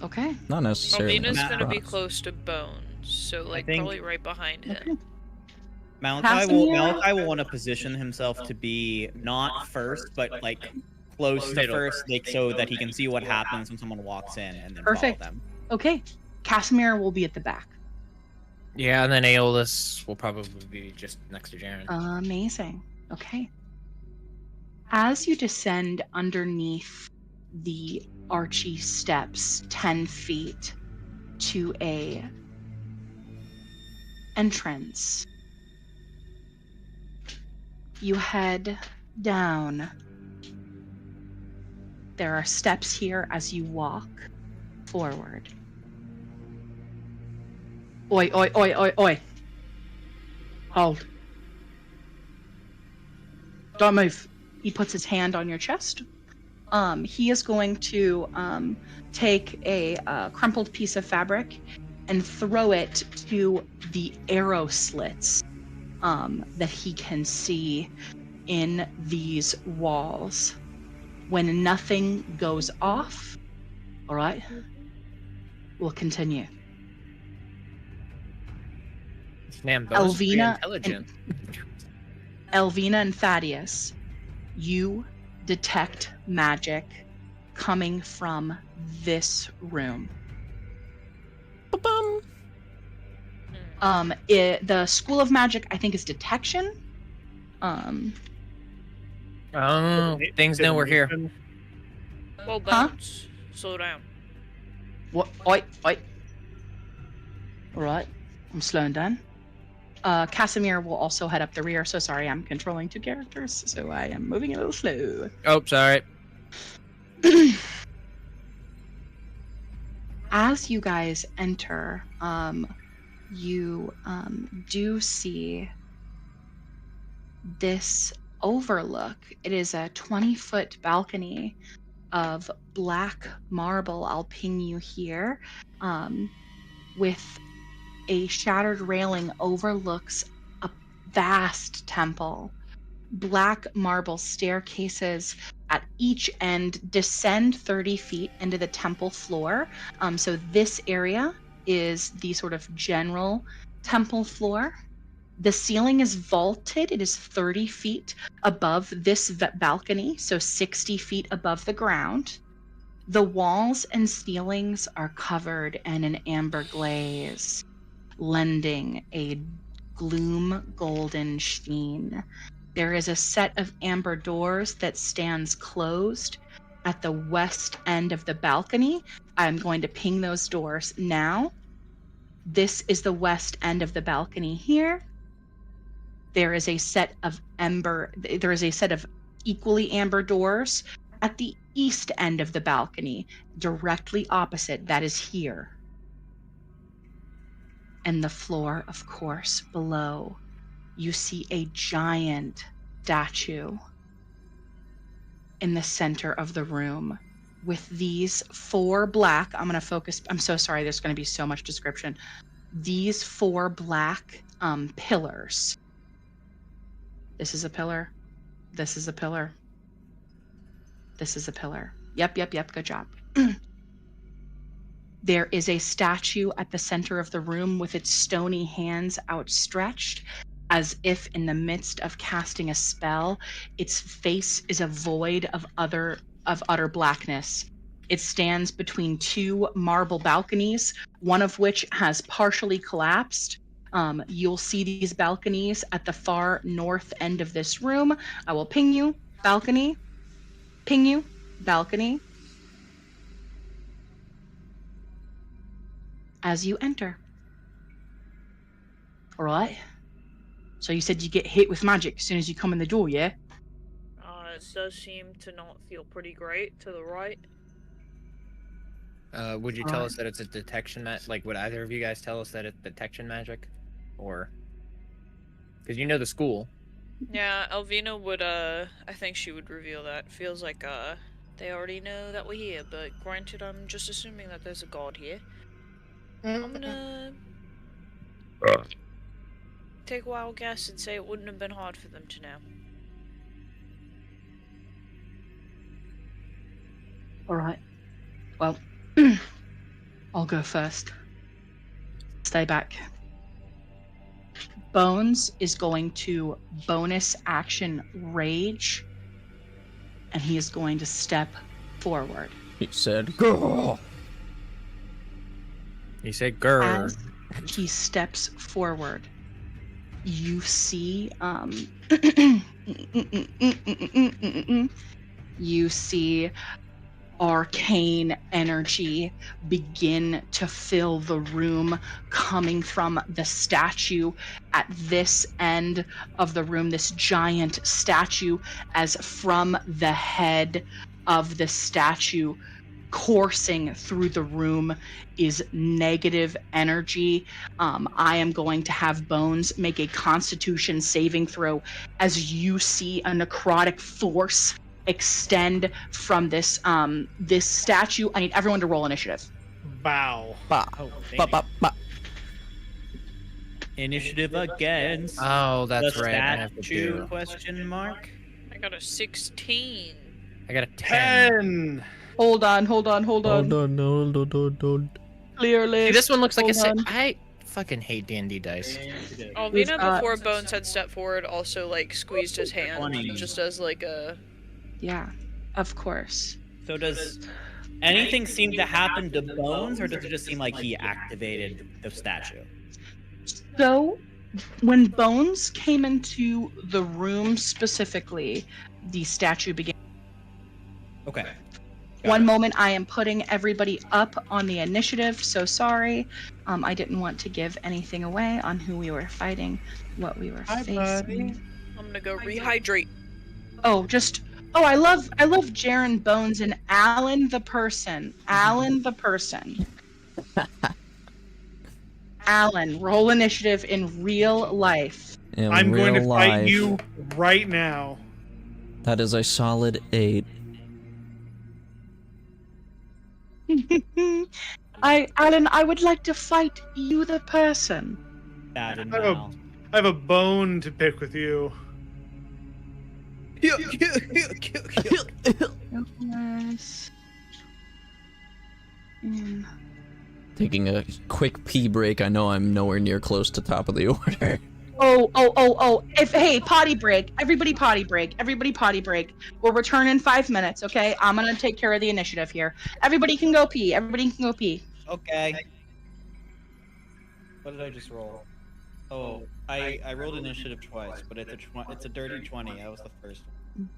Okay. not necessarily. Alvina's Matt- gonna be front. close to Bones, so like think- probably right behind him. Okay. Malachi Casimir? will want to position himself to be not first, but like close to first, like so that he can see what happens when someone walks in and then Perfect. follow them. Okay. Casimir will be at the back. Yeah, and then Aeolus will probably be just next to Jaren. Amazing. Okay. As you descend underneath the archy steps 10 feet to a entrance, you head down. There are steps here as you walk forward. Oi, oi, oi, oi, oi. Hold. Don't move. He puts his hand on your chest. He is going to take a crumpled piece of fabric and throw it to the arrow slits that he can see in these walls. When nothing goes off, all right, we'll continue. Man, Bones is pretty Elvina intelligent. Elvina and Thaddeus, you detect magic coming from this room. The School of Magic, I think, is detection. Oh, things know we're here. Well, Huh? Bones, slow down. What? Oi, oi. All right, I'm slowing down. Casimir will also head up the rear. So sorry, I'm controlling two characters, so I am moving a little slow. Oh, sorry. As you guys enter, you do see this overlook. It is a 20-foot balcony of black marble. I'll ping you here, with a shattered railing overlooks a vast temple. Black marble staircases at each end descend 30 feet into the temple floor. So this area is the sort of general temple floor. The ceiling is vaulted. It is 30 feet above this balcony, so 60 feet above the ground. The walls and ceilings are covered in an amber glaze, lending a gloom golden sheen. There is a set of amber doors that stands closed at the west end of the balcony. I'm going to ping those doors now. This is the west end of the balcony here. There is a set of equally amber doors at the east end of the balcony, directly opposite. That is here. And the floor, of course, below, you see a giant statue in the center of the room with these four black, I'm so sorry, there's going to be so much description. These four black pillars. This is a pillar. This is a pillar. This is a pillar. Yep, good job. There is a statue at the center of the room with its stony hands outstretched, as if in the midst of casting a spell. Its face is a void of utter blackness. It stands between two marble balconies, one of which has partially collapsed. You'll see these balconies at the far north end of this room. I will ping you. Balcony. Ping you. balcony as you enter. All right. So you said you get hit with magic as soon as you come in the door, yeah? It does seem to not feel pretty great to the right. Would you All tell right. us that it's a detection like, would either of you guys tell us that it's detection magic? Or... Because you know the school. Yeah, Elvina would, I think she would reveal that. Feels like, they already know that we're here, but granted, I'm just assuming that there's a god here. I'm gonna take a wild guess and say it wouldn't have been hard for them to know. All right. Well, I'll go first. Stay back. Bones is going to bonus action rage, and he is going to step forward. He said, "Girl." You said grr. As he steps forward, you see you see arcane energy begin to fill the room, coming from the statue at this end of the room, this giant statue, as from the head of the statue coursing through the room is negative energy. I am going to have Bones make a Constitution saving throw as you see a necrotic force extend from this this statue. I need everyone to roll initiative. Bow. Ba, Oh, ba, baby. ba, ba. Initiative against Oh, that's the right. I have to statue do. question mark. I got a 16. I got a 10. 10. Hold on. Hold on, hold on. Clear list. See, this one looks like Hold a 6. on. I fucking hate D&D dice. We've Alvina, got- before Bones had stepped forward, also, like, squeezed his hand, 20. just as, like, a... Yeah, of course. So does anything seem to happen to Bones, or does it just seem like he activated the statue? So, when Bones came into the room specifically, the statue began. Okay. One moment, I am putting everybody up on the initiative. So sorry. I didn't want to give anything away on who we were fighting, what we were facing. I'm gonna go rehydrate. Oh, I love Jaren Bones and Alan the person. Alan the person. Alan, roll initiative in real life. In I'm going to real fight life, you right now. That is a solid 8. Alan, I would like to fight you, the person. Bad and I have a- mal. I have a bone to pick with you. Yes. Taking a quick pee break, I know I'm nowhere near close to top of the order. Oh. Hey, potty break. Everybody potty break. Everybody potty break. We'll return in 5 minutes, okay? I'm gonna take care of the initiative here. Everybody can go pee. Everybody can go pee. Okay. What did I just roll? Oh, I rolled initiative twice, but it's a dirty 20. That was the first one.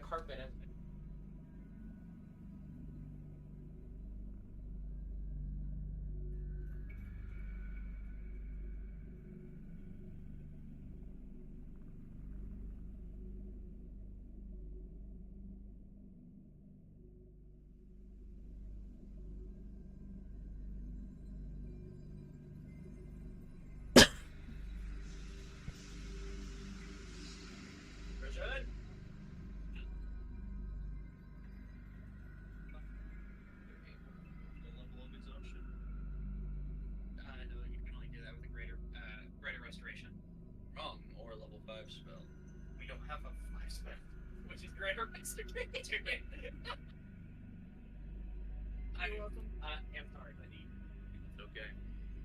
the carpet. You're welcome. I'm sorry, buddy. It's okay.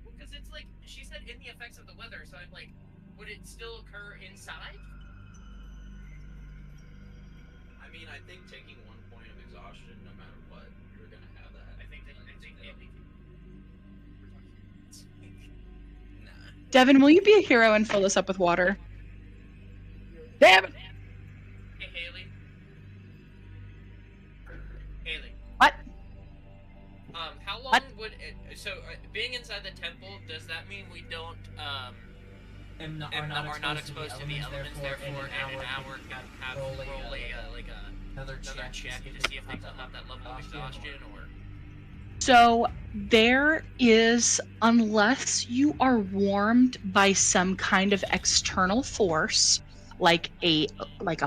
Well, because it's like she said in the effects of the weather, so I'm like, would it still occur inside? I mean, I think taking 1 point of exhaustion, no matter what, you're gonna have that. I think Nah. Devin, will you be a hero and fill this up with water? Devin! Hey, Haley. Haley. What? How long What? would it, so being inside the temple, does that mean we don't are not exposed to the elements, therefore in an hour can have roll another check to see if they still have that level of exhaustion, or So there is, unless you are warmed by some kind of external force, like a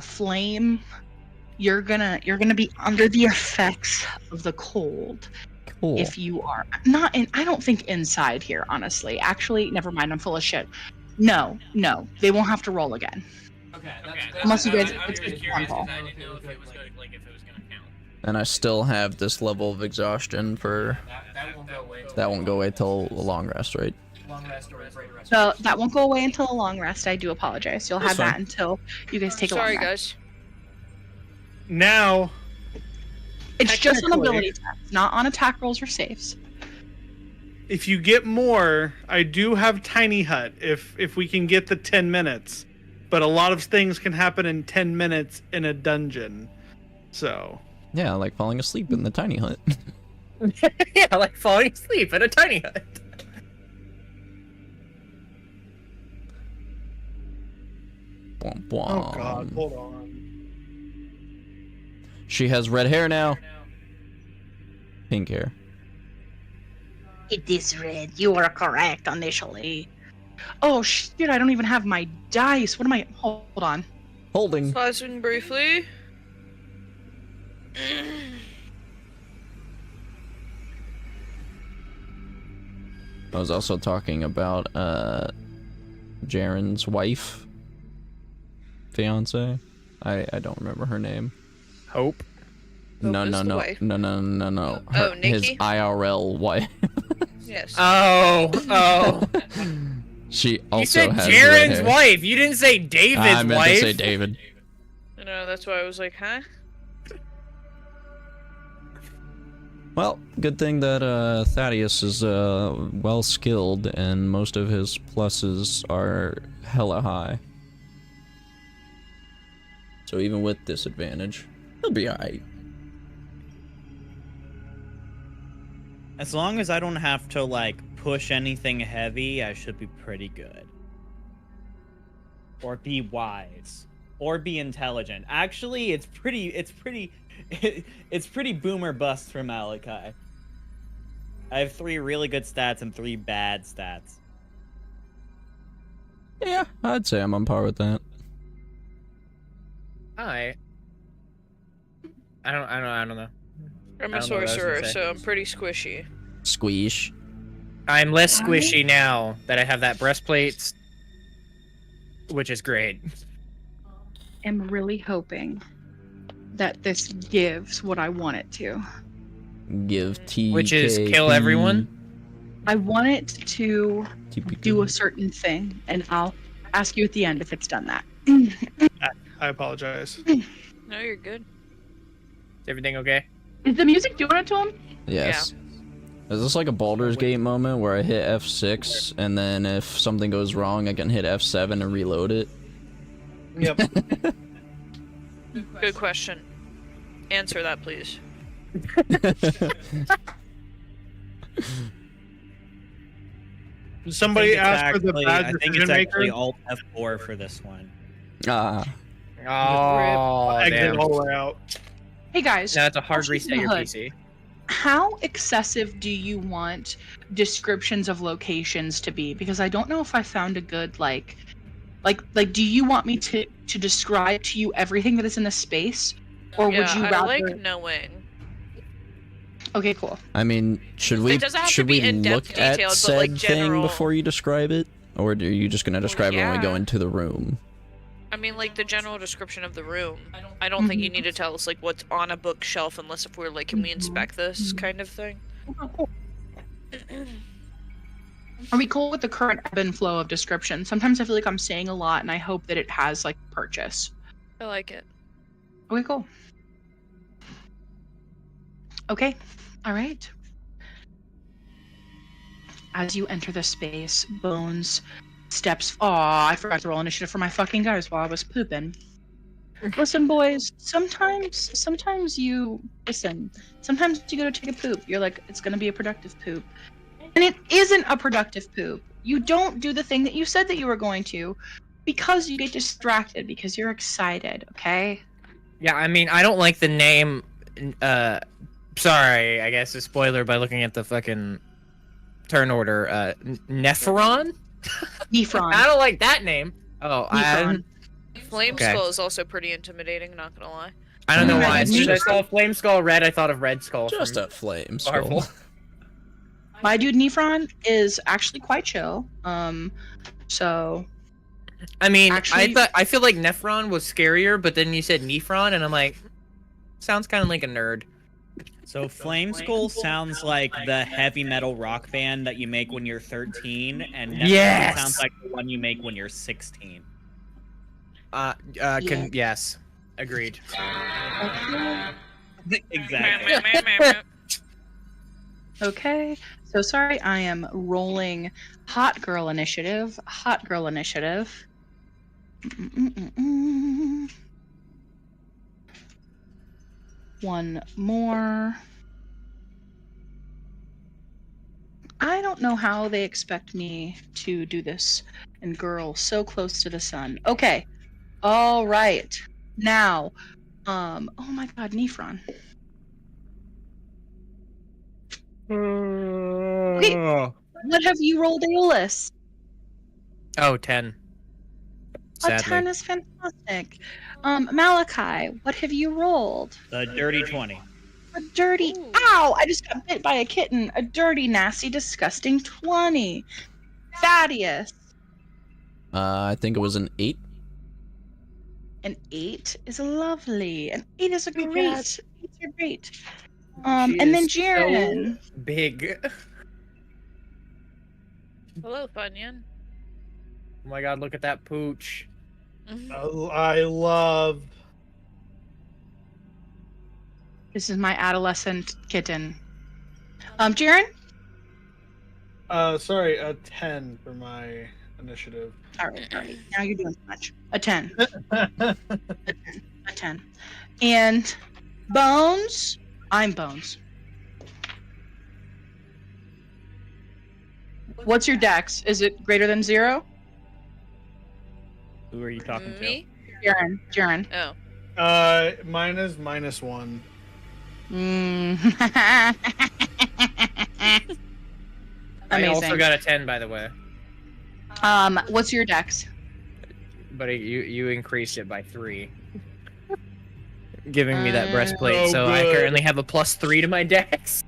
flame, you're gonna be under the effects of the cold. Cool. If you are not in, I don't think inside here, honestly. Actually, never mind. I'm full of shit. No, they won't have to roll again. okay. Unless you guys- I was it's just just curious one because I ball. didn't know if it was going to count. And I still have this level of exhaustion for That won't go away. that won't go away till a long rest, right? Long rest or great rest. So that won't go away until a long rest. I do apologize. You'll That's have fine. that until you guys take a long Sorry, rest. guys. Now, It's just on Technically- ability tests, not on attack rolls or saves. if you get more, I do have Tiny Hut if we can get the 10 minutes. But a lot of things can happen in 10 minutes in a dungeon. So, Yeah, like falling asleep in the tiny hut. Yeah, like falling asleep in a tiny hut. Bwomp, oh god, bwomp. hold on. She has red hair now. Pink hair. It is red. You are correct initially. Oh shit! I don't even have my dice. What am I? Hold on. Holding. Pausing briefly. I was also talking about Jaren's wife, fiance. I don't remember her name. Hope. No, is no, the no, wife. no, no, no, no. Oh, His Nikki? IRL wife. Yes. Oh. She You also said has red Jaren's hair. wife. You didn't say David's I meant wife. to say David. I know, that's why I was like, huh? Well, good thing that Thaddeus is well skilled and most of his pluses are hella high. So even with disadvantage, he'll be alright. As long as I don't have to like push anything heavy, I should be pretty good. Or be wise. Or be intelligent. Actually, it's pretty boomer bust for Malachi. I have 3 really good stats and 3 bad stats. Yeah, I'd say I'm on par with that. I don't know. I'm I a don't know what I was gonna sorcerer, say. so I'm pretty squishy. Squeesh. I'm less squishy now that I have that breastplate, which is great. I'm really hoping that this gives what I want it to. Give T. Which is kill everyone? I want it to do a certain thing, and I'll ask you at the end if it's done that. I apologize. No, you're good. Is everything okay? Is the music doing it to him? Yes. Is this like a Baldur's Gate moment where I hit F6 and then if something goes wrong I can hit F7 and reload it? Yep. Good question. Answer that, please. Somebody asked for the bad I think decision it's actually maker. Alt F4 for this one. Ah, Oh, Exit damn. all the way out. Hey guys, Now it's a hard I'll shoot reset the your hood. PC. How excessive do you want descriptions of locations to be? Because I don't know if I found a good like do you want me to describe to you everything that is in the space, or Yeah, would you I rather? like knowing. Okay, cool. I mean, should we doesn't have to should be we in-depth look at detailed, but, said like, thing general. before you describe it, or are you just gonna describe it when we go yeah. into the room? I mean, like, the general description of the room. I don't think you Mhm. need to tell us, like, what's on a bookshelf unless if we're like, can we Mhm. inspect this Mhm. kind of thing. Okay, cool. Are we cool with the current ebb and flow of description? Sometimes I feel like I'm saying a lot, and I hope that it has like purchase. I like it. Okay, cool. Okay, all right. As you enter the space, Bones steps. Aw, I forgot to roll initiative for my fucking guys while I was pooping. Listen, boys. Sometimes you listen. Sometimes you go to take a poop. You're like, it's gonna be a productive poop, and it isn't a productive poop. You don't do the thing that you said that you were going to, because you get distracted because you're excited. Okay. Yeah, I mean, I don't like the name. Sorry, I guess a spoiler by looking at the fucking turn order. Nephron? Nephron. I don't like that name. Oh, Nephron. Flame Okay. Skull is also pretty intimidating, not gonna lie. I don't know Mm, why. As soon as I just- saw Flame Skull Red, I thought of Red Skull. Just from a flame Marvel. skull. My dude Nephron is actually quite chill. So I mean, Actually- I feel like Nephron was scarier, but then you said Nephron, and I'm like, sounds kind of like a nerd. So Flame Skull sounds like the heavy metal rock band that you make when you're 13, and Nephron Yes! sounds like the one you make when you're 16. Yes, agreed. Exactly. okay. So sorry, I am rolling hot girl initiative. Hot girl initiative. Mm-mm-mm-mm. One more. I don't know how they expect me to do this. And girl, so close to the sun. Okay. All right. Now, oh my god, Nephron. What have you rolled, Aeolus? Oh, 10. A Sadly. 10 is fantastic. Malachi, what have you rolled? The dirty 20. A dirty. Ooh. Ow! I just got bit by a kitten. A dirty, nasty, disgusting 20. Thaddeus. I think it was an 8. An 8 is lovely. An 8 is a Good great. job. 8s are great. She And then is so Jaren. big. Hello, Funyun. Oh my god, look at that pooch. I love. This is my adolescent kitten. Jaren? Sorry, a 10 for my initiative. All right. Now you're doing too much. A 10. A 10. And Bones? I'm Bones. What's your dex? Is it greater than 0? Who are you talking Me? Jaren. Oh. Mine is -1. I also Amazing. got a 10, by the way. What's your dex? But you increased it by 3. Giving me that breastplate, Oh, so I good. currently have a +3 to my dex.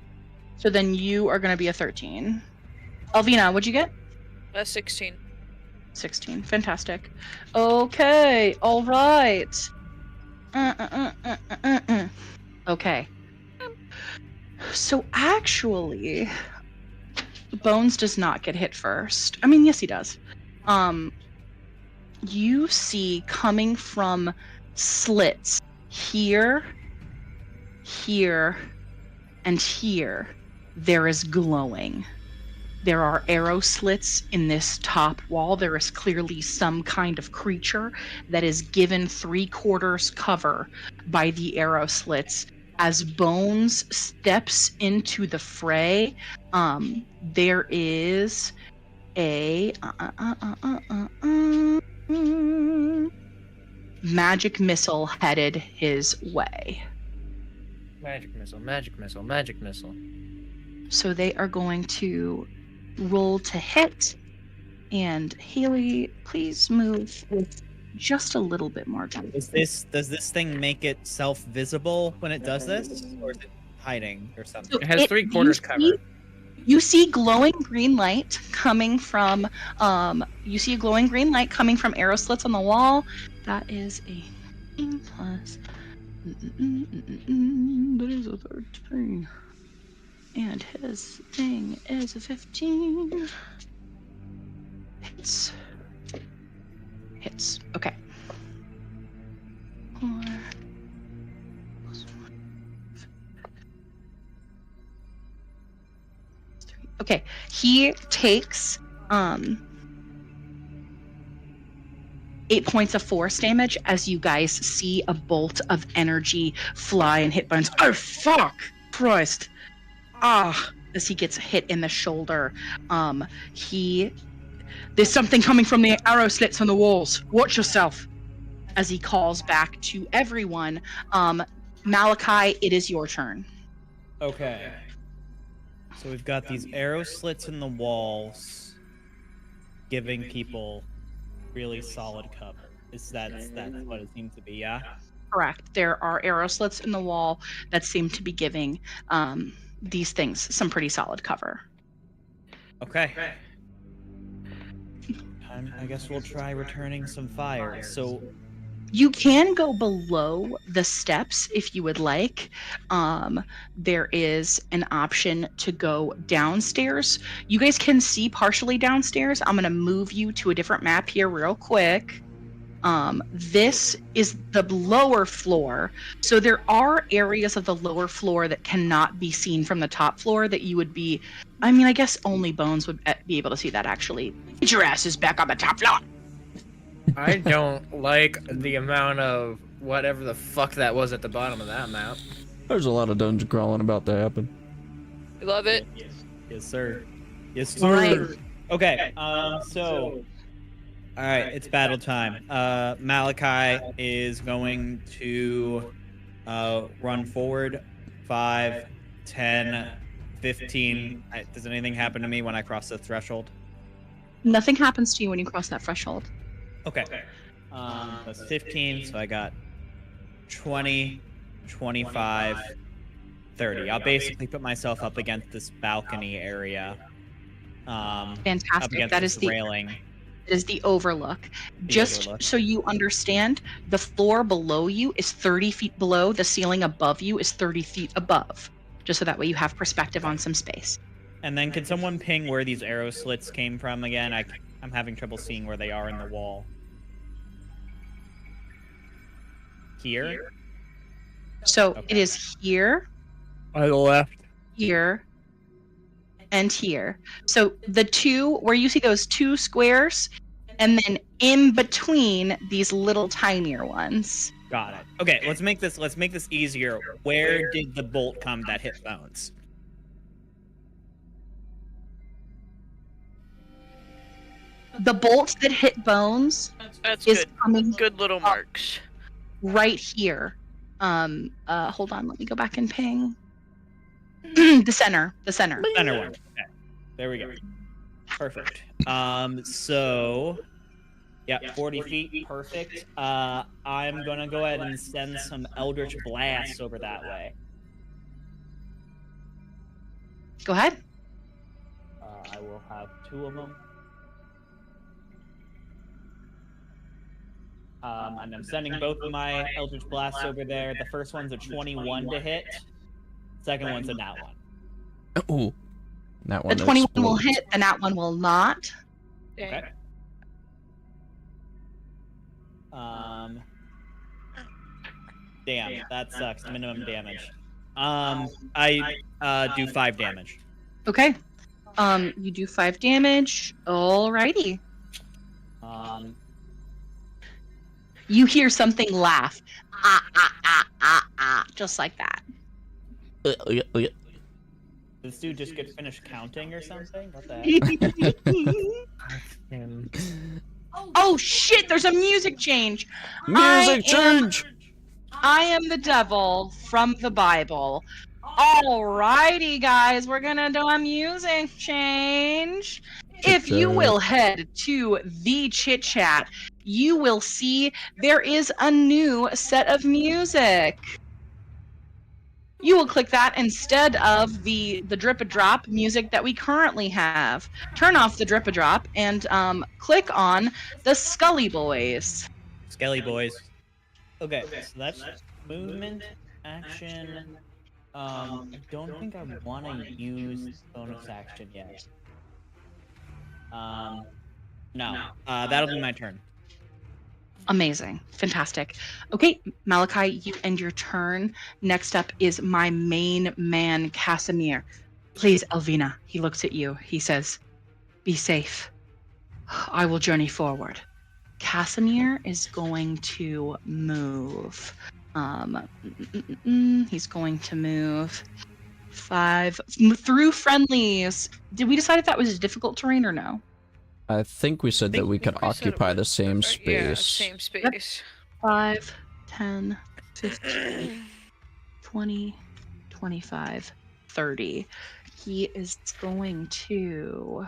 So then you are going to be a 13. Alvina, what'd you get? 16. 16. Fantastic. Okay. All right. Okay. So actually, Bones does not get hit first. I mean, yes, he does. You see coming from slits here, here, and here, there is glowing. There are arrow slits in this top wall. There is clearly some kind of creature that is given 3/4 cover by the arrow slits. As Bones steps into the fray, there is a magic missile headed his way. Magic missile, magic missile, magic missile. So they are going to roll to hit. And Haley, please move with just a little bit more time. Does this thing make itself visible when it does this, or is it hiding or something? So It has 3/4 cover. You see glowing green light coming from arrow slits on the wall. That is a 9 plus. That is a 13. And his thing is a 15. Hits. Okay. 4 plus 1. Okay, he takes 8 points of force damage as you guys see a bolt of energy fly and hit Bones. Oh fuck! Christ! As he gets hit in the shoulder. There's something coming from the arrow slits on the walls. Watch yourself. As he calls back to everyone. Malachi, it is your turn. Okay. So we've got these arrow slits in the walls, giving people really solid cover. That's what it seems to be, yeah? Correct. There are arrow slits in the wall that seem to be giving these things some pretty solid cover. Okay. I guess we'll try returning some fire. So you can go below the steps if you would like. There is an option to go downstairs. You guys can see partially downstairs. I'm going to move you to a different map here real quick. This is the lower floor. So there are areas of the lower floor that cannot be seen from the top floor that you would be... I guess only Bones would be able to see that, actually. Get your asses back on the top floor! I don't like the amount of whatever the fuck that was at the bottom of that map. There's a lot of dungeon crawling about to happen. We love it. Yes, sir. Yes, All sir. right. Okay. So, all right, it's battle time. Malachi is going to run forward. 5, 10, 15. Does anything happen to me when I cross the threshold? Nothing happens to you when you cross that threshold. Okay. That's 15, so I got 20, 25, 30. I'll basically put myself up against this balcony area. Up Fantastic. against That this is the railing. is the overlook. Just overlook. so you understand, the floor below you is 30 feet below. The ceiling above you is 30 feet above. Just so that way you have perspective on some space. And then can someone ping where these arrow slits came from again? I'm having trouble seeing where they are in the wall. Here? So Okay. it is here, On the left. here, and here. So the two, where you see those two squares, and then in between these little tinier ones. Got it. Okay, let's make this easier. Where did the bolt come that hit Bones? The bolt that hit Bones That's is good. coming Good little marks. right here. Hold on, let me go back and ping. The center. Center one. Okay. There we go. Perfect. So yeah, 40 feet, perfect. I'm gonna go ahead and send some Eldritch Blasts over that way. Go ahead. I will have 2 of them. And I'm sending both of my Eldritch Blasts over there. The first one's a 21 to hit. Second one's a nat 1. Ooh. That one The 21 will explodes. hit, and that one will not. Okay. Damn, that sucks. Minimum damage. I do 5 damage. Okay. You do 5 damage. Alrighty. You hear something laugh. Ah, ah, ah, ah, ah. Just like that. Did this dude just get finished counting or something? What the heck? Oh shit, there's a music change. Music change! I am the devil from the Bible. Alrighty, guys, we're gonna do a music change. If you will head to the chit chat, you will see there is a new set of music. You will click that instead of the drip-a-drop music that we currently have. Turn off the drip-a-drop and click on the Scully Boys. Skelly boys. Okay, so that's movement, action. I don't think I want to use bonus action yet. No. That'll be my turn. Amazing. Fantastic. Okay, Malachi, you end your turn. Next up is my main man, Casimir. Please, Elvina. He looks at you. He says, be safe. I will journey forward. Casimir is going to move. He's going to move 5 through friendlies. Did we decide if that was difficult terrain or no? I think we said that we could occupy the same space. Yeah, same space. 5, 10, 15, 20, 25, 30. He is going to...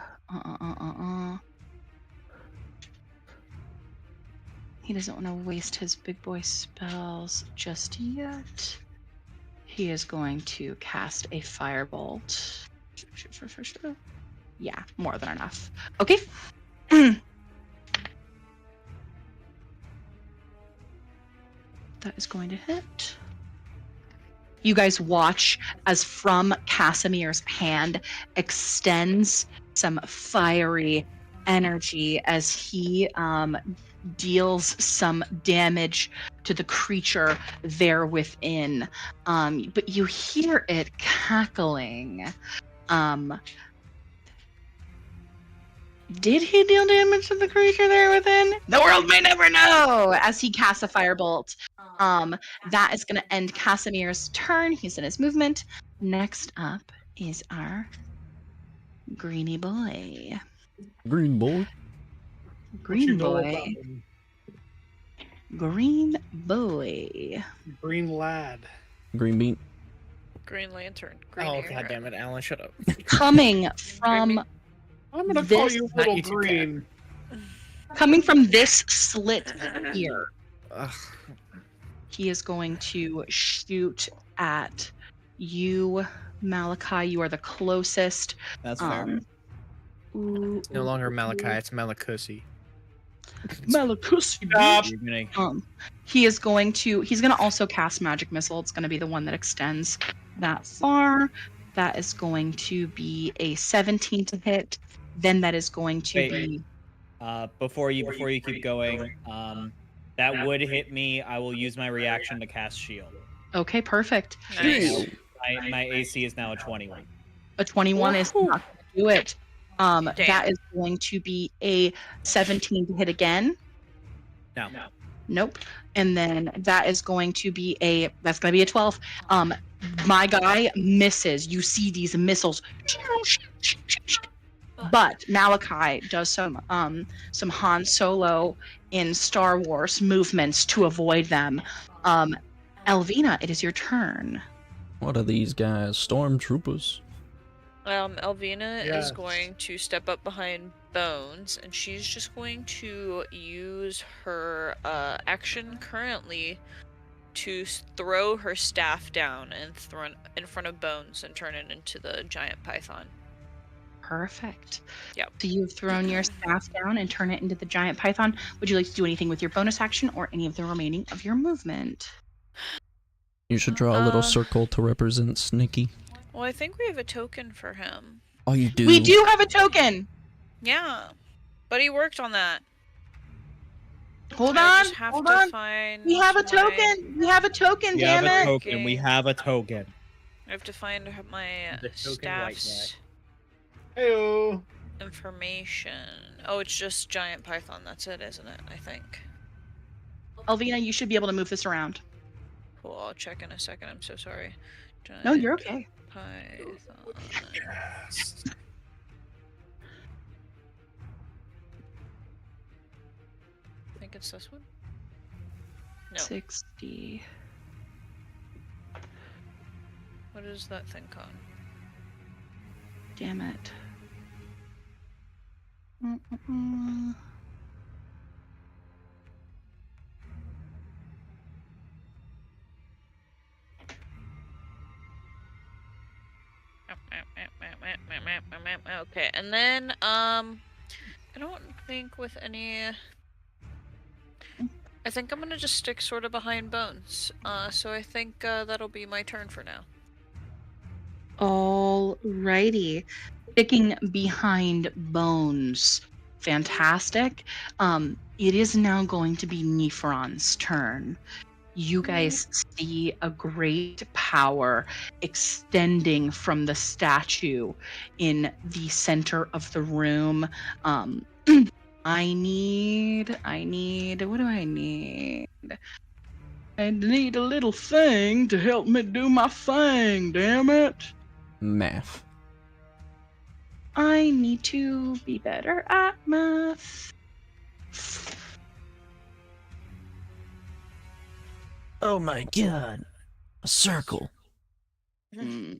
He doesn't want to waste his big boy spells just yet. He is going to cast a firebolt. Yeah, more than enough. Okay. That is going to hit. You guys watch as from Casimir's hand extends some fiery energy as he deals some damage to the creature there within. But you hear it cackling. Did he deal damage to the creature there within? The world may never know! As he casts a firebolt. That is going to end Casimir's turn. He's in his movement. Next up is our greeny boy. Green boy. Green boy. Green boy. Green lad. Green bean. Green Lantern. Green Oh, arrow. god damn it, Alan, shut up. Coming from I'm gonna call this, you Not little you two, green. coming from this slit here. Ugh. He is going to shoot at you, Malachi. You are the closest. That's fair. It's no longer Malachi, it's Malakusi. Malachi. You're gonna... He's gonna also cast magic missile. It's gonna be the one that extends that far. That is going to be a 17 to hit. Then that is going to be. Before you keep going, that would hit me. I will use my reaction to cast shield. Okay, perfect. Nice. My AC is now a 21. A 21 is not going to do it. That is going to be a 17 to hit again. No. Nope. And then that is going to be a 12. My guy misses. You see these missiles. But Malachi does some Han Solo in Star Wars movements to avoid them. Elvina, it is your turn. What are these guys? Stormtroopers? Elvina Yes. is going to step up behind Bones, and she's just going to use her action currently to throw her staff down and throw it in front of Bones and turn it into the giant python. Perfect. Yep. So you've thrown your staff down and turn it into the giant python. Would you like to do anything with your bonus action or any of the remaining of your movement? You should draw a little circle to represent Snicky. Well, I think we have a token for him. Oh, you do? We do have a token. Yeah, but he worked on that. Hold I on. just have Hold to on. find We have a my- token. We have a token, We damn have a it. token. We have a token. I have to find my The token white staffs. Heyo. Information. Oh, it's just giant python. That's it, isn't it? I think. Elvina, you should be able to move this around. Cool. I'll check in a second. I'm so sorry. No, you're Giant okay. Python. Yes. I think it's this one. No. 60. What is that thing called? Damn it. Mm-mm-mm. Okay, and then I don't think with any. I think I'm gonna just stick sort of behind Bones. So I think that'll be my turn for now. Alrighty. Sticking behind Bones. Fantastic. It is now going to be Nifron's turn. You guys see a great power extending from the statue in the center of the room. I need, what do I need? I need a little thing to help me do my thing, damn it. Math. I need to be better at math. Oh my god. A circle. Mm.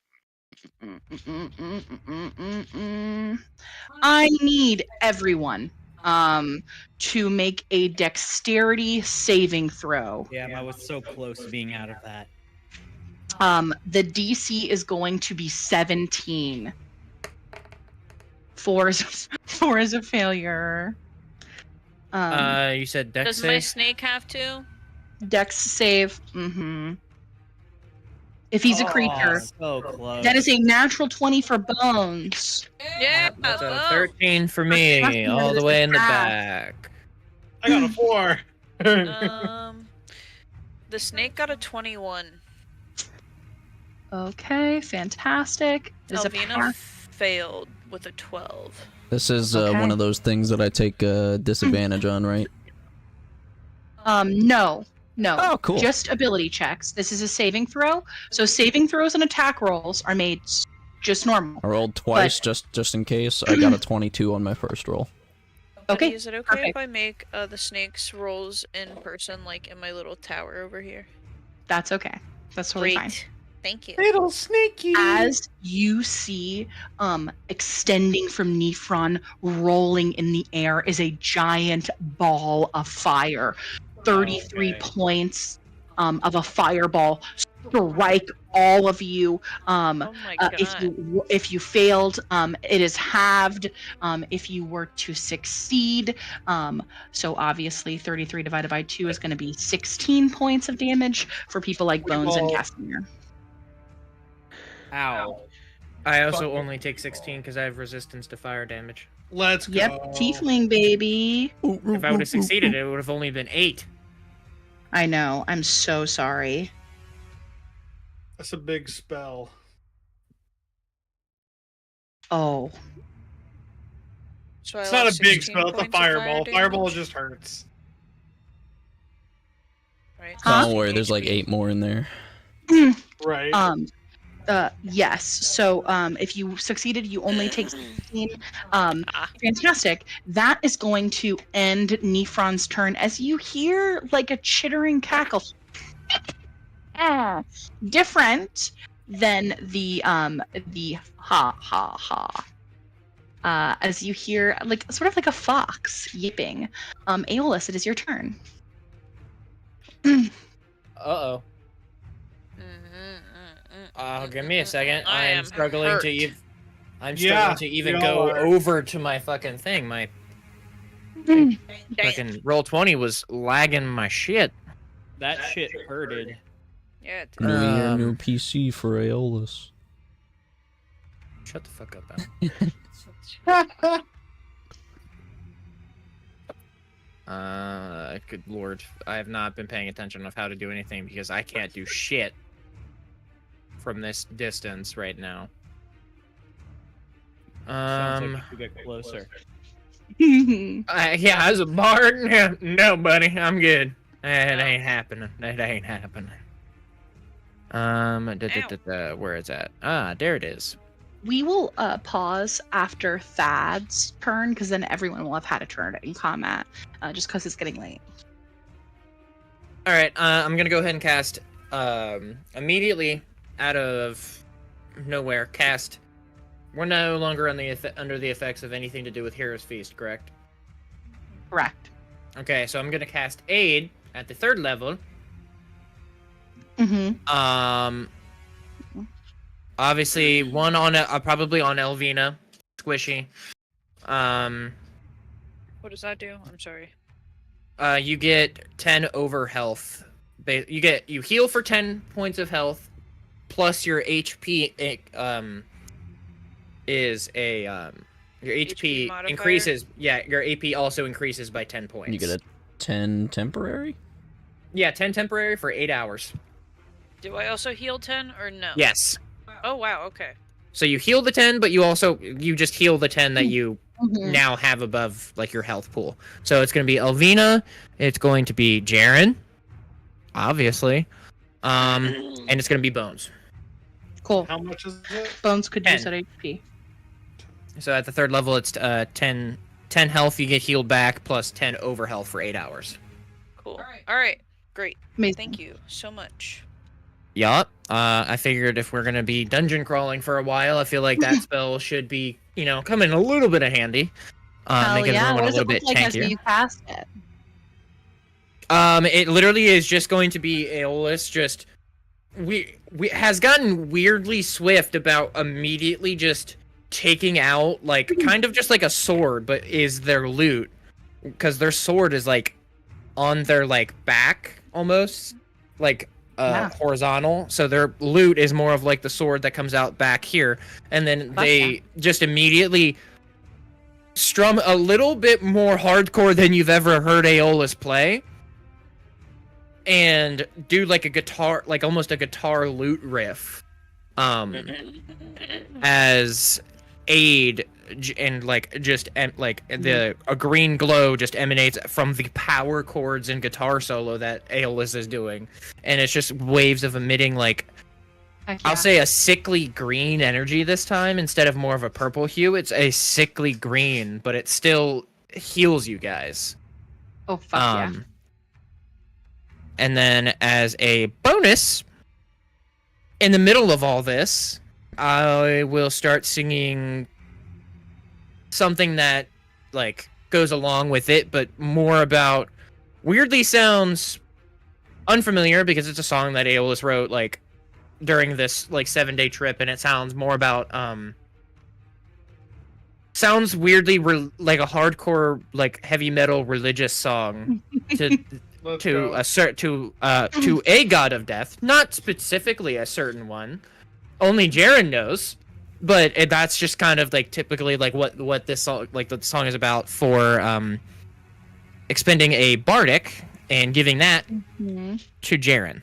I need everyone to make a dexterity saving throw. Damn, I was so close to being out of that. The DC is going to be 17. 4 is a failure. You said dex Does save? my snake have to? Dex save. If he's a creature. So close. That is a natural 20 for Bones. Yeah, That's a both. 13 for me, all the way in the back. I got a 4. The snake got a 21. Okay, fantastic. Is a Elvina pass. failed with a 12. This is Okay. one of those things that I take disadvantage on, right? No. Oh, cool. Just ability checks. This is a saving throw. So saving throws and attack rolls are made just normal. I rolled twice just in case. I got a 22 on my first roll. Okay, Is it okay perfect. if I make the snake's rolls in person, like in my little tower over here? That's okay. That's totally fine. Thank you. Little sneaky. As you see, extending from Nifron, rolling in the air is a giant ball of fire. 33 Okay. points of a fireball strike all of you. Oh my god. If you failed, it is halved. If you were to succeed, so obviously 33 divided by 2 is going to be 16 points of damage for people like Bones and Casimir. Ow. I also only take 16 because I have resistance to fire damage. Let's go. Yep, tiefling baby. If I would have succeeded, it would have only been 8. I know. I'm so sorry. That's a big spell. Oh, So I It's not lost a big 16 spell. It's a points of fire fireball. Fireball damage, just hurts. Right? Huh? Don't worry, there's like 8 more in there. Right. yes. So, if you succeeded, you only take 16. Fantastic. That is going to end Nifron's turn as you hear like a chittering cackle. Different than the ha ha ha. As you hear like sort of like a fox yipping. Aeolus, it is your turn. Uh-oh. Give me a second. I I'm am struggling hurt. to I'm Yeah, struggling to even we go all are. over to my fucking thing. My Damn. fucking roll 20 was lagging my shit. That shit hurted. Yeah. it New year, Um, new PC for Aeolus. Shut the fuck up, Al. Good lord. I have not been paying attention of how to do anything because I can't do shit from this distance right now. Sounds like you get closer. Yeah, as a bard, no, buddy, I'm good. It ain't happening. It ain't happening. Where is that? Ah, there it is. We will pause after Thad's turn, because then everyone will have had a turn in combat, just because it's getting late. All right, I'm gonna go ahead and cast immediately out of nowhere. Cast. We're no longer on under the effects of anything to do with Hero's Feast, correct? Correct. Okay, so I'm gonna cast Aid at the 3rd level. Mm-hmm. Obviously one on probably on Elvina, squishy. What does that do? I'm sorry. You get 10 over health. You heal for 10 points of health, plus your HP is a your HP modifier? increases. Yeah, your AP also increases by 10 points. You get a 10 temporary? Yeah, 10 temporary for 8 hours. Do I also heal 10 or no? Yes. Oh wow, okay. So you heal the 10, but you just heal the 10 that you Mm-hmm. now have above like your health pool. So it's going to be Elvina, it's going to be Jaren, obviously, and it's going to be Bones. Cool. How much is it? Bones could 10. use that HP. So at the 3rd level, it's 10 health. You get healed back plus 10 over health for 8 hours. Cool. All right. Great. Amazing. Thank you so much. Yup. I figured if we're going to be dungeon crawling for a while, I feel like that spell should be, come in a little bit of handy. Hell Making yeah. everyone What a does little it bit look like as tankier. you cast it? It literally is just going to be Aeolus just we has gotten weirdly swift about immediately just taking out like kind of just like a sword, but is their loot, because their sword is like on their like back almost like horizontal, so their loot is more of like the sword that comes out back here, and then they just immediately strum a little bit more hardcore than you've ever heard Aeolus play, and do like a guitar, like almost a guitar lute riff, as Aid, and like just like a green glow just emanates from the power chords and guitar solo that Aeolus is doing, and it's just waves of emitting like I'll say a sickly green energy this time instead of more of a purple hue. It's a sickly green, but it still heals you guys. Oh fuck yeah. And then as a bonus, in the middle of all this, I will start singing something that like goes along with it, but more about weirdly sounds unfamiliar because it's a song that Aeolus wrote like during this like 7-day trip, and it sounds more about sounds weirdly like a hardcore like heavy metal religious song to to a god of death, not specifically a certain one. Only Jaren knows, but that's just kind of like typically like what this song, like the song is about, for expending a bardic and giving that to Jaren.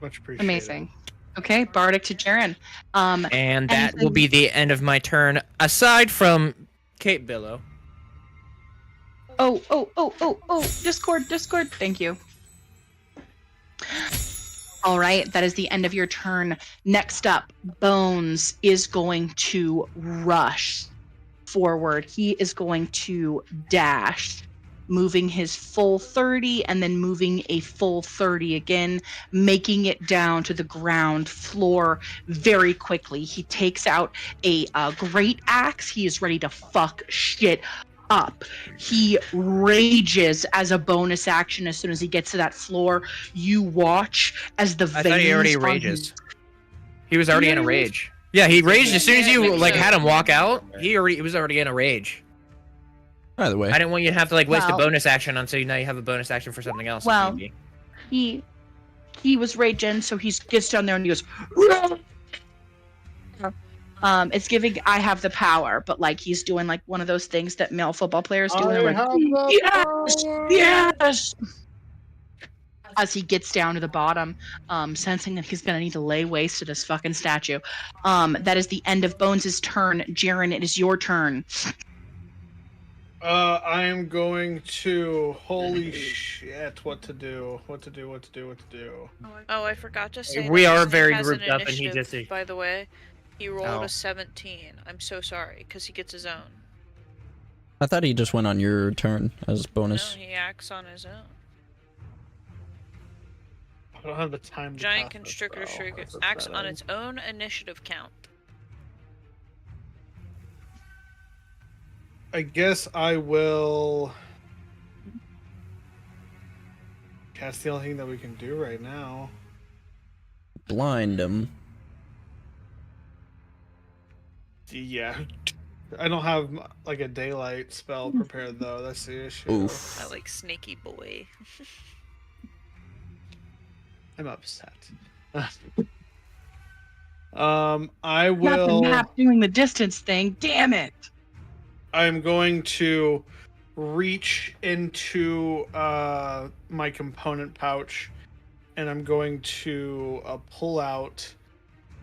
Much appreciated. Amazing. Okay, bardic to Jaren. And that will be the end of my turn, aside from Cape Billow. Oh, Discord. Thank you. All right, that is the end of your turn. Next up, Bones is going to rush forward. He is going to dash, moving his full 30 and then moving a full 30 again, making it down to the ground floor very quickly. He takes out a great axe. He is ready to fuck shit up. He rages as a bonus action. As soon as he gets to that floor, you watch as the veins. I thought he already rages. He was already in a rage. Yeah, he raged as soon as you like had him walk out. He was already in a rage. By the way, I didn't want you to have to like waste a bonus action until now you have a bonus action for something else. Well, he was raging, so he gets down there and he goes. It's giving I have the power, but like he's doing like one of those things that male football players do. They're like, yes. as he gets down to the bottom, sensing that he's going to need to lay waste to this fucking statue. That is the end of Bones' turn. Jaren, it is your turn. I am going to. Holy shit! What to do? What to do? Oh, I forgot to say We that are Snake very has an grouped up, and he initiative, just- by the way. He rolled Oh. a 17. I'm so sorry, because he gets his own. I thought he just went on your turn as No, bonus. he acts on his own. I don't have the time. To Giant cast this Constrictor spell. Shrieker That's acts on upsetting. its own initiative count. I guess I will. That's the only thing that we can do right now. Blind him. Yeah. I don't have like a daylight spell prepared though. That's the issue. Oof. I like Snaky Boy. I'm upset. I Not the will. map doing the distance thing. Damn it. I'm going to reach into my component pouch, and I'm going to pull out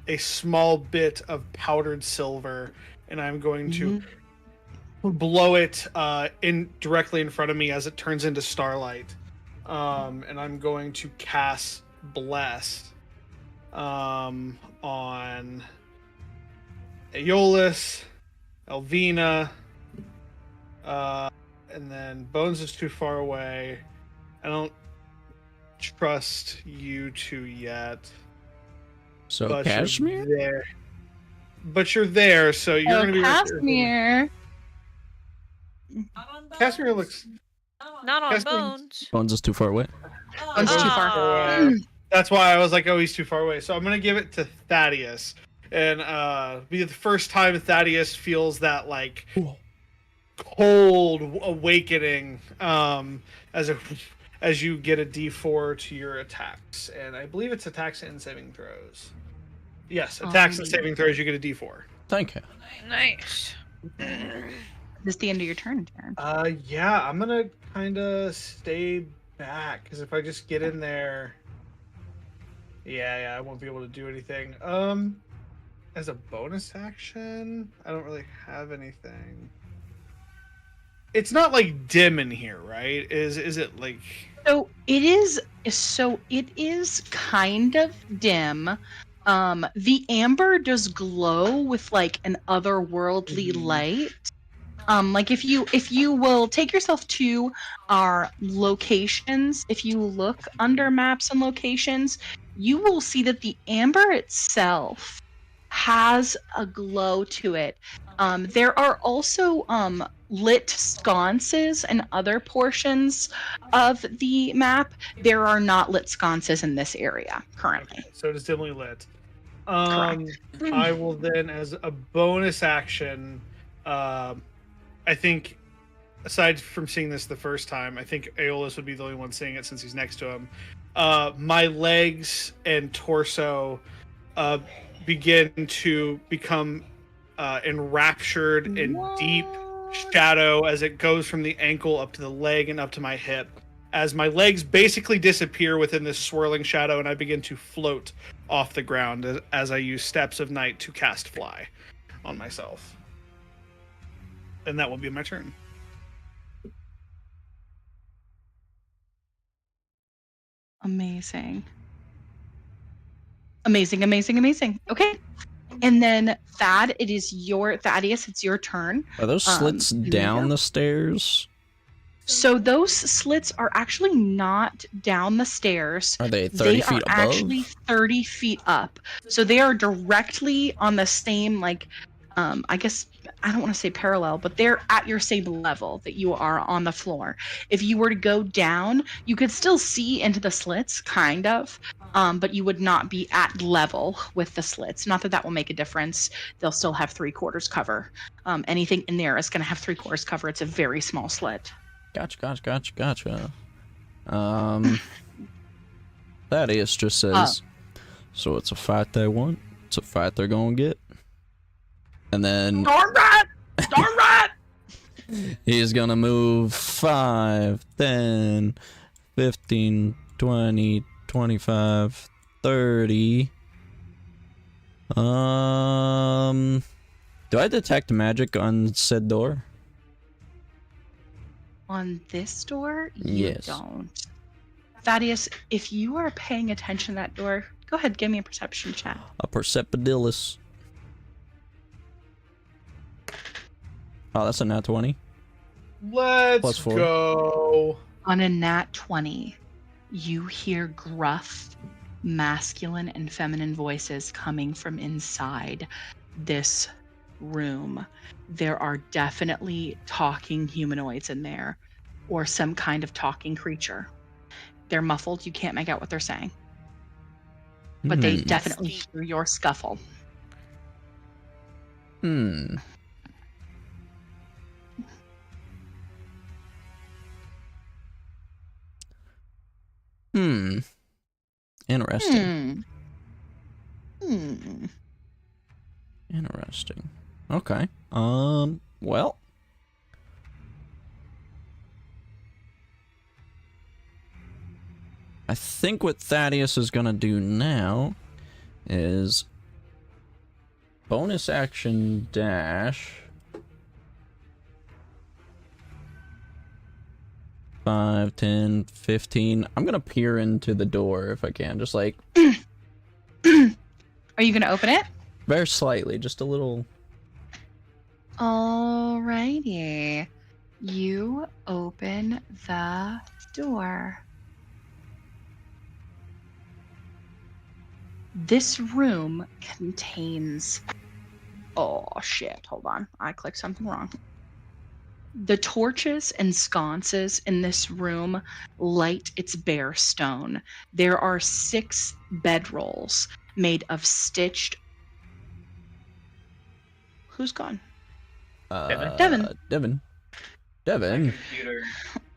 a small bit of powdered silver, and I'm going to blow it in directly in front of me as it turns into starlight. And I'm going to cast Bless on Aeolus, Elvina, and then Bones is too far away. I don't trust you two yet. So But Kashmir? you're there. But you're there, so you're gonna be Casimir. Casimir looks. Not on Casimir- Bones. Bones is too far away. Bones too far. Ah. That's why I was like, oh, he's too far away. So I'm gonna give it to Thaddeus, and be the first time Thaddeus feels that like cold awakening as you get a D4 to your attacks, and I believe it's attacks and saving throws. Yes, attacks and saving throws. You get a D4. Thank you. Nice. This is the end of your turn, Jaren. Yeah, I'm gonna kind of stay back because if I just get in there, yeah, I won't be able to do anything. As a bonus action, I don't really have anything. It's not like dim in here, right? Is it like? So it is. So it is kind of dim. The amber does glow with like an otherworldly light. Like if you will take yourself to our locations, if you look under maps and locations, you will see that the amber itself has a glow to it. There are also lit sconces and other portions of the map. There are not lit sconces in this area currently. Okay, so it is dimly lit. Correct. I will then, as a bonus action, I think, aside from seeing this the first time, I think Aeolus would be the only one seeing it since he's next to him. My legs and torso begin to become enraptured in deep shadow as it goes from the ankle up to the leg and up to my hip. As my legs basically disappear within this swirling shadow, and I begin to float off the ground as I use Steps of Night to cast Fly on myself. And that will be my turn. Amazing. Amazing. Okay. And then Thaddeus, it's your turn. Are those slits down yeah. the stairs? So those slits are actually not down the stairs. Are they 30 feet They are above? actually 30 feet up. So they are directly on the same, like, I guess, I don't want to say parallel, but they're at your same level that you are on the floor. If you were to go down, you could still see into the slits, kind of, but you would not be at level with the slits. Not that that will make a difference. They'll still have 3/4 cover. Anything in there is going to have 3/4 cover. It's a very small slit. Gotcha. Thaddeus just says, so it's a fight they want, it's a fight they're gonna get. And then Storm rat! he's gonna move 5, 10, 15, 20, 25, 30. Do I detect magic on said door? On this door, you Yes. don't. Thaddeus, if you are paying attention to that door, go ahead, give me a perception check. A percepidillus. Oh, that's a nat 20. Let's Plus 4. go. On a nat 20, you hear gruff, masculine and feminine voices coming from inside this room. There are definitely talking humanoids in there, or some kind of talking creature. They're muffled, you can't make out what they're saying. But they definitely hear your scuffle. Interesting. Interesting. Okay. Well. I think what Thaddeus is gonna do now is bonus action dash. 5, 10, 15. I'm gonna peer into the door if I can, just like Are you gonna open it? very slightly, just a little. Alrighty. You open the door. This room contains. Oh shit, hold on. I clicked something wrong. The torches and sconces in this room light its bare stone. There are 6 bedrolls made of stitched. Who's gone? Devin. Devin. My computer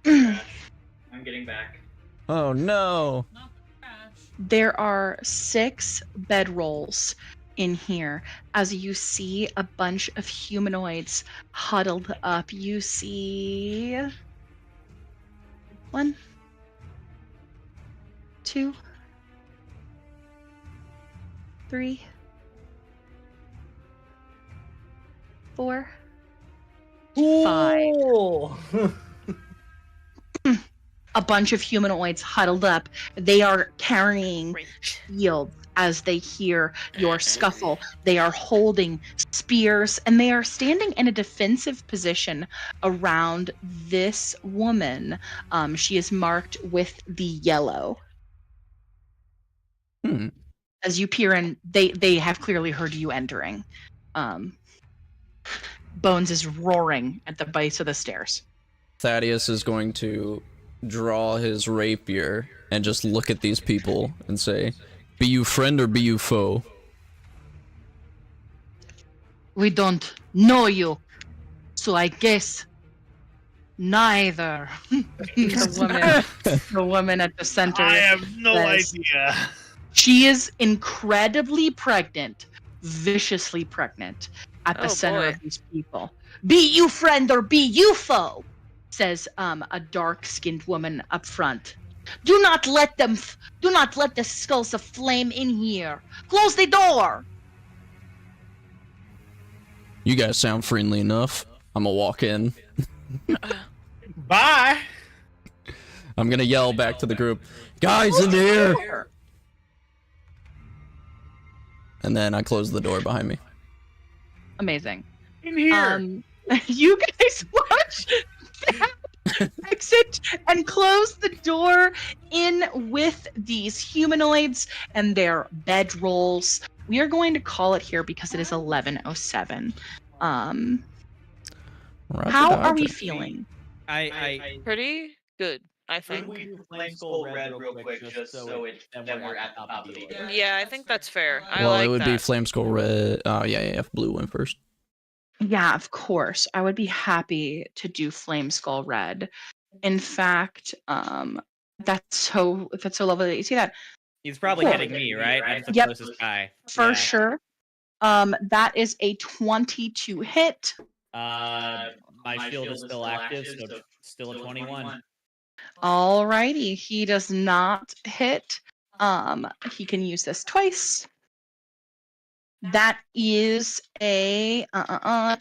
crashed. I'm getting back. Oh no. There are 6 bedrolls in here. As you see a bunch of humanoids huddled up, you see 1, 2, 3, 4, 5. A bunch of humanoids huddled up. They are carrying shields as they hear your scuffle. They are holding spears and they are standing in a defensive position around this woman. She is marked with the yellow. As you peer in, they have clearly heard you entering. Bones is roaring at the base of the stairs. Thaddeus is going to draw his rapier and just look at these people and say, "Be you friend or be you foe?" We don't know you, so I guess neither. the woman at the center. I have no idea. She is incredibly pregnant, viciously pregnant at the center of these people. Be you friend or be you foe, says a dark-skinned woman up front. Do not let the skulls of flame in here. Close the door. You guys sound friendly enough. I'm gonna walk in. Bye. I'm gonna yell back to the group, "Guys in here!" And then I close the door behind me. Amazing. In here. You guys watch that exit and close the door in with these humanoids and their bedrolls. We are going to call it here because it is 11:07. How are we feeling? I Pretty good, I think. we do Flame Skull Red real quick just so then we're at the top of the order. Yeah, I think that's fair. I Well, like it would that. be Flame Skull Red. Oh, yeah, blue went first. Yeah, of course. I would be happy to do Flame Skull Red. In fact, that's so lovely that you see that. He's probably Cool. hitting me, right? I'm the Yep. closest guy. For sure. That is a 22 hit. My shield is still active, so still a 21. Alrighty, he does not hit. He can use this twice. That is a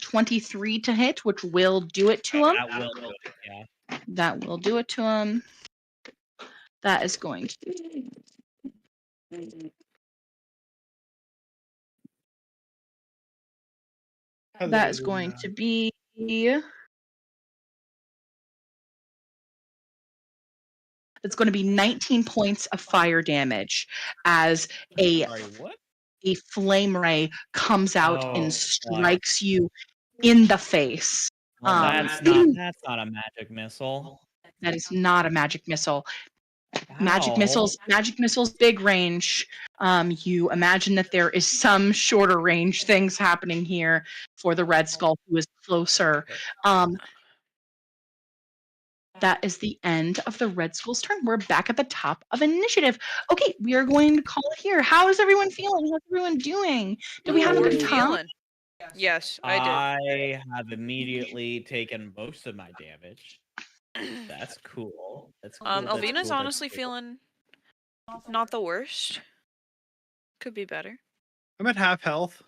23 to hit, which will do it to him. That will do it, yeah. That will do it to him. That is going to that is going to be it's going to be 19 points of fire damage as a Sorry, what? a flame ray comes out Oh, and fuck. strikes you in the face. Well, that's not a magic missile. That is not a magic missile. Magic Ow. missiles, big range. You imagine that there is some shorter range things happening here for the Red Skull, who is closer. That is the end of the Red Skull's turn. We're back at the top of initiative. Okay, we are going to call it here. How is everyone feeling? How's everyone doing? Did we have a We're good time? feeling. Yes, I I have immediately taken most of my damage. did. That's cool. That's cool. That's Alvina's cool, that's honestly cool. feeling not the worst. Could be better. I'm at half health.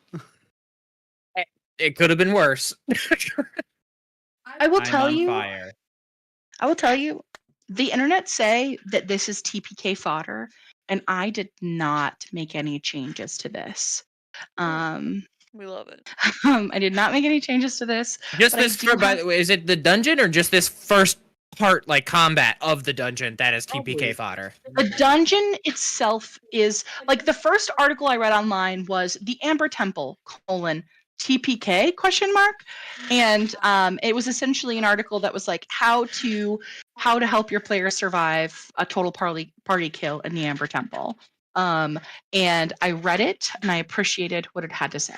It could have been worse. I will I'm tell on you. fire. I will tell you. The internet say that this is TPK fodder, and I did not make any changes to this. We love it. I did not make any changes to this. Just But I this, do by have- the way, is it the dungeon or just this first part, like combat of the dungeon that is TPK Probably. fodder? The dungeon itself is like the first article I read online was the Amber Temple : TPK ? And it was essentially an article that was like how to help your players survive a total party kill in the Amber Temple. And I read it and I appreciated what it had to say.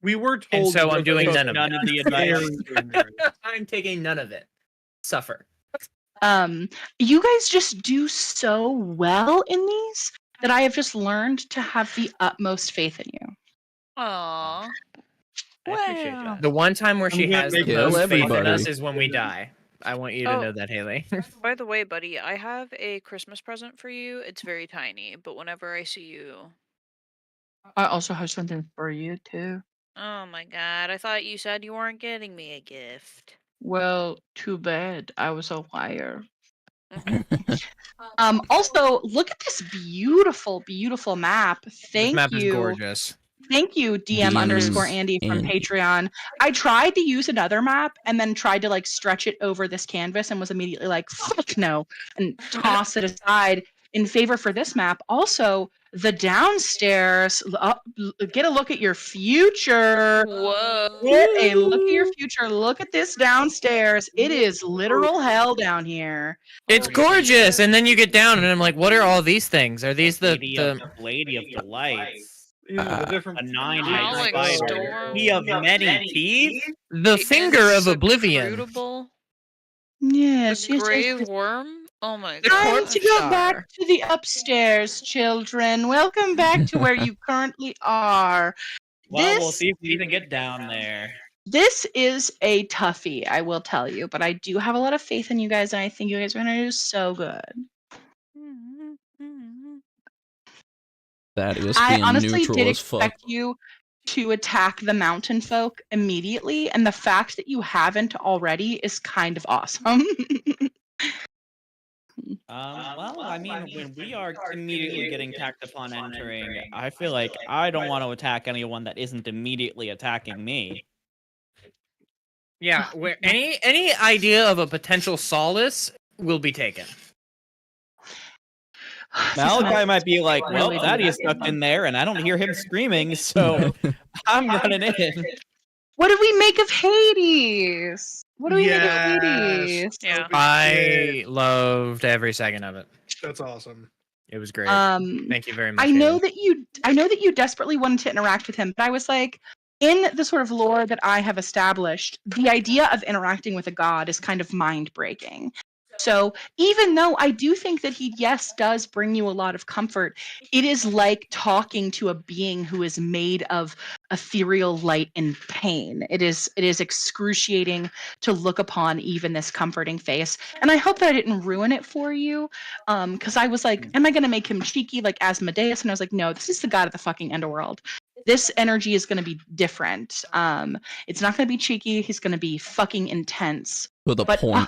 We were And told. so to I'm doing took none of None it. of the advice. I'm taking none of it. Suffer. You guys just do so well in these that I have just learned to have the utmost faith in you. Aww. I appreciate Wow. that. The one time where I'm she gonna has the make Kill most faith in everybody. us is when we die. I want you to Oh. know that, Haley. By the way, buddy, I have a Christmas present for you. It's very tiny, but whenever I see you. I also have something for you too. Oh my god, I thought you said you weren't getting me a gift. Well, too bad. I was a liar. Also, look at this beautiful, beautiful map. This Thank map is you. gorgeous. Thank you, DM_Andy from Andy. Patreon. I tried to use another map and then tried to like stretch it over this canvas and was immediately like, fuck no, and toss it aside in favor for this map. Also, the downstairs, get a look at your future. Whoa. Get a look at your future. Look at this downstairs. It is literal hell down here. It's gorgeous, and then you get down, and I'm like, "What are all these things? Are these the Lady of Delights. Yeah, the different A 9 Alex spider. Storm. He of many teeth. the finger of oblivion?" Inscrutable. Yes, The yes, grave yes. worm. Oh my The god. Time corpse to go star. back to the upstairs, children. Welcome back to where you currently are. Well, we'll This- see if we can get down there. This is a toughie, I will tell you, but I do have a lot of faith in you guys, and I think you guys are gonna do so good. That is I being honestly neutral did as fuck. expect you to attack the mountain folk immediately, and the fact that you haven't already is kind of awesome. Well, I mean, when we are immediately getting attacked upon entering, I feel like I don't want to attack anyone that isn't immediately attacking me. Yeah, where any idea of a potential solace will be taken. Malachi might be like, well, Really Thaddeus do stuck in there, and I don't hear him screaming, so I'm running in. What did we make of Hades? What do we make of Yes. Hades? Yeah. I loved every second of it. That's awesome. It was great. Thank you very much. I know Haley. that you desperately wanted to interact with him, but I was like, in the sort of lore that I have established, the idea of interacting with a god is kind of mind breaking. So even though I do think that he, yes, does bring you a lot of comfort, it is like talking to a being who is made of ethereal light and pain. It is excruciating to look upon even this comforting face. And I hope that I didn't ruin it for you. Because I was like, am I going to make him cheeky like Asmodeus? And I was like, no, this is the god of the fucking underworld. This energy is going to be different. It's not going to be cheeky. He's going to be fucking intense. With a point.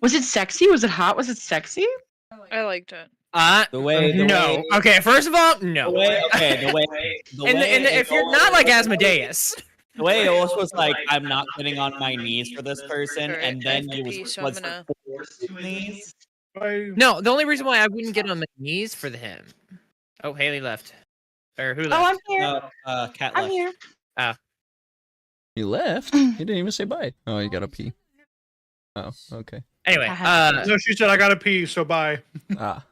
Was it sexy? Was it hot? Was it sexy? I liked it. No. Okay, first of all, no. The way If you're not like Asmodeus. The way Eolus was like, I'm not getting on my knees for this person, Alright, and then I he have to was, pee, so was I'm gonna- forced to knees. No, the only reason why I wouldn't get on my knees for him. Oh, Haley left. Or who left? Oh, I'm here. No, Cat I'm left. here. You left? You didn't even say bye. Oh, you gotta pee. Oh, okay. Anyway, No, she said I gotta pee, so bye. Ah.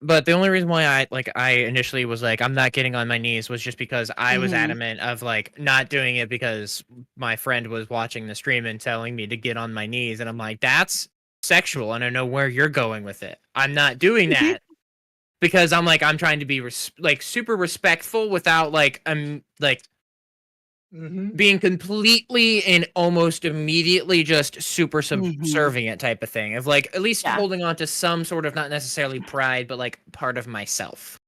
but the only reason why I initially was like, I'm not getting on my knees was just because I was adamant of like not doing it because my friend was watching the stream and telling me to get on my knees, and I'm like, that's sexual, and I know where you're going with it. I'm not doing that because I'm like, I'm trying to be super respectful without being completely and almost immediately just super subservient type of thing of like at least holding on to some sort of not necessarily pride but like part of myself.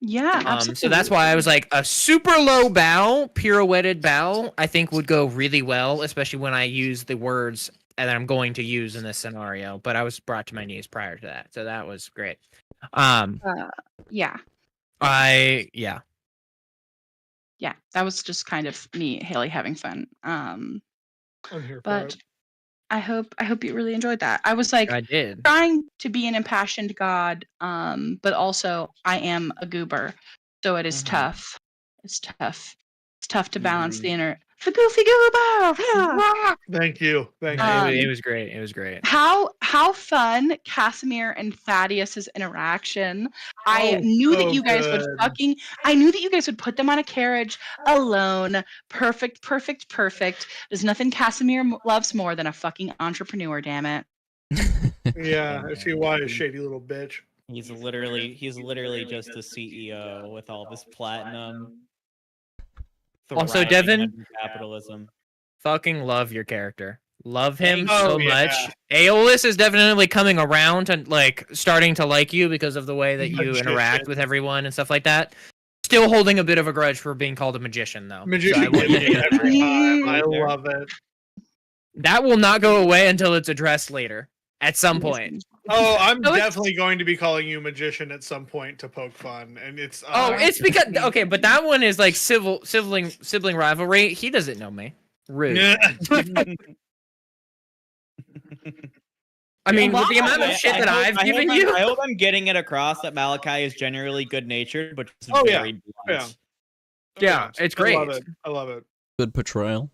Yeah, absolutely. So that's why I was like a super low bow, pirouetted bow, I think would go really well, especially when I use the words that I'm going to use in this scenario. But I was brought to my knees prior to that, so that was great. Yeah. Yeah, that was just kind of me, Haley, having fun. I'm here for But it. I hope you really enjoyed that. I was like I did. trying to be an impassioned god, but also I am a goober, so it is tough. It's tough. It's tough to balance the goofy goober. Yeah. Thank you. Thank you. It was great. It was great. How fun Casimir and Thaddeus's interaction. I knew that you guys would I knew that you guys would put them on a carriage alone. Perfect. There's nothing Casimir loves more than a fucking entrepreneur, damn it. Yeah, I see why a shady little bitch. He's literally just a CEO with all this platinum. Also, thriving Devin, under capitalism. fucking love your character. Love him Oh, so yeah. much. Aeolus is definitely coming around and like starting to like you because of the way that you Magician. interact with everyone and stuff like that. Still holding a bit of a grudge for being called a magician, though. Magician So I want you to know that. every time. I love it. That will not go away until it's addressed later, at some point. Oh, I'm So it's- definitely going to be calling you magician at some point to poke fun, and it's. It's because okay, but that one is like sibling rivalry. He doesn't know me. Rude. Yeah. I mean, with the Wow. amount of shit that I've given I you. hope I'm getting it across that Malachi is generally good natured, but just Oh, yeah. very blunt. Yeah, it's great. I love it. Good portrayal.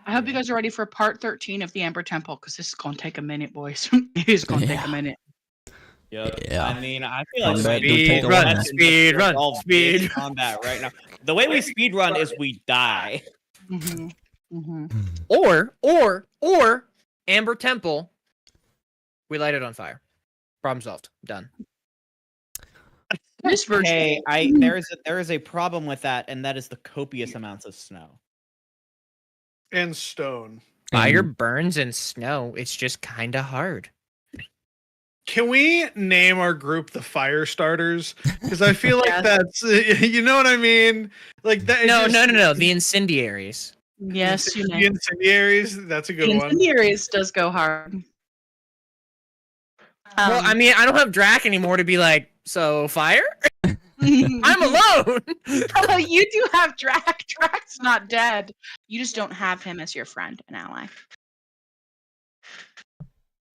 I hope you guys are ready for part 13 of the Amber Temple, because this is gonna take a minute, boys. It's gonna take a minute. Yep. Yeah. I mean, I feel like Combat do Speed take a run, while. speed run, all speed. big combat right now. The way we speed run is we die. Or Amber Temple. We light it on fire. Problem solved. Done. This version. Hey, there is a problem with that, and that is the copious amounts of snow. And stone. Fire And burns in snow. It's just kind of hard. Can we name our group the Fire Starters? Because I feel like Yes. that's, you know what I mean? Like that. No. The incendiaries. Yes, you know. The incendiaries. That's a The good one. incendiaries does go hard. Well, I mean, I don't have Drac anymore to be like, so fire? I'm alone. Oh, you do have Drac. Drac's not dead. You just don't have him as your friend and ally.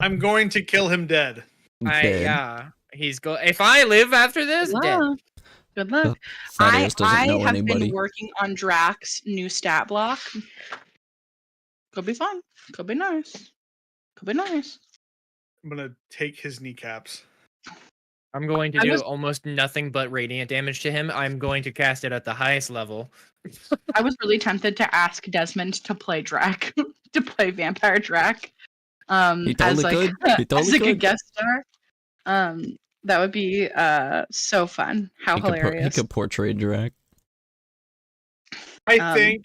I'm going to kill him dead. dead. If I live after this, Good dead. luck. Good luck. Thaddeus doesn't I know have anybody. been working on Drac's new stat block. Could be fun. Could be nice. Could be nice. I'm gonna take his kneecaps. I'm going to I do was- almost nothing but radiant damage to him. I'm going to cast it at the highest level. I was really tempted to ask Desmond to play Drac, to play Vampire Drac. He as totally like could. He as totally a good could. guest star. That would be so fun. How He hilarious. could portray Drac. I think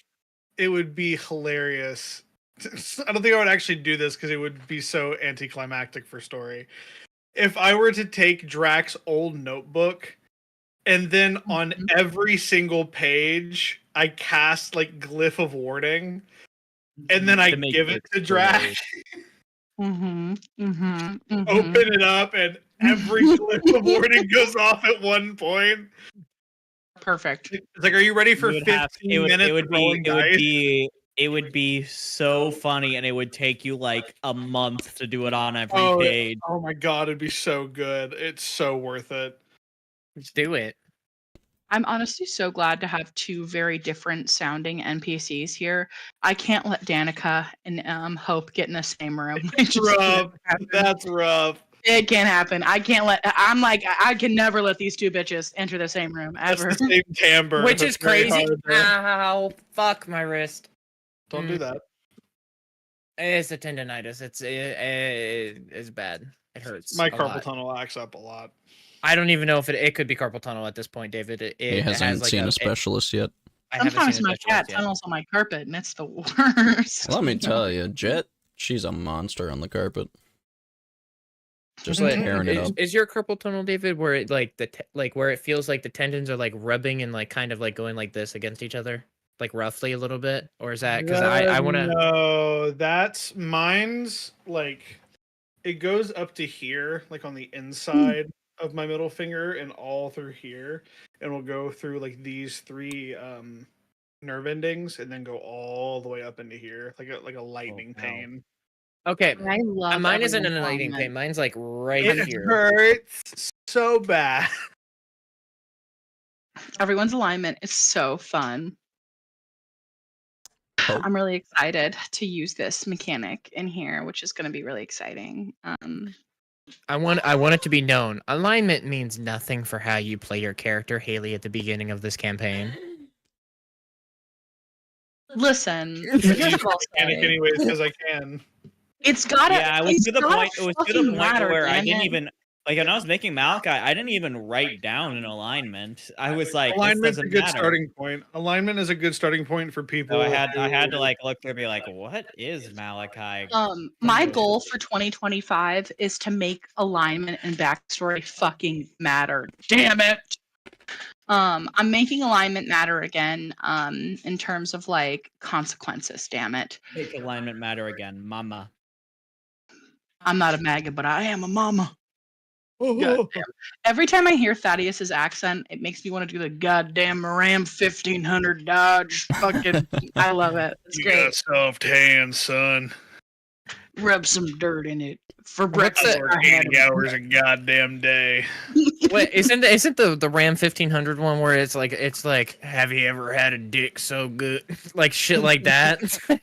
it would be hilarious. I don't think I would actually do this because it would be so anticlimactic for story. If I were to take Drax's old notebook and then on every single page I cast like glyph of warding and then I To make give it to so Drax, Mm-hmm. Mm-hmm. Mm-hmm. open it up, and every glyph of warding goes off at one point. Perfect. It's like, are you ready for You would 15 have minutes it would of be rolling it would dice? be it would be so funny, and it would take you like a month to do it on every Oh, page. oh my god, it'd be so good. It's so worth it. Let's do it. I'm honestly so glad to have two very different sounding NPCs here. I can't let Danica and Hope get in the same room. It just can't Rough. happen. That's rough. It can't happen. I can't let. I'm like, I can never let these two bitches enter the same room That's ever. the same timbre. Which That's is very crazy. hard to- Ow! Fuck my wrist. Don't do that. It's a tendonitis. It's bad. It hurts. My a carpal lot. tunnel acts up a lot. I don't even know if it could be carpal tunnel at this point, David. He hasn't has like seen a specialist yet. I haven't Sometimes seen a my specialist cat yet. tunnels on my carpet, and it's the worst. Let me tell you, Jet, she's a monster on the carpet. Just But tearing it up. is your carpal tunnel, David, where it like where it feels like the tendons are like rubbing and like kind of like going like this against each other, like roughly a little bit, or is that because I want to? No, that's mine's like it goes up to here, like on the inside of my middle finger and all through here, and we'll go through like these three nerve endings and then go all the way up into here, like a lightning wow. pain. Okay, I love. mine isn't an everyone's lightning comment. pain. Mine's like right It here. hurts so bad. Everyone's alignment is so fun. Oh. I'm really excited to use this mechanic in here, which is going to be really exciting. I want it to be known. Alignment means nothing for how you play your character, Haley, at the beginning of this campaign. Listen, I here's use what I'll mechanic say. anyways because I can. It's gotta. Yeah, it was it's to the gotta point. It was to the fucking point matter, where I damn didn't it. even like when I was making Malachi. I didn't even write down an alignment. I was like, this Alignment's a doesn't good matter. starting point. Alignment is a good starting point for people. So I had who- to like look through and be like, what is Malachi? My goal for 2025 is to make alignment and backstory fucking matter. Damn it. I'm making alignment matter again. In terms of like consequences. Damn it. Make alignment matter again, mama. I'm not a MAGA, but I am a mama. Goddamn. Every time I hear Thaddeus's accent, it makes me want to do the goddamn Ram 1500 Dodge. Fucking, I love it. It's You great. got soft hands, son. Rub some dirt in it for What's breakfast. it? Work I had 80 hours a goddamn day. Wait, isn't the Ram 1500 one where it's like have you ever had a dick so good, like shit like that?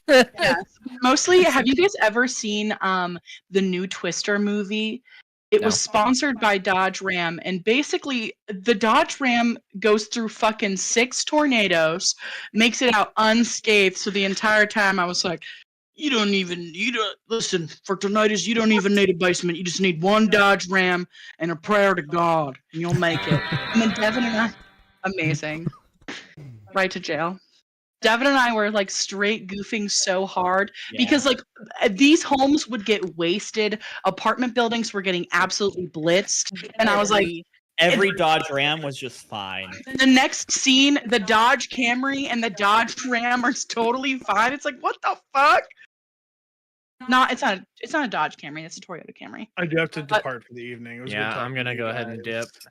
Yes. Mostly, have you guys ever seen the new Twister movie? It was sponsored by Dodge Ram, and basically the Dodge Ram goes through fucking 6 tornadoes, makes it out unscathed. So the entire time I was like, you don't listen, for tinnitus, you don't even need a basement. You just need one Dodge Ram and a prayer to God, and you'll make it. And then Devin and I, amazing. Right to jail. Devin and I were like straight goofing so hard because like these homes would get wasted. Apartment buildings were getting absolutely blitzed. And I was like, Every Dodge Ram was just fine. the next scene, the Dodge Camry and the Dodge Ram are totally fine. It's like, what the fuck? No, it's not a Dodge Camry. It's a Toyota Camry. I do have to depart for the evening. It was a good Yeah, talking I'm to gonna you go ahead and guys. dip.